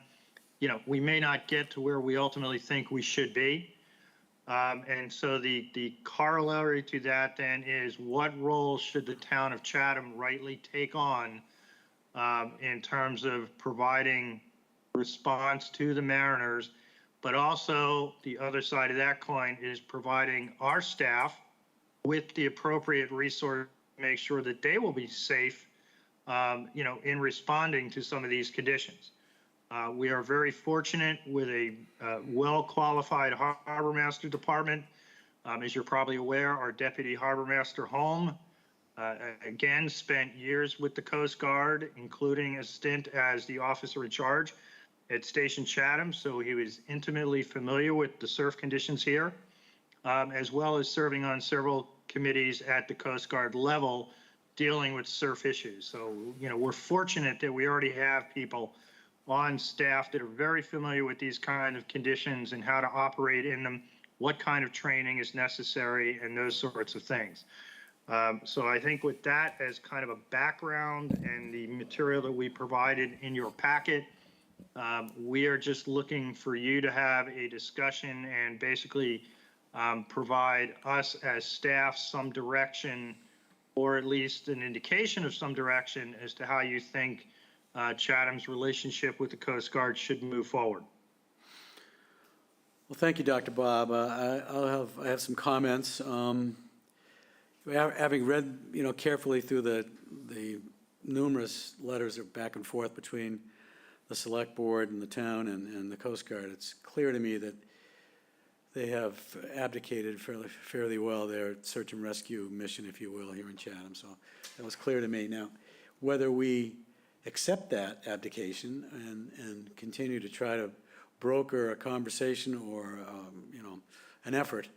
we may not get to where we ultimately think we should be. And so the corollary to that then is, what role should the town of Chatham rightly take on in terms of providing response to the mariners, but also the other side of that coin is providing our staff with the appropriate resource to make sure that they will be safe, in responding to some of these conditions. We are very fortunate with a well-qualified harbor master department. As you're probably aware, our Deputy Harbor Master Holm, again, spent years with the Coast Guard, including a stint as the officer in charge at Station Chatham, so he was intimately familiar with the surf conditions here, as well as serving on several committees at the Coast Guard level dealing with surf issues. So, we're fortunate that we already have people on staff that are very familiar with these kind of conditions and how to operate in them, what kind of training is necessary, and those sorts of things. So I think with that as kind of a background and the material that we provided in your packet, we are just looking for you to have a discussion and basically provide us as staff some direction, or at least an indication of some direction as to how you think Chatham's relationship with the Coast Guard should move forward. Well, thank you, Dr. Bob. I have some comments. Having read, carefully through the numerous letters of back and forth between the Select Board and the town and the Coast Guard, it's clear to me that they have abdicated fairly well their search and rescue mission, if you will, here in Chatham. So that was clear to me. Now, whether we accept that abdication and continue to try to broker a conversation or, an effort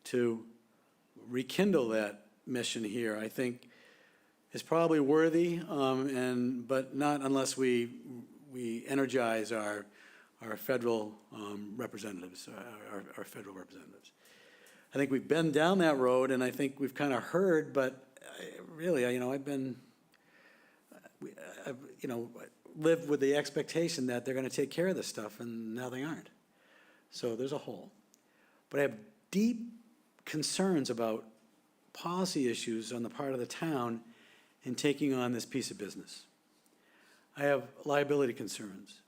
to rekindle that mission here, I think is probably worthy, but not unless we energize our federal representatives, our federal representatives. I think we've been down that road, and I think we've kind of heard, but really, I've lived with the expectation that they're going to take care of this stuff, and now they aren't. So there's a hole. But I have deep concerns about policy issues on the part of the town in taking on this piece of business. I have liability concerns.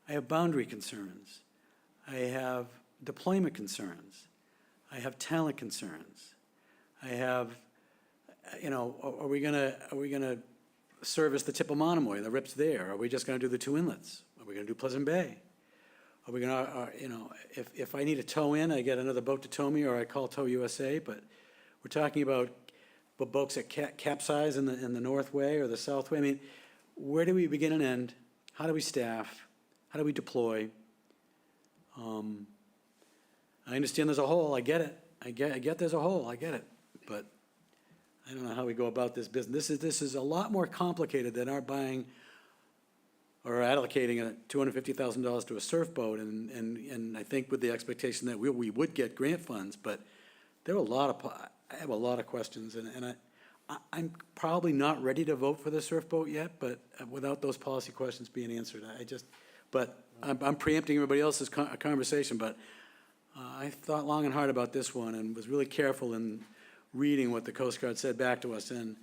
I have boundary concerns. I have deployment concerns. I have talent concerns. I have, are we gonna service the tip of Monomoy, the RIP's there? Are we just gonna do the two inlets? Are we gonna do Pleasant Bay? Are we gonna, if I need a tow in, I get another boat to tow me, or I call Tow USA, but we're talking about boats that capsize in the North Way or the South Way. I mean, where do we begin and end? How do we staff? How do we deploy? I understand there's a hole. I get it. I get there's a hole. I get it. But I don't know how we go about this business. This is a lot more complicated than our buying or allocating $250,000 to a surf boat, and I think with the expectation that we would get grant funds. But there are I have a lot of questions, and I'm probably not ready to vote for the surf boat yet, but without those policy questions being answered, but I'm preempting everybody else's conversation, but I thought long and hard about this one and was really careful in reading what the Coast Guard said back to us, and,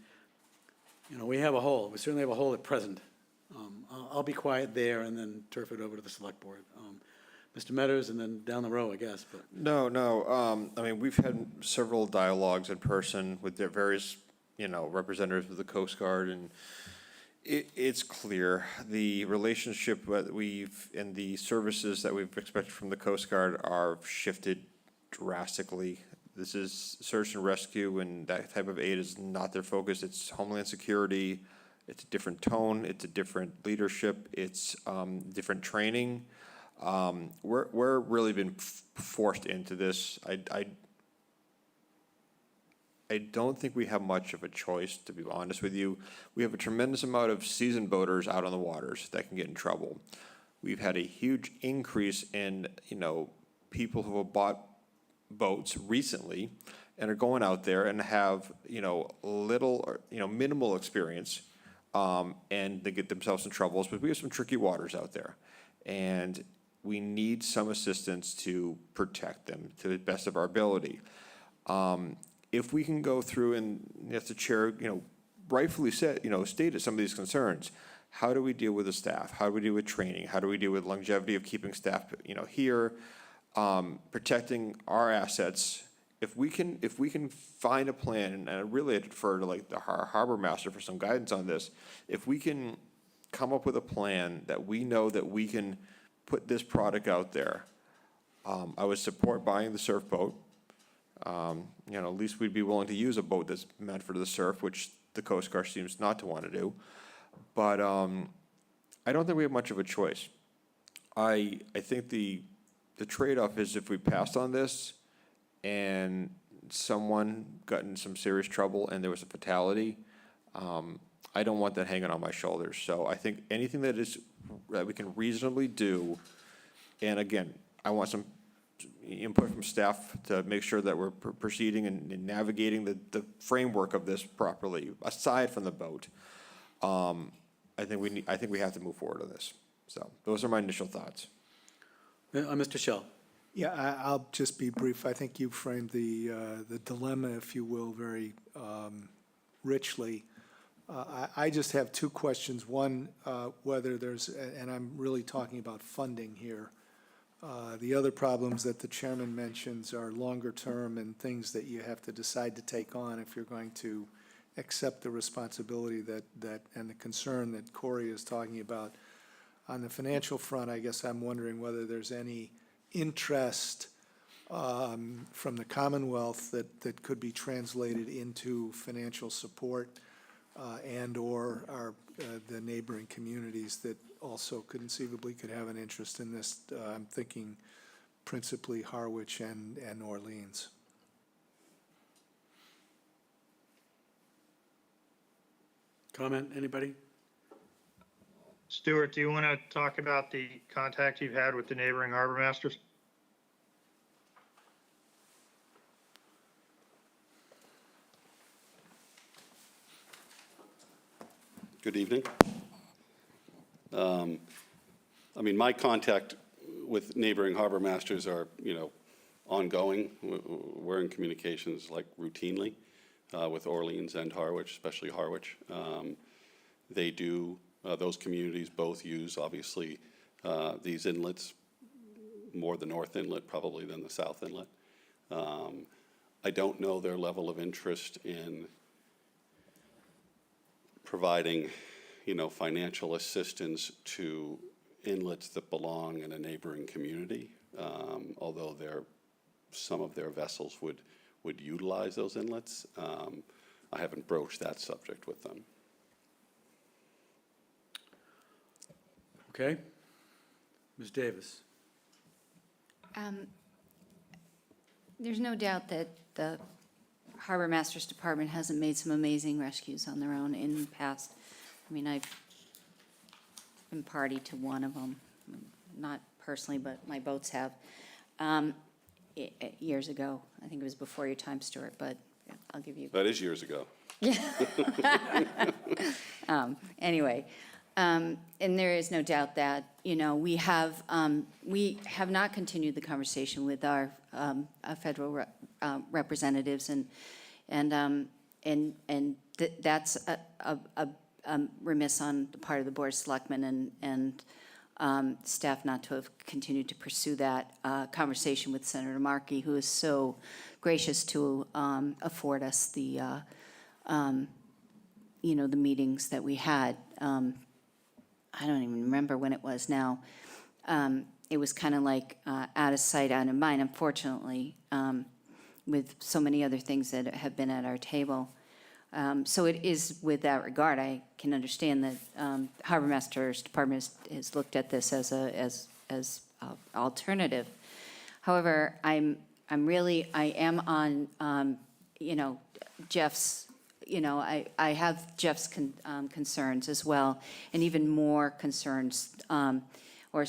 we have a hole. We certainly have a hole at present. I'll be quiet there and then turf it over to the Select Board. Mr. Metters, and then down the row, I guess. But No. I mean, we've had several dialogues in person with their various, representatives of the Coast Guard, and it's clear the relationship that and the services that we've expected from the Coast Guard are shifted drastically. This is search and rescue, and that type of aid is not their focus. It's Homeland Security. It's a different tone. It's a different leadership. It's different training. We're really been forced into this. I don't think we have much of a choice, to be honest with you. We have a tremendous amount of seasoned boaters out on the waters that can get in trouble. We've had a huge increase in, people who have bought boats recently and are going out there and have, little or, minimal experience, and they get themselves in troubles. But we have some tricky waters out there, and we need some assistance to protect them to the best of our ability. If we can go through, and as the chair, rightfully stated some of these concerns, how do we deal with the staff? How do we deal with training? How do we deal with longevity of keeping staff, here, protecting our assets? If we can find a plan, and I really defer to the harbor master for some guidance on this. If we can come up with a plan that we know that we can put this product out there, I would support buying the surf boat. You know, at least we'd be willing to use a boat that's meant for the surf, which the Coast Guard seems not to want to do. But I don't think we have much of a choice. I think the trade-off is if we passed on this and someone got in some serious trouble and there was a fatality, I don't want that hanging on my shoulders. So I think anything that we can reasonably do, and again, I want some input from staff to make sure that we're proceeding and navigating the framework of this properly, aside from the boat. I think we have to move forward on this. So those are my initial thoughts. Mr. Shell. Yeah, I'll just be brief. I think you framed the dilemma, if you will, very richly. I just have two questions. One, whether there's, and I'm really talking about funding here. The other problems that the chairman mentions are longer term and things that you have to decide to take on if you're going to accept the responsibility that and the concern that Corey is talking about. On the financial front, I guess I'm wondering whether there's any interest from the Commonwealth that could be translated into financial support and/or the neighboring communities that also conceivably could have an interest in this. I'm thinking principally Harwich and Orleans. Comment, anybody? Stuart, do you want to talk about the contact you've had with the neighboring harbor masters? Good evening. I mean, my contact with neighboring harbor masters are, ongoing. We're in communications like routinely with Orleans and Harwich, especially Harwich. They do, those communities both use, obviously, these inlets, more the North Inlet probably than the South Inlet. I don't know their level of interest in providing, financial assistance to inlets that belong in a neighboring community, although some of their vessels would utilize those inlets. I haven't broached that subject with them. Okay. Ms. Davis. There's no doubt that the Harbor Master's Department hasn't made some amazing rescues on their own in the past. I mean, I've been party to one of them, not personally, but my boats have, years ago. I think it was before your time, Stuart, but I'll give you. That is years ago. Anyway, and there is no doubt that, we have not continued the conversation with our federal representatives, and that's a remiss on the part of the Board of Selectmen and staff not to have continued to pursue that conversation with Senator Markey, who is so gracious to afford us the meetings that we had. I don't even remember when it was now. It was kind of like out of sight, out of mind, unfortunately, with so many other things that have been at our table. So it is with that regard, I can understand that Harbor Master's Department has looked at this as alternative. However, I am on, Jeff's, I have Jeff's concerns as well, and even more concerns, or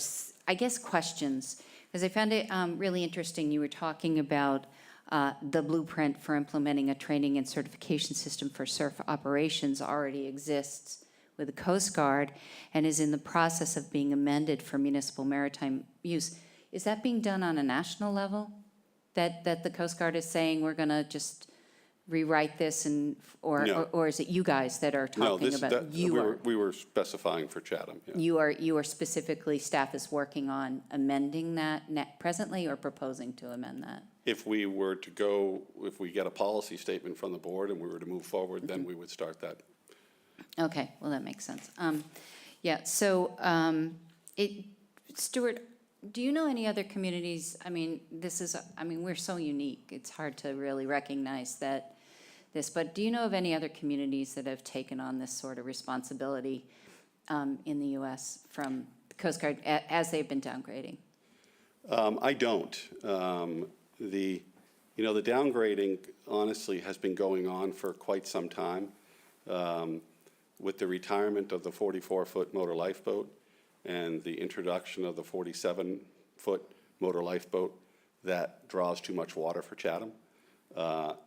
I guess questions, because I found it really interesting. You were talking about the blueprint for implementing a training and certification system for surf operations already exists with the Coast Guard and is in the process of being amended for municipal maritime use. Is that being done on a national level? That the Coast Guard is saying we're going to just rewrite this, No. or is it you guys that are talking about? We were specifying for Chatham. Yeah. You are specifically, staff is working on amending that presently or proposing to amend that? If we get a policy statement from the board and we were to move forward, then we would start that. Okay, well, that makes sense. Yeah, so, Stuart, do you know any other communities, I mean, we're so unique, it's hard to really recognize but do you know of any other communities that have taken on this sort of responsibility in the U.S. from the Coast Guard as they've been downgrading? I don't. The downgrading honestly has been going on for quite some time. With the retirement of the 44-foot motor lifeboat and the introduction of the 47-foot motor lifeboat that draws too much water for Chatham.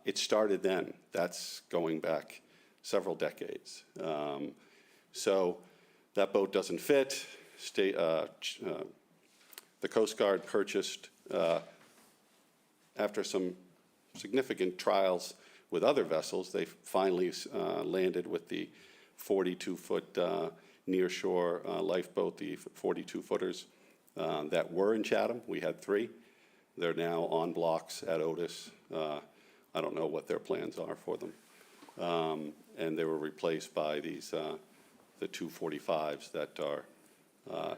It started then. That's going back several decades. So that boat doesn't fit. The Coast Guard purchased, after some significant trials with other vessels, they finally landed with the 42-foot near-shore lifeboat, the 42-footers that were in Chatham. We had 3. They're now on blocks at Otis. I don't know what their plans are for them. And they were replaced by these, the 245s that are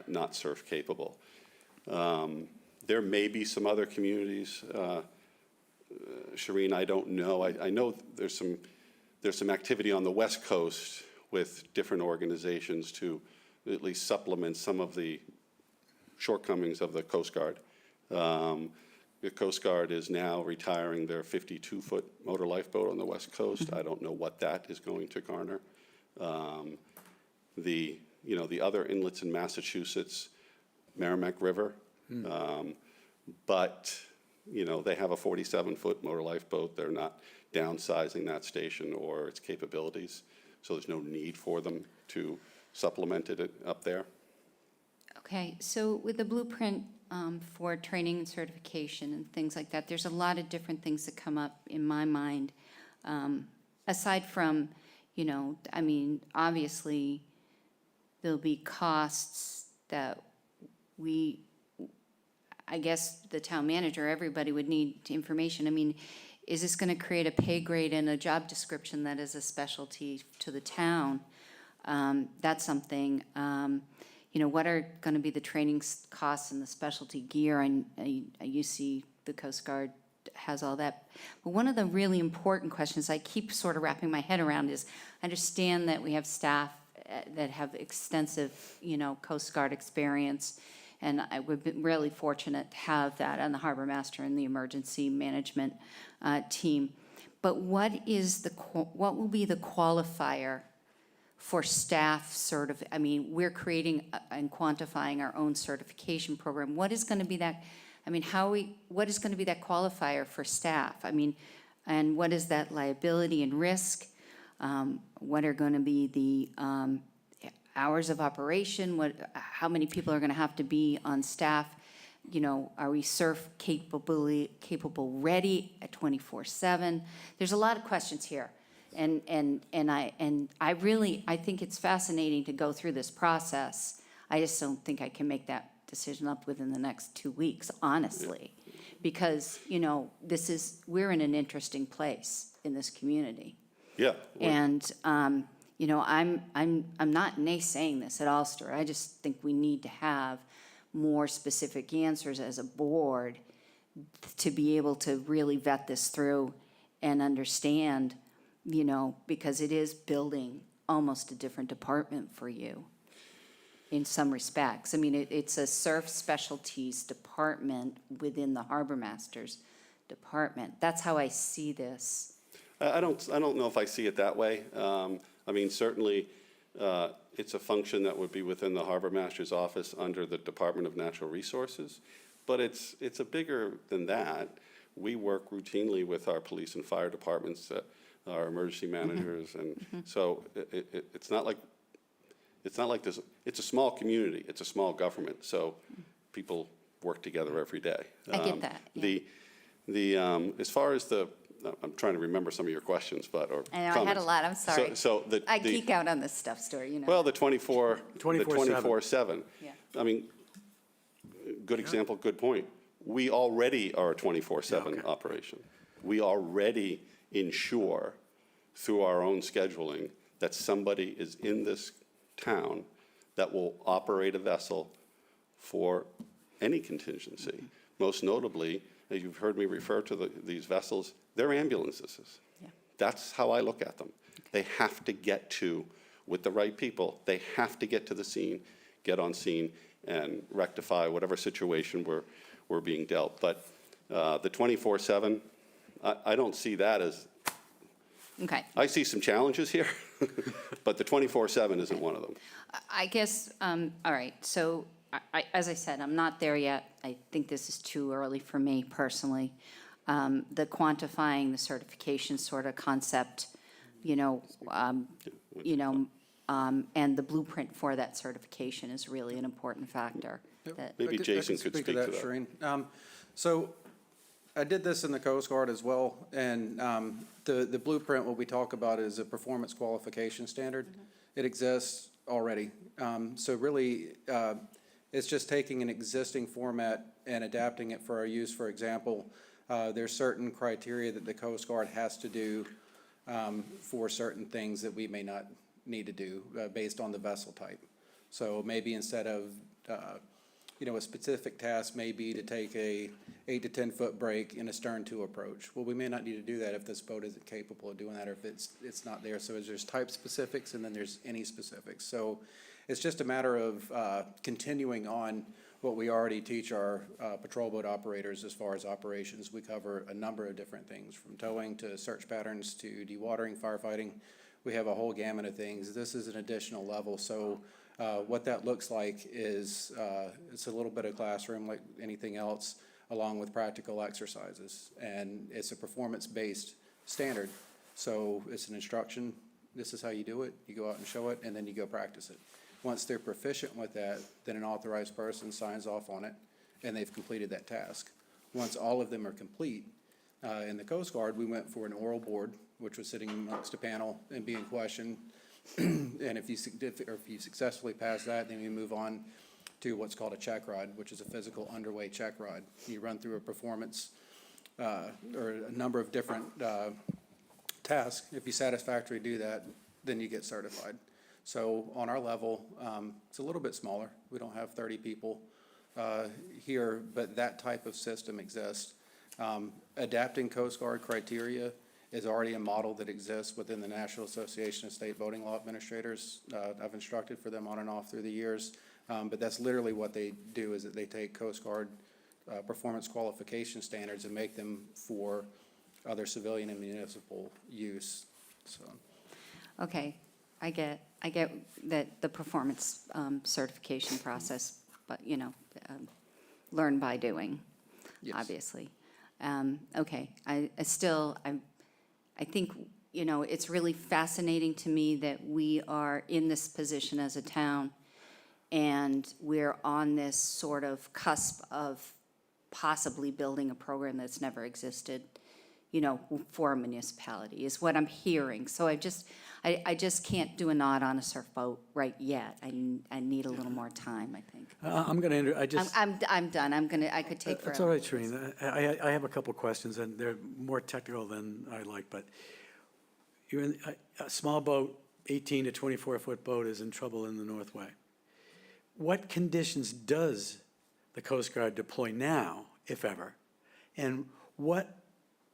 not surf capable. There may be some other communities, Shireen, I don't know. I know there's some activity on the West Coast with different organizations to at least supplement some of the shortcomings of the Coast Guard. The Coast Guard is now retiring their 52-foot motor lifeboat on the West Coast. I don't know what that is going to garner. The other inlets in Massachusetts, Merrimack River, but they have a 47-foot motor lifeboat. They're not downsizing that station or its capabilities, so there's no need for them to supplement it up there. Okay, so with the blueprint for training and certification and things like that, there's a lot of different things that come up in my mind. Aside from, obviously, there'll be costs that I guess the town manager, everybody would need information. I mean, is this going to create a pay grade and a job description that is a specialty to the town? That's something. What are going to be the training costs and the specialty gear? You see the Coast Guard has all that. But one of the really important questions I keep sort of wrapping my head around is, I understand that we have staff that have extensive, Coast Guard experience, and we've been really fortunate to have that on the harbor master and the emergency management team. But what will be the qualifier for staff we're creating and quantifying our own certification program. What is going to be that? What is going to be that qualifier for staff? And what is that liability and risk? What are going to be the hours of operation? How many people are going to have to be on staff? Are we surf capable ready at 24/7? There's a lot of questions here. And I think it's fascinating to go through this process. I just don't think I can make that decision up within the next 2 weeks, honestly, because we're in an interesting place in this community. Yeah. And I'm not naysaying this at all, Stuart. I just think we need to have more specific answers as a board to be able to really vet this through and understand. Because it is building almost a different department for you in some respects. It's a surf specialties department within the harbor master's department. That's how I see this. I don't know if I see it that way. Certainly, it's a function that would be within the harbor master's office under the Department of Natural Resources, but it's a bigger than that. We work routinely with our police and fire departments, our emergency managers, and so it's not like this. It's a small community. It's a small government, so people work together every day. I get that. Yeah. As far as I'm trying to remember some of your questions, I know, comments. I had a lot. I'm sorry. I the geek out on this stuff, Stuart. Well, the 24/7. Yeah. Good example, good point. We already are a 24/7 operation. We already ensure through our own scheduling that somebody is in this town that will operate a vessel for any contingency. Most notably, as you've heard me refer to these vessels, they're ambulances. Yeah. That's how I look at them. They have to get to, with the right people, they have to get to the scene, get on scene, and rectify whatever situation we're being dealt. But the 24/7, I don't see that as, Okay. I see some challenges here, but the 24/7 isn't one of them. I guess, all right, so as I said, I'm not there yet. I think this is too early for me personally. The quantifying the certification sort of concept, and the blueprint for that certification is really an important factor. Maybe Jason could speak to that. Shereen. So I did this in the Coast Guard as well, and the blueprint, what we talk about is a performance qualification standard. It exists already. So really, it's just taking an existing format and adapting it for our use. For example, there's certain criteria that the Coast Guard has to do for certain things that we may not need to do based on the vessel type. So maybe instead of a specific task may be to take a 8 to 10 foot break in a stern to approach. Well, we may not need to do that if this boat isn't capable of doing that, or if it's not there. So there's type specifics and then there's any specifics. So it's just a matter of continuing on what we already teach our patrol boat operators as far as operations. We cover a number of different things, from towing to search patterns to dewatering, firefighting. We have a whole gamut of things. This is an additional level. So what that looks like is it's a little bit of classroom like anything else, along with practical exercises. And it's a performance-based standard. So it's an instruction. This is how you do it. You go out and show it, and then you go practice it. Once they're proficient with that, then an authorized person signs off on it, and they've completed that task. Once all of them are complete, in the Coast Guard, we went for an oral board, which was sitting amongst a panel and being questioned. And if you successfusly pass that, then you move on to what's called a check ride, which is a physical underway check ride. You run through a performance or a number of different tasks. If you satisfactorily do that, then you get certified. So on our level, it's a little bit smaller. We don't have 30 people here, but that type of system exists. Adapting Coast Guard criteria is already a model that exists within the National Association of State Voting Law Administrators. I've instructed for them on and off through the years, but that's literally what they do, is that they take Coast Guard performance qualification standards and make them for other civilian and municipal use, so. Okay, I get that the performance certification process, but, learn by doing, Yes. obviously. Okay, I think, it's really fascinating to me that we are in this position as a town, and we're on this sort of cusp of possibly building a program that's never existed, for a municipality, is what I'm hearing. So I just can't do a knot on a surf boat right yet. I need a little more time, I think. I'm going to, I'm done. I could take forever. That's all right, Shereen. I have a couple questions, and they're more technical than I like, but you're in a small boat, 18 to 24-foot boat is in trouble in the Northway. What conditions does the Coast Guard deploy now, if ever? And what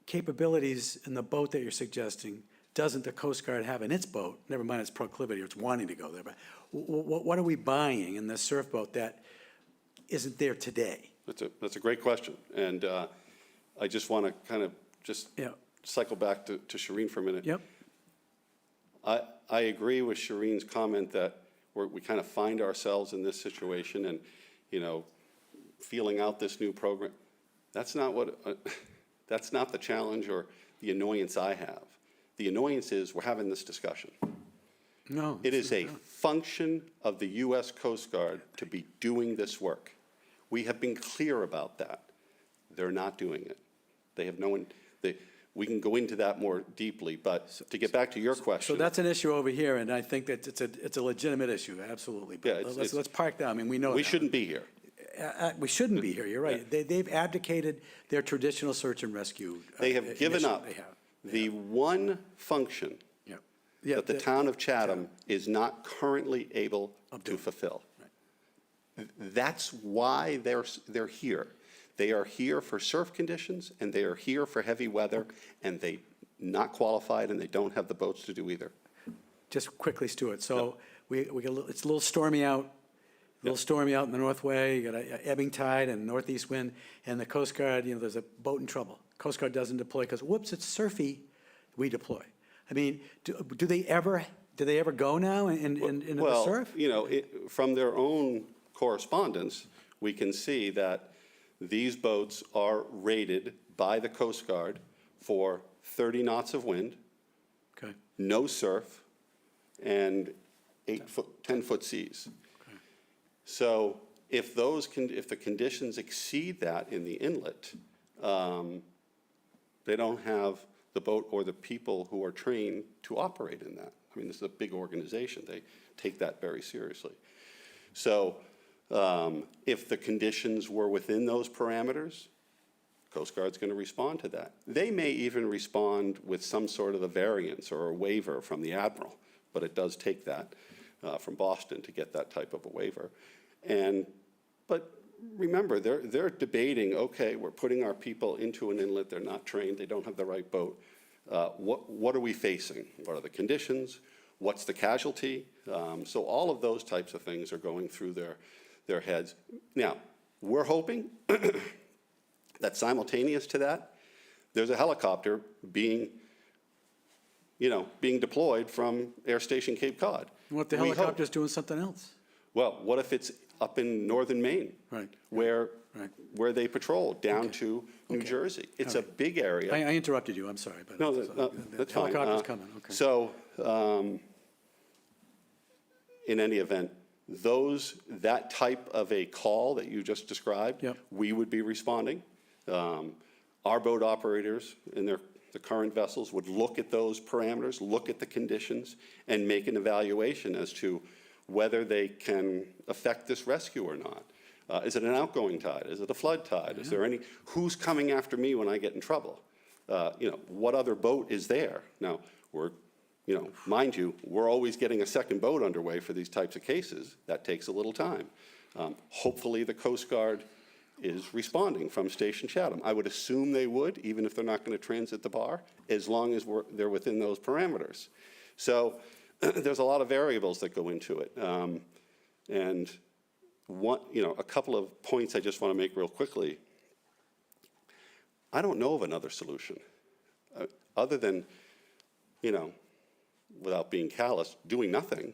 capabilities in the boat that you're suggesting doesn't the Coast Guard have in its boat? Never mind its proclivity or its wanting to go there, but what are we buying in this surf boat that isn't there today? That's a great question. And I just want to kind of just cycle back to Shireen for a minute. Yep. I agree with Shireen's comment that we kind of find ourselves in this situation and, feeling out this new program. That's not that's not the challenge or the annoyance I have. The annoyance is we're having this discussion. No. It is a function of the U.S. Coast Guard to be doing this work. We have been clear about that. They're not doing it. They have no one. We can go into that more deeply, but to get back to your question. So that's an issue over here, and I think that it's a legitimate issue, absolutely. But Yeah, let's park that. I mean, we know we that. shouldn't be here. We shouldn't be here, you're right. They've abdicated their traditional search and rescue. They have given up the one function that the town of Chatham is not currently able to fulfill. That's why they're here. They are here for surf conditions, and they are here for heavy weather, and they not qualified, and they don't have the boats to do either. Just quickly, Stuart, so we get it's a little stormy out, in the Northway, you got a ebbing tide and northeast wind, and the Coast Guard, there's a boat in trouble. Coast Guard doesn't deploy because, whoops, it's surfy, we deploy. I mean, do they ever go now into the surf? From their own correspondence, we can see that these boats are rated by the Coast Guard for 30 knots of wind, Okay. no surf, and 10-foot seas. Okay. So if the conditions exceed that in the inlet, they don't have the boat or the people who are trained to operate in that. I mean, this is a big organization. They take that very seriously. So if the conditions were within those parameters, Coast Guard's going to respond to that. They may even respond with some sort of a variance or a waiver from the Admiral, but it does take that from Boston to get that type of a waiver. But remember, they're debating, okay, we're putting our people into an inlet, they're not trained, they don't have the right boat. What are we facing? What are the conditions? What's the casualty? So all of those types of things are going through their heads. Now, we're hoping that simultaneous to that, there's a helicopter being deployed from Air Station Cape Cod. What if the helicopter's doing something else? Well, what if it's up in northern Maine, Right. where they patrol down to New Jersey? It's a big area. I interrupted you, I'm sorry. But No, the that's fine. helicopter's coming, okay. So, in any event, that type of a call that you just described, we would be responding. Our boat operators in the current vessels would look at those parameters, look at the conditions, and make an evaluation as to whether they can affect this rescue or not. Is it an outgoing tide? Is it a flood tide? Is there who's coming after me when I get in trouble? What other boat is there? Now, mind you, we're always getting a second boat underway for these types of cases. That takes a little time. Hopefully, the Coast Guard is responding from Station Chatham. I would assume they would, even if they're not going to transit the bar, as long as they're within those parameters. So there's a lot of variables that go into it. And a couple of points I just want to make real quickly. I don't know of another solution other than, without being callous, doing nothing.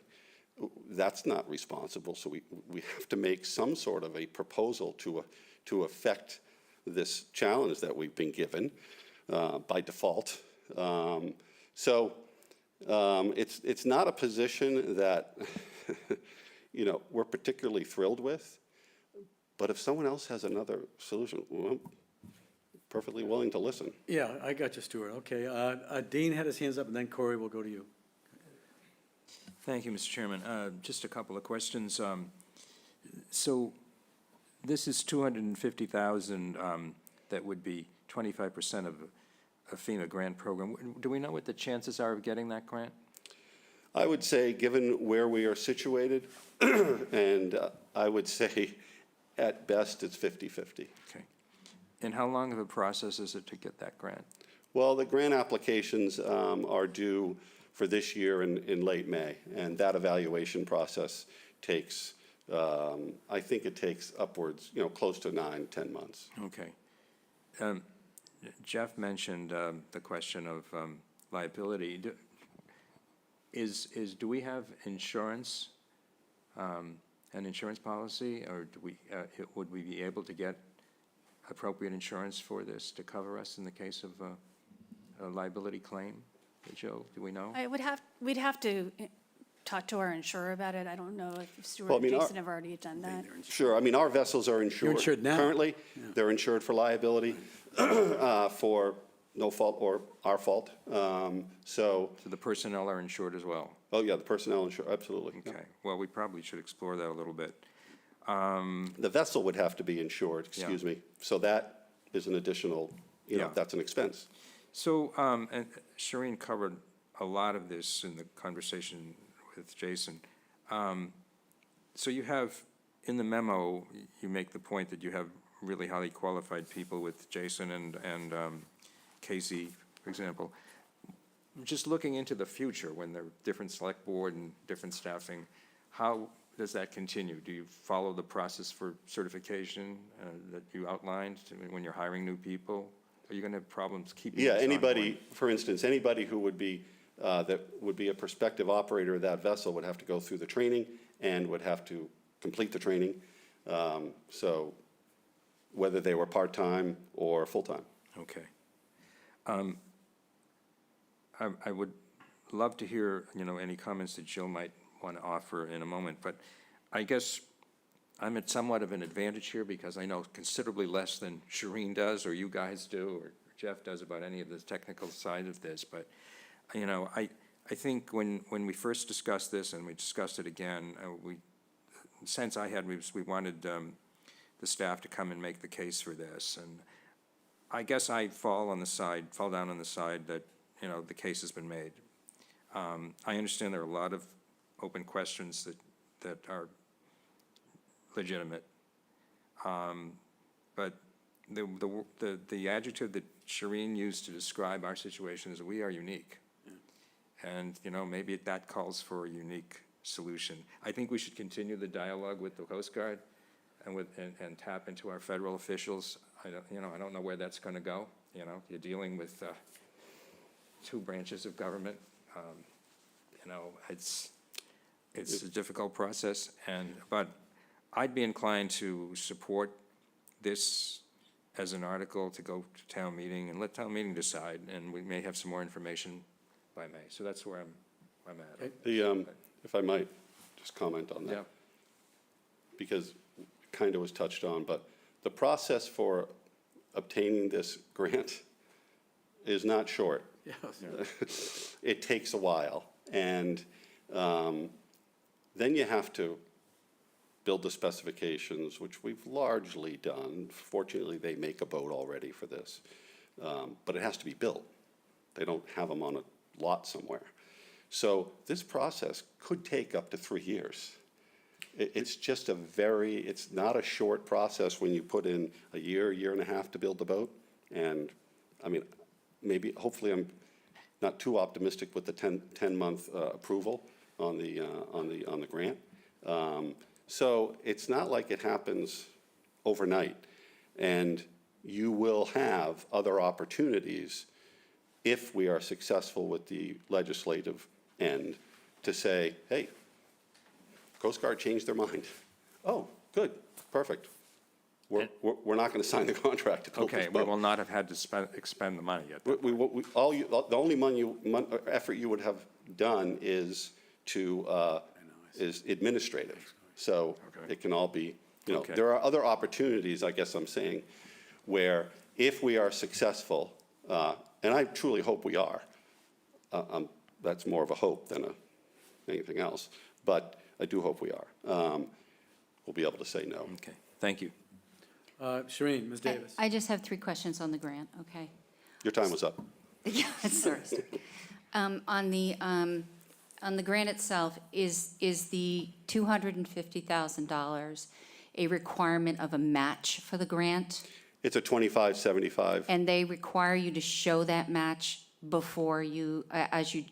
That's not responsible. So we have to make some sort of a proposal to affect this challenge that we've been given by default. It's not a position that we're particularly thrilled with. But if someone else has another solution, well, I'm perfectly willing to listen. Yeah, I got you, Stuart. Okay, Dean had his hands up, and then Corey will go to you. Thank you, Mr. Chairman. Just a couple of questions. So this is $250,000 that would be 25% of a FEMA grant program. Do we know what the chances are of getting that grant? I would say, given where we are situated, and I would say at best it's 50-50. Okay. And how long of a process is it to get that grant? Well, the grant applications are due for this year in late May, and that evaluation process takes, I think it takes upwards, close to 9-10 months. Okay. Jeff mentioned the question of liability. Do we have insurance, an insurance policy, or would we be able to get appropriate insurance for this to cover us in the case of a liability claim? Joe, do we know? We'd have to talk to our insurer about it. I don't know if Stuart Well, and Jason have already done that. Sure. I mean, our vessels are insured. You're insured now? Currently, they're insured for liability for no fault or our fault. So the personnel are insured as well? Oh, yeah, the personnel insured, absolutely. Okay. Well, we probably should explore that a little bit. The vessel would have to be insured, excuse me. So that is an additional, that's an expense. So, and Shireen covered a lot of this in the conversation with Jason. So you have in the memo, you make the point that you have really highly qualified people with Jason and Casey, for example. Just looking into the future, when there are different select board and different staffing, how does that continue? Do you follow the process for certification that you outlined when you're hiring new people? Are you going to have problems keeping? Yeah, this anybody, ongoing? for instance, anybody who would be, that would be a prospective operator of that vessel would have to go through the training and would have to complete the training. So whether they were part-time or full-time. Okay. I would love to hear, any comments that Jill might want to offer in a moment, but I guess I'm at somewhat of an advantage here because I know considerably less than Shireen does, or you guys do, or Jeff does about any of the technical side of this, but, I think when we first discussed this and we discussed it again, the sense I had was we wanted the staff to come and make the case for this, and I guess I fall down on the side that, the case has been made. I understand there are a lot of open questions that are legitimate. But the adjective that Shireen used to describe our situation is we are unique. And, maybe that calls for a unique solution. I think we should continue the dialogue with the Coast Guard and tap into our federal officials. I don't know where that's going to go. You're dealing with two branches of government. It's a difficult process, but I'd be inclined to support this as an article to go to town meeting and let town meeting decide, and we may have some more information by May. So that's where I'm at. If I might just comment on that. Yeah. Because it kind of was touched on, but the process for obtaining this grant is not short. Yes. It takes a while, and then you have to build the specifications, which we've largely done. Fortunately, they make a boat already for this, but it has to be built. They don't have them on a lot somewhere. So this process could take up to 3 years. It's just it's not a short process when you put in a year and a half to build the boat. And I mean, hopefully I'm not too optimistic with the 10-month approval on the grant. So it's not like it happens overnight. And you will have other opportunities if we are successful with the legislative end to say, hey, Coast Guard changed their mind. Oh, good, perfect. We're not going to sign the contract to build this Okay, we boat. will not have had to expend the money yet. The only effort you would have done is administrative. So Okay. it can all be, Okay. there are other opportunities, I guess I'm saying, where if we are successful, and I truly hope we are, that's more of a hope than anything else, but I do hope we are, we'll be able to say no. Okay, thank you. Shireen, Ms. Davis. I just have 3 questions on the grant, okay? Your time was up. Yeah, it's Thursday. On the grant itself, is the $250,000 a requirement of a match for the grant? It's a 25-75. And they require you to show that match before you, as you,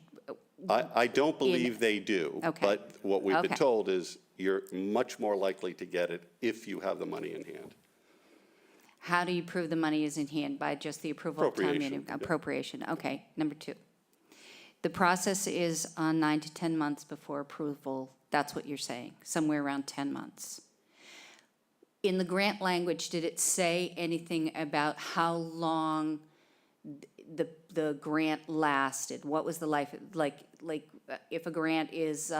I don't believe they do. Okay. But what we've been Okay. told is you're much more likely to get it if you have the money in hand. how do you prove the money is in hand? By just the approval of town meeting? Appropriation, yeah. Appropriation, okay. Number 2, the process is on 9 to 10 months before approval. That's what you're saying, somewhere around 10 months. In the grant language, did it say anything about how long the grant lasted? What was the life, like if a grant is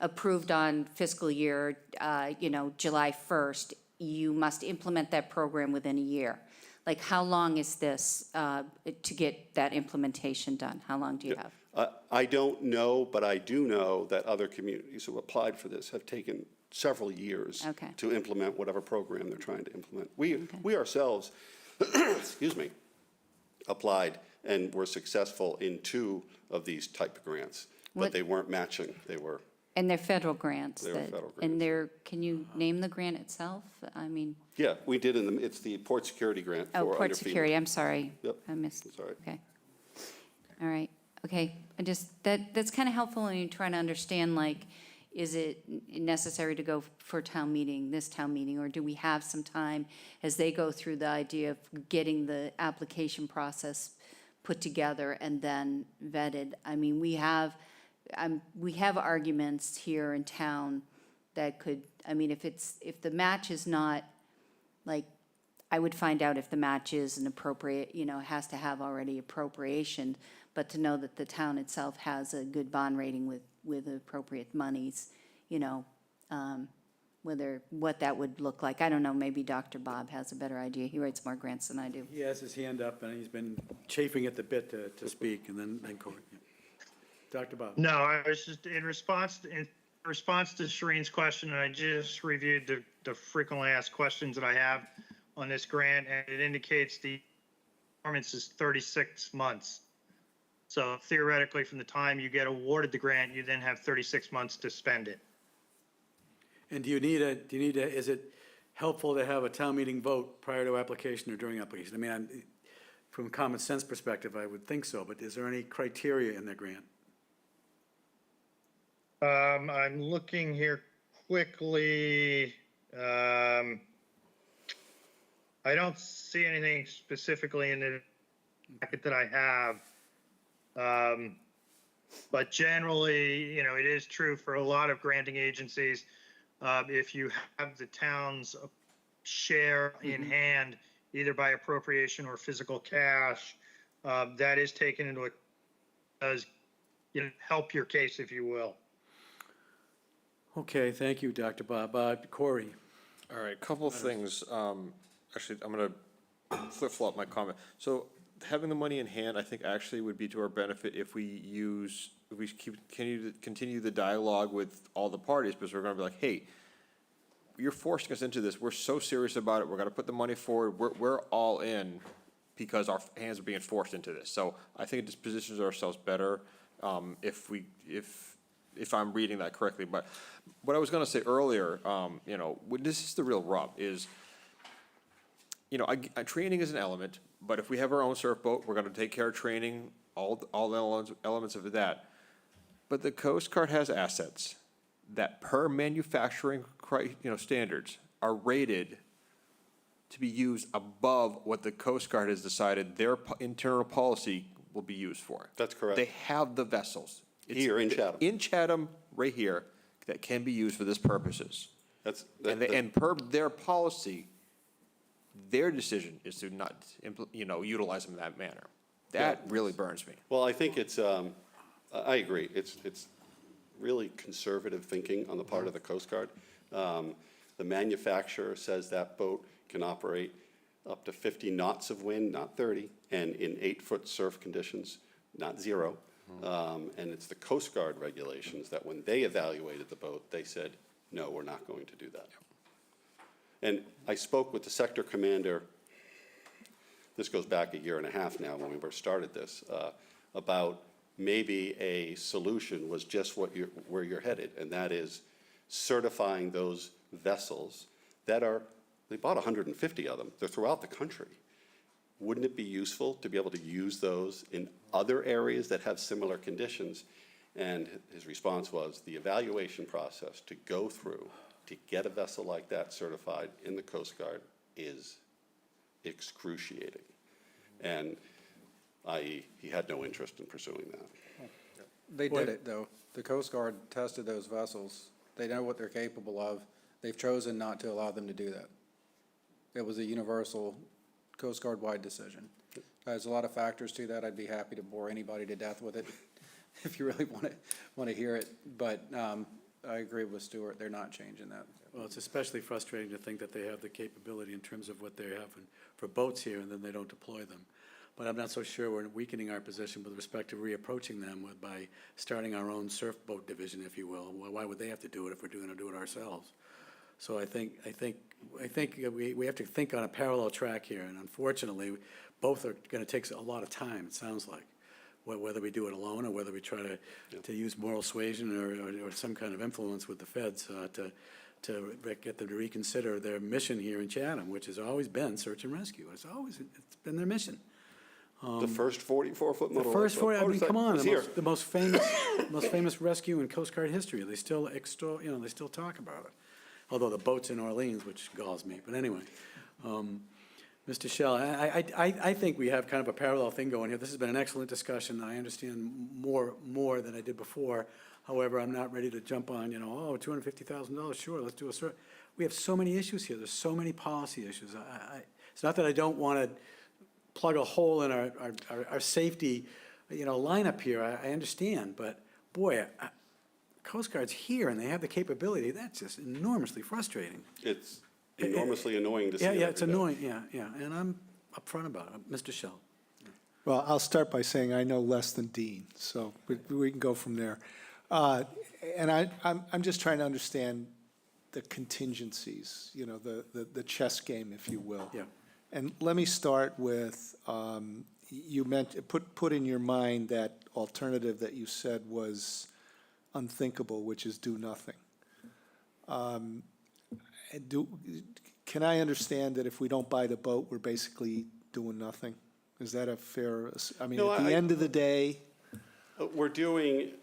approved on fiscal year, July 1st, you must implement that program within a year. Like, how long is this to get that implementation done? How long do you have? I don't know, but I do know that other communities who applied for this have taken several years Okay. to implement whatever program they're trying to implement. We ourselves, excuse me, applied and were successful in 2 of these type of grants, but What- they weren't matching. They were And they're federal grants. They're that- federal And they're, can you name the grant itself? I mean, Yeah, we did it's the port security grant for oh, under port FEMA. security, I'm sorry. Yep. I missed. That's all right. Okay. All right, okay. That's kind of helpful when you're trying to understand, like, is it necessary to go for town meeting, this town meeting, or do we have some time as they go through the idea of getting the application process put together and then vetted? I mean, we have arguments here in town that could, I mean, if the match is not, like, I would find out if the match is an appropriate, has to have already appropriation, but to know that the town itself has a good bond rating with appropriate monies, what that would look like. I don't know, maybe Dr. Bob has a better idea. He writes more grants than I do. He has his hand up, and he's been chafing at the bit to speak, and then Cory. Yeah. Dr. Bob. No, I was just in response to Shireen's question, and I just reviewed the frequently asked questions that I have on this grant, and it indicates the performance is 36 months. So theoretically, from the time you get awarded the grant, you then have 36 months to spend it. And is it helpful to have a town meeting vote prior to application or during application? I mean, from a common sense perspective, I would think so, but is there any criteria in the grant? I'm looking here quickly. I don't see anything specifically in the packet that I have. But generally, it is true for a lot of granting agencies. If you have the town's share in hand, either by appropriation or physical cash, that is taken into account, does help your case, if you will. Okay, thank you, Dr. Bob. Cory. All right, couple of things. Actually, I'm going to flip-flop my comment. So having the money in hand, I think actually would be to our benefit if we continue the dialogue with all the parties, because we're going to be like, hey, you're forcing us into this. We're so serious about it. We're going to put the money forward. We're all in because our hands are being forced into this. So I think it just positions ourselves better if I'm reading that correctly. But what I was going to say earlier, this is the real rub is, training is an element, but if we have our own surf boat, we're going to take care of training, all the elements of that. But the Coast Guard has assets that per manufacturing standards are rated to be used above what the Coast Guard has decided their internal policy will be used for. That's correct. They have the vessels. Here in Chatham. In Chatham, right here, that can be used for this purposes. And per their policy, their decision is to not, utilize them in that manner. That really burns me. Well, I think it's, I agree. It's really conservative thinking on the part of the Coast Guard. The manufacturer says that boat can operate up to 50 knots of wind, not 30, and in 8-foot surf conditions, not 0. And it's the Coast Guard regulations that when they evaluated the boat, they said, no, we're not going to do that. And I spoke with the sector commander, this goes back 1.5 years now when we first started this, about maybe a solution was just where you're headed, and that is certifying those vessels that they bought 150 of them. They're throughout the country. Wouldn't it be useful to be able to use those in other areas that have similar conditions? And his response was the evaluation process to go through to get a vessel like that certified in the Coast Guard is excruciating. And he had no interest in pursuing that. They did it, though. The Coast Guard tested those vessels. They know what they're capable of. They've chosen not to allow them to do that. It was a universal Coast Guard-wide decision. There's a lot of factors to that. I'd be happy to bore anybody to death with it if you really want to hear it. But I agree with Stuart. They're not changing that. Well, it's especially frustrating to think that they have the capability in terms of what they have for boats here, and then they don't deploy them. But I'm not so sure we're weakening our position with respect to reapproaching them by starting our own surf boat division, if you will. Why would they have to do it if we're going to do it ourselves? So I think we have to think on a parallel track here, and unfortunately, both are going to take a lot of time, it sounds like. whether we do it alone or whether we try to use moral suasion or some kind of influence with the feds to get them to reconsider their mission here in Chatham, which has always been search and rescue. It's been their mission. The first 44-foot The motor first 40, I mean, come on, was here. the most famous rescue in Coast Guard history. They still they still talk about it. Although the boat's in Orleans, which galls me. But anyway, Mr. Shell, I think we have kind of a parallel thing going here. This has been an excellent discussion. I understand more than I did before. However, I'm not ready to jump on, $250,000, sure, let's do a search. We have so many issues here. There's so many policy issues. It's not that I don't want to plug a hole in our safety, lineup here. I understand, but boy, Coast Guard's here and they have the capability. That's just enormously frustrating. It's enormously annoying to see. Yeah, it's annoying, yeah, and I'm upfront about it. Mr. Shell. Well, I'll start by saying I know less than Dean, so we can go from there. And I'm just trying to understand the contingencies, the chess game, if you will. Yeah. And let me start with, you put in your mind that alternative that you said was unthinkable, which is do nothing. Can I understand that if we don't buy the boat, we're basically doing nothing? Is that a fair, I mean, No, at the end of the day? We're doing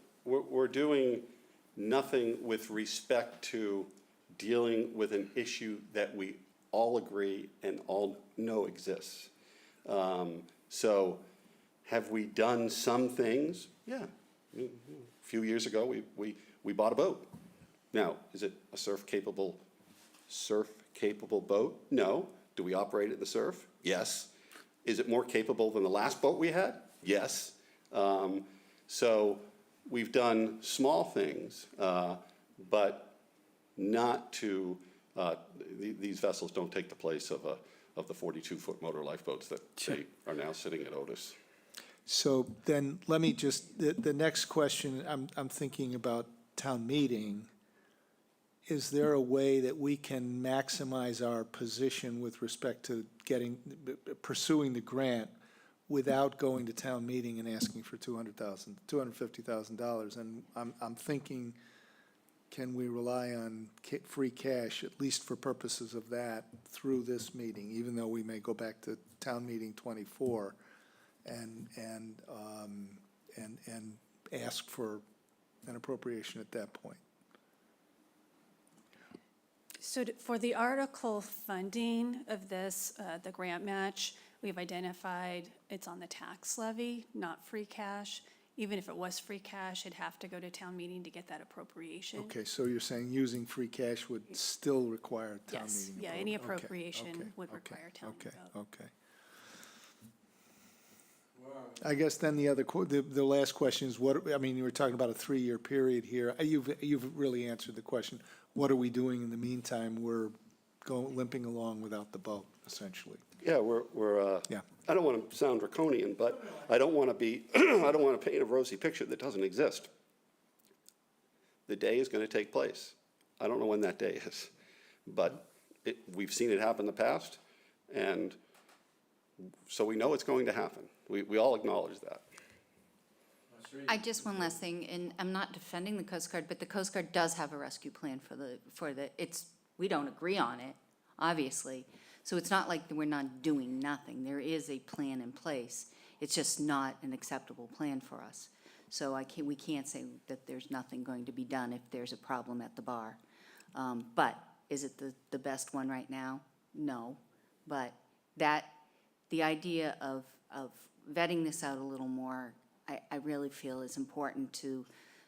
nothing with respect to dealing with an issue that we all agree and all know exists. So have we done some things? Yeah. A few years ago, we bought a boat. Now, is it a surf-capable boat? No. Do we operate it in the surf? Yes. Is it more capable than the last boat we had? Yes. So we've done small things, but not to, these vessels don't take the place of the 42-foot motor lifeboats that they are now sitting at Otis. So then let me just, the next question, I'm thinking about town meeting. Is there a way that we can maximize our position with respect to pursuing the grant without going to town meeting and asking for $250,000? And I'm thinking, can we rely on free cash, at least for purposes of that, through this meeting, even though we may go back to town meeting 24 and ask for an appropriation at that point? So for the article funding of this, the grant match, we've identified it's on the tax levy, not free cash. Even if it was free cash, it'd have to go to town meeting to get that appropriation. Okay, so you're saying using free cash would still require town Yes, meeting? yeah, approval. any Okay, appropriation okay, would okay, require town okay, vote. okay. I guess then the last question is you were talking about a 3-year period here. You've really answered the question. What are we doing in the meantime? We're limping along without the boat, essentially. Yeah, we're Yeah. I don't want to sound draconian, but I don't want to be, I don't want to paint a rosy picture that doesn't exist. The day is going to take place. I don't know when that day is, but we've seen it happen in the past, and so we know it's going to happen. We all acknowledge that. Just one last thing, and I'm not defending the Coast Guard, but the Coast Guard does have a rescue plan we don't agree on it, obviously. So it's not like we're not doing nothing. There is a plan in place. It's just not an acceptable plan for us. So we can't say that there's nothing going to be done if there's a problem at the bar. But is it the best one right now? No. But the idea of vetting this out a little more, I really feel is important to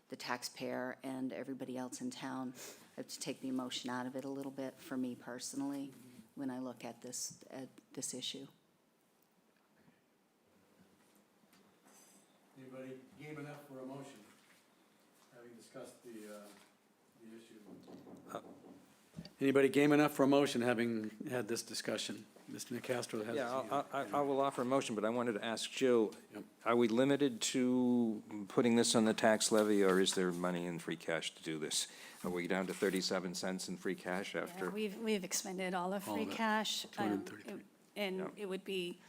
the taxpayer and everybody else in town. I have to take the emotion out of it a little bit for me personally when I look at this issue. Anybody game enough for a motion, having discussed the issue? Anybody game enough for a motion, having had this discussion? Mr. Nicastro has. Yeah, I will offer a motion, but I wanted to ask Jill, are we limited to putting this on the tax levy, or is there money in free cash to do this? Are we down to 37 cents in free cash after? Yeah, we've expended all of free cash. And it would be,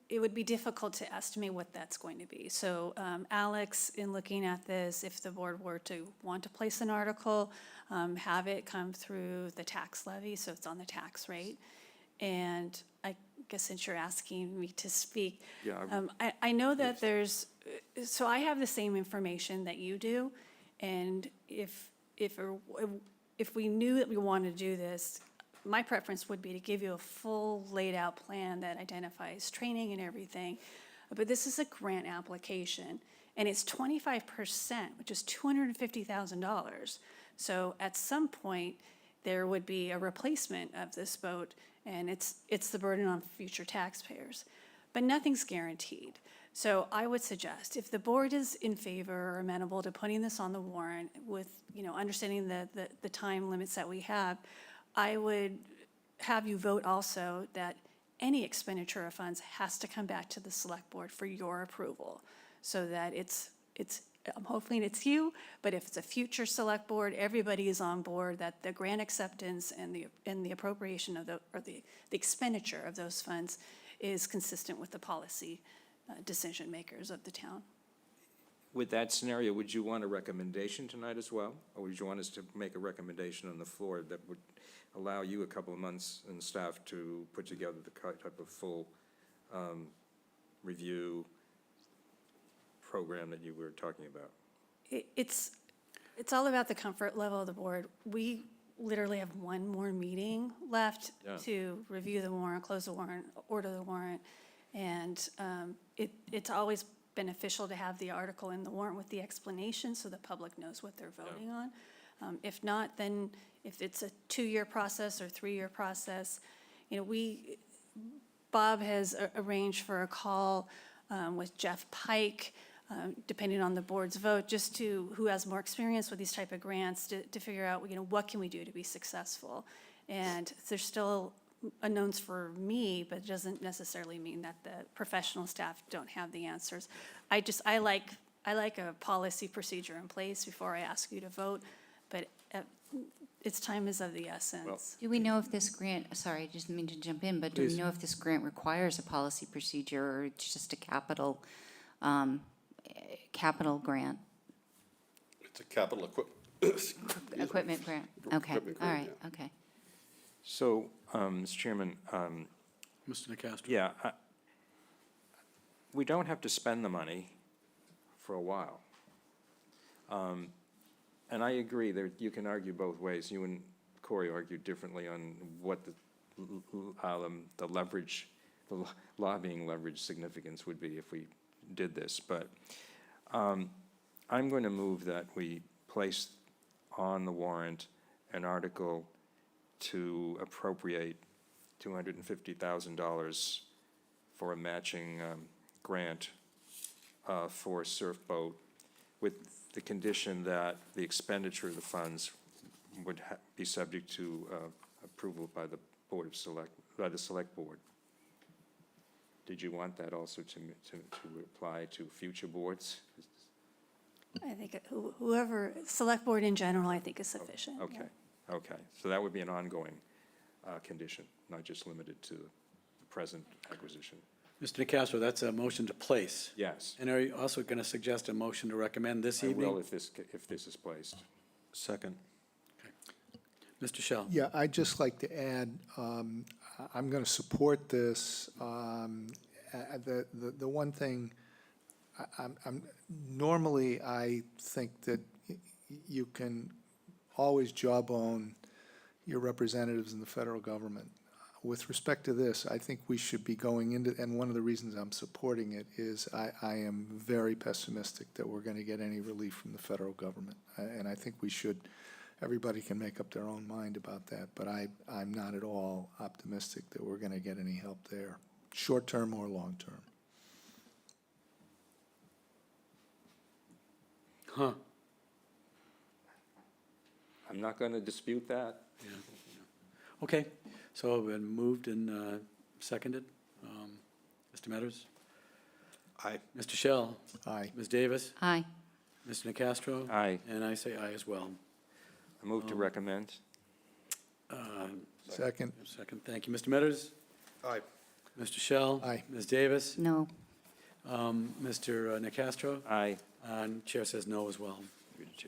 it would be difficult to estimate what that's going to be. So Alex, in looking at this, if the board were to want to place an article, have it come through the tax levy, so it's on the tax rate. And I guess since you're asking me to speak, Yeah, I know that there's, so I have the same information that you do. And if we knew that we wanted to do this, my preference would be to give you a full laid out plan that identifies training and everything. But this is a grant application and it's 25%, which is $250,000. So at some point, there would be a replacement of this boat and it's the burden on future taxpayers. But nothing's guaranteed. So I would suggest if the board is in favor or amenable to putting this on the warrant with, understanding the time limits that we have, I would have you vote also that any expenditure of funds has to come back to the select board for your approval, so that I'm hoping it's you, but if it's a future select board, everybody is on board that the grant acceptance and the appropriation of the expenditure of those funds is consistent with the policy decision makers of the town. With that scenario, would you want a recommendation tonight as well? Or would you want us to make a recommendation on the floor that would allow you a couple of months and staff to put together the type of full review program that you were talking about? It's all about the comfort level of the board. We literally have one more meeting left to review the warrant, close the warrant, order the warrant. And it's always beneficial to have the article in the warrant with the explanation so the public knows what they're voting on. If not, then if it's a 2-year process or 3-year process, Bob has arranged for a call with Jeff Pike, depending on the board's vote, just who has more experience with these type of grants to figure out, what can we do to be successful. And there's still unknowns for me, but it doesn't necessarily mean that the professional staff don't have the answers. I like a policy procedure in place before I ask you to vote, but its time is of the essence. Do we know if this grant, sorry, I just didn't mean to jump in, but do we know if this grant requires a policy procedure or it's just a capital grant? It's a capital Equipment grant, okay, Equipment all grant, right, okay. So, Mr. Chairman, Mr. Nacastro? yeah, we don't have to spend the money for a while. And I agree, you can argue both ways. You and Corey argued differently on what the leverage, the lobbying leverage significance would be if we did this. But I'm going to move that we place on the warrant an article to appropriate $250,000 for a matching grant for Surf Boat, with the condition that the expenditure of the funds would be subject to approval by the the Select Board. Did you want that also to apply to future boards? I think whoever, select board in general, I think is sufficient. Okay, okay. So that would be an ongoing condition, not just limited to the present acquisition. Mr. Nacastro, that's a motion to place. Yes. And are you also going to suggest a motion to recommend this I evening? will if this is placed. Second. Mr. Shell? Yeah, I'd just like to add, I'm going to support this. The one thing, normally I think that you can always jawbone your representatives in the federal government. With respect to this, I think we should be going into, and one of the reasons I'm supporting it is I am very pessimistic that we're going to get any relief from the federal government. And I think we should, everybody can make up their own mind about that, but I'm not at all optimistic that we're going to get any help there, short-term or long-term. Huh. I'm not going to dispute that. Yeah. Okay, so been moved and seconded. Mr. Metters? Aye. Mr. Shell? Aye. Ms. Davis? Aye. Mr. Nacastro? Aye. And I say aye as well. I move to recommend. Second. Second, thank you. Mr. Metters? Aye. Mr. Shell? Aye. Ms. Davis? No. Mr. Nacastro? Aye. And chair says no as well. 3-2.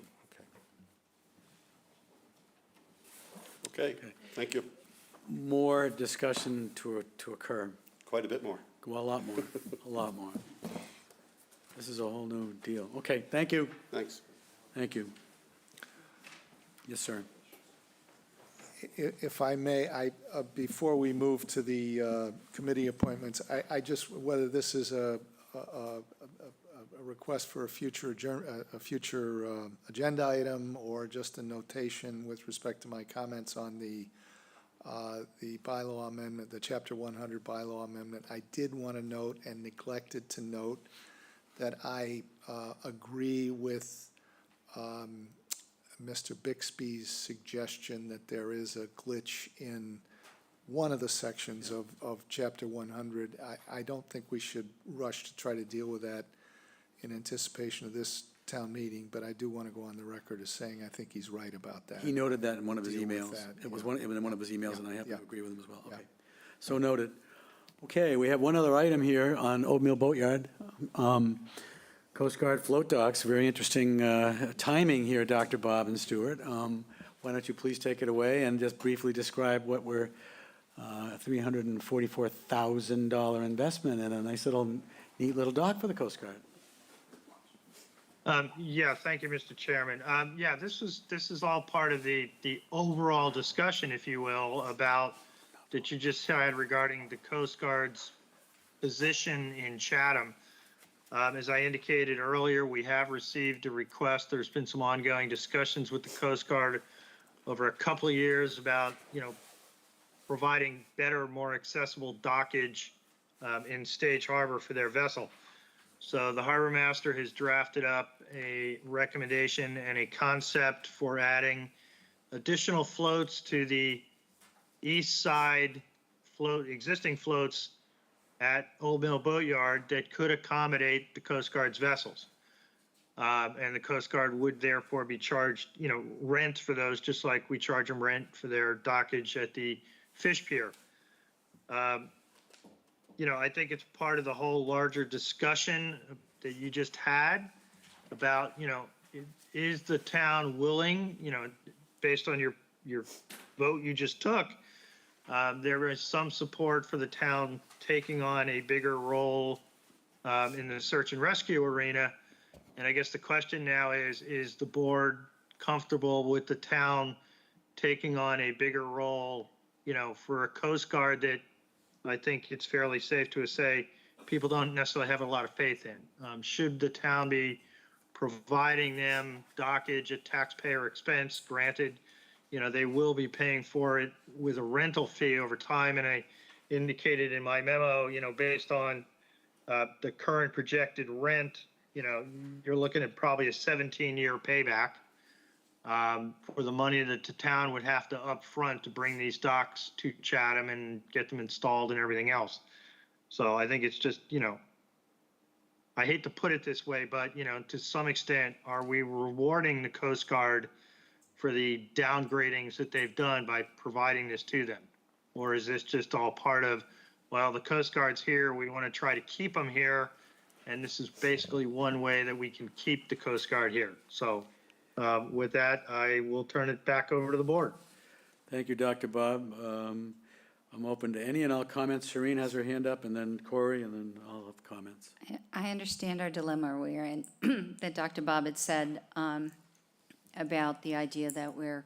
Okay, thank you. More discussion to occur. Quite a bit more. Well, a lot more, a lot more. This is a whole new deal. Okay, thank you. Thanks. Thank you. Yes, sir. If I may, before we move to the committee appointments, I just, whether this is a request for a future agenda item or just a notation with respect to my comments on the bylaw amendment, the Chapter 100 bylaw amendment, I did want to note and neglected to note that I agree with Mr. Bixby's suggestion that there is a glitch in one of the sections of Chapter 100. I don't think we should rush to try to deal with that in anticipation of this town meeting, but I do want to go on the record as saying I think he's right about that. He noted that in one of his Deal with emails. that, It was yeah. in one of his emails, Yeah, and I happen to yeah. agree with him as well. Yeah. Okay. So noted. Okay, we have one other item here on Old Mill Boatyard. Coast Guard float docks, very interesting timing here, Dr. Bob and Stuart. Why don't you please take it away and just briefly describe what we're, $344,000 investment in a nice little, neat little dock for the Coast Guard. Yeah, thank you, Mr. Chairman. Yeah, this is all part of the overall discussion, if you will, about that you just had regarding the Coast Guard's position in Chatham. As I indicated earlier, we have received a request. There's been some ongoing discussions with the Coast Guard over a couple of years about, providing better, more accessible dockage in Stage Harbor for their vessel. So the harbor master has drafted up a recommendation and a concept for adding additional floats to the east side existing floats at Old Mill Boatyard that could accommodate the Coast Guard's vessels. And the Coast Guard would therefore be charged, rent for those, just like we charge them rent for their dockage at the fish pier. I think it's part of the whole larger discussion that you just had about, is the town willing, based on your vote you just took, there is some support for the town taking on a bigger role in the search and rescue arena. And I guess the question now is the board comfortable with the town taking on a bigger role, for a Coast Guard that I think it's fairly safe to say people don't necessarily have a lot of faith in? Should the town be providing them dockage at taxpayer expense? Granted, they will be paying for it with a rental fee over time. And I indicated in my memo, based on the current projected rent, you're looking at probably a 17-year payback for the money that the town would have to upfront to bring these docks to Chatham and get them installed and everything else. So I think it's just, I hate to put it this way, but, to some extent, are we rewarding the Coast Guard for the downgradings that they've done by providing this to them? Or is this just all part of, well, the Coast Guard's here, we want to try to keep them here, and this is basically one way that we can keep the Coast Guard here. So with that, I will turn it back over to the board. Thank you, Dr. Bob. I'm open to any and all comments. Shireen has her hand up, and then Corey, and then I'll have comments. I understand our dilemma we're in, that Dr. Bob had said about the idea that we're,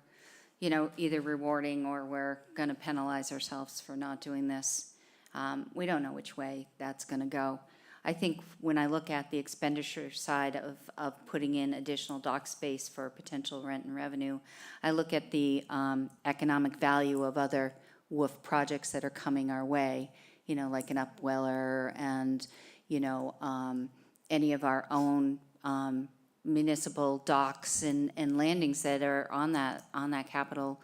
either rewarding or we're going to penalize ourselves for not doing this. We don't know which way that's going to go. I think when I look at the expenditure side of putting in additional dock space for potential rent and revenue, I look at the economic value of other WOOF projects that are coming our way, like an Upweller and, any of our own municipal docks and landings that are on that capital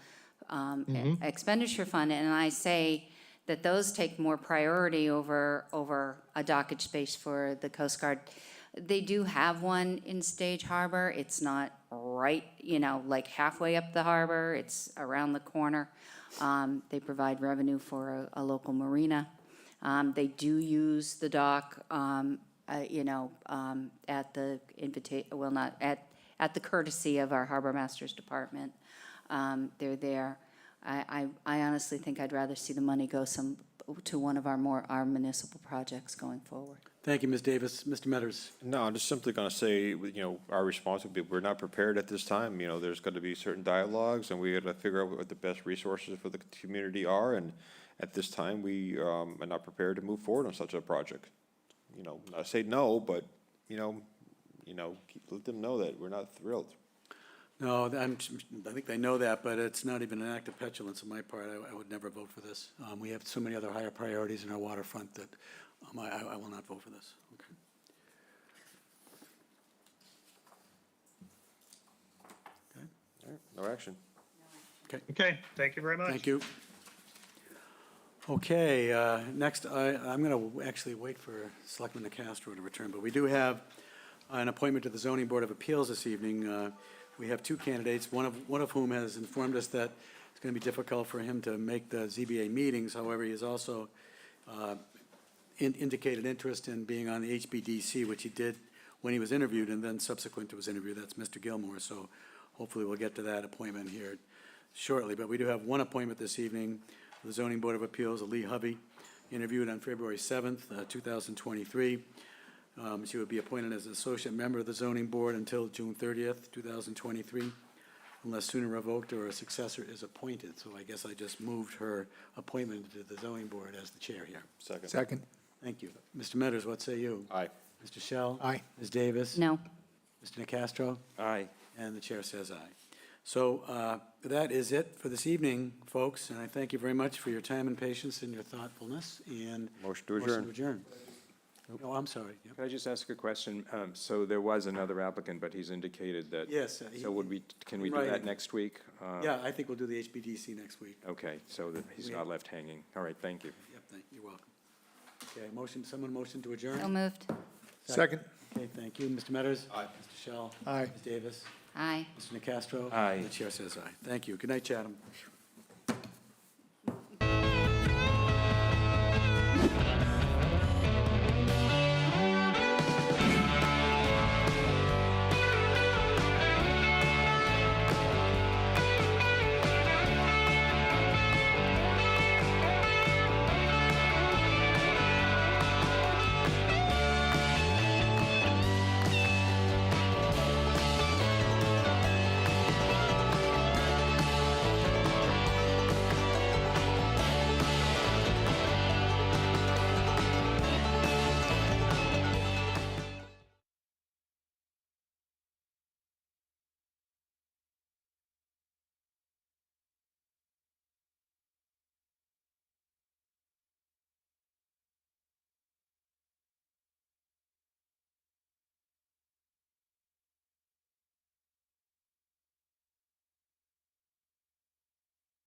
expenditure fund. And I say that those take more priority over a dockage space for the Coast Guard. They do have one in Stage Harbor. It's not right, like halfway up the harbor. It's around the corner. They provide revenue for a local marina. They do use the dock, at the at the courtesy of our Harbor Masters Department. They're there. I honestly think I'd rather see the money go to one of our municipal projects going forward. Thank you, Ms. Davis. Mr. Metters? No, I'm just simply going to say, our response would be, we're not prepared at this time. There's going to be certain dialogues, and we got to figure out what the best resources for the community are. And at this time, we are not prepared to move forward on such a project. Not say no, but, let them know that we're not thrilled. No, I think they know that, but it's not even an act of petulance on my part. I would never vote for this. We have so many other higher priorities in our waterfront that I will not vote for this. Okay. Okay. All right, no action. Okay, thank you very much. Thank you. Okay, next, I'm going to actually wait for Selectman Castro to return, but we do have an appointment to the Zoning Board of Appeals this evening. We have two candidates, one of whom has informed us that it's going to be difficult for him to make the ZBA meetings. However, he has also indicated interest in being on the HBDC, which he did when he was interviewed, and then subsequent to his interview. That's Mr. Gilmore. So hopefully we'll get to that appointment here shortly. But we do have one appointment this evening, the Zoning Board of Appeals, Lee Hovey, interviewed on February 7th, 2023. She would be appointed as an associate member of the zoning board until June 30th, 2023, unless sooner revoked or a successor is appointed. So I guess I just moved her appointment to the zoning board as the chair here. Second. Second. Thank you. Mr. Metters, what say you? Aye. Mr. Shell? Aye. Ms. Davis? No. Mr. Nacastro? Aye. And the chair says aye. So that is it for this evening, folks, and I thank you very much for your time and patience and your thoughtfulness, and Motion to adjourn. Oh, I'm sorry. Yep. Could I just ask a question? So there was another applicant, but he's indicated that. Yes. So can we do Right. that next week? Yeah, I think we'll do the HBDC next week. Okay, so that he's not left hanging. All right, thank you. Yep, you're welcome. Okay, someone motion to adjourn? So moved. Second. Okay, thank you. Mr. Metters? Aye. Mr. Shell? Aye. Ms. Davis? Aye. Mr. Nacastro? Aye. The chair says aye. Thank you. Good night, Chatham.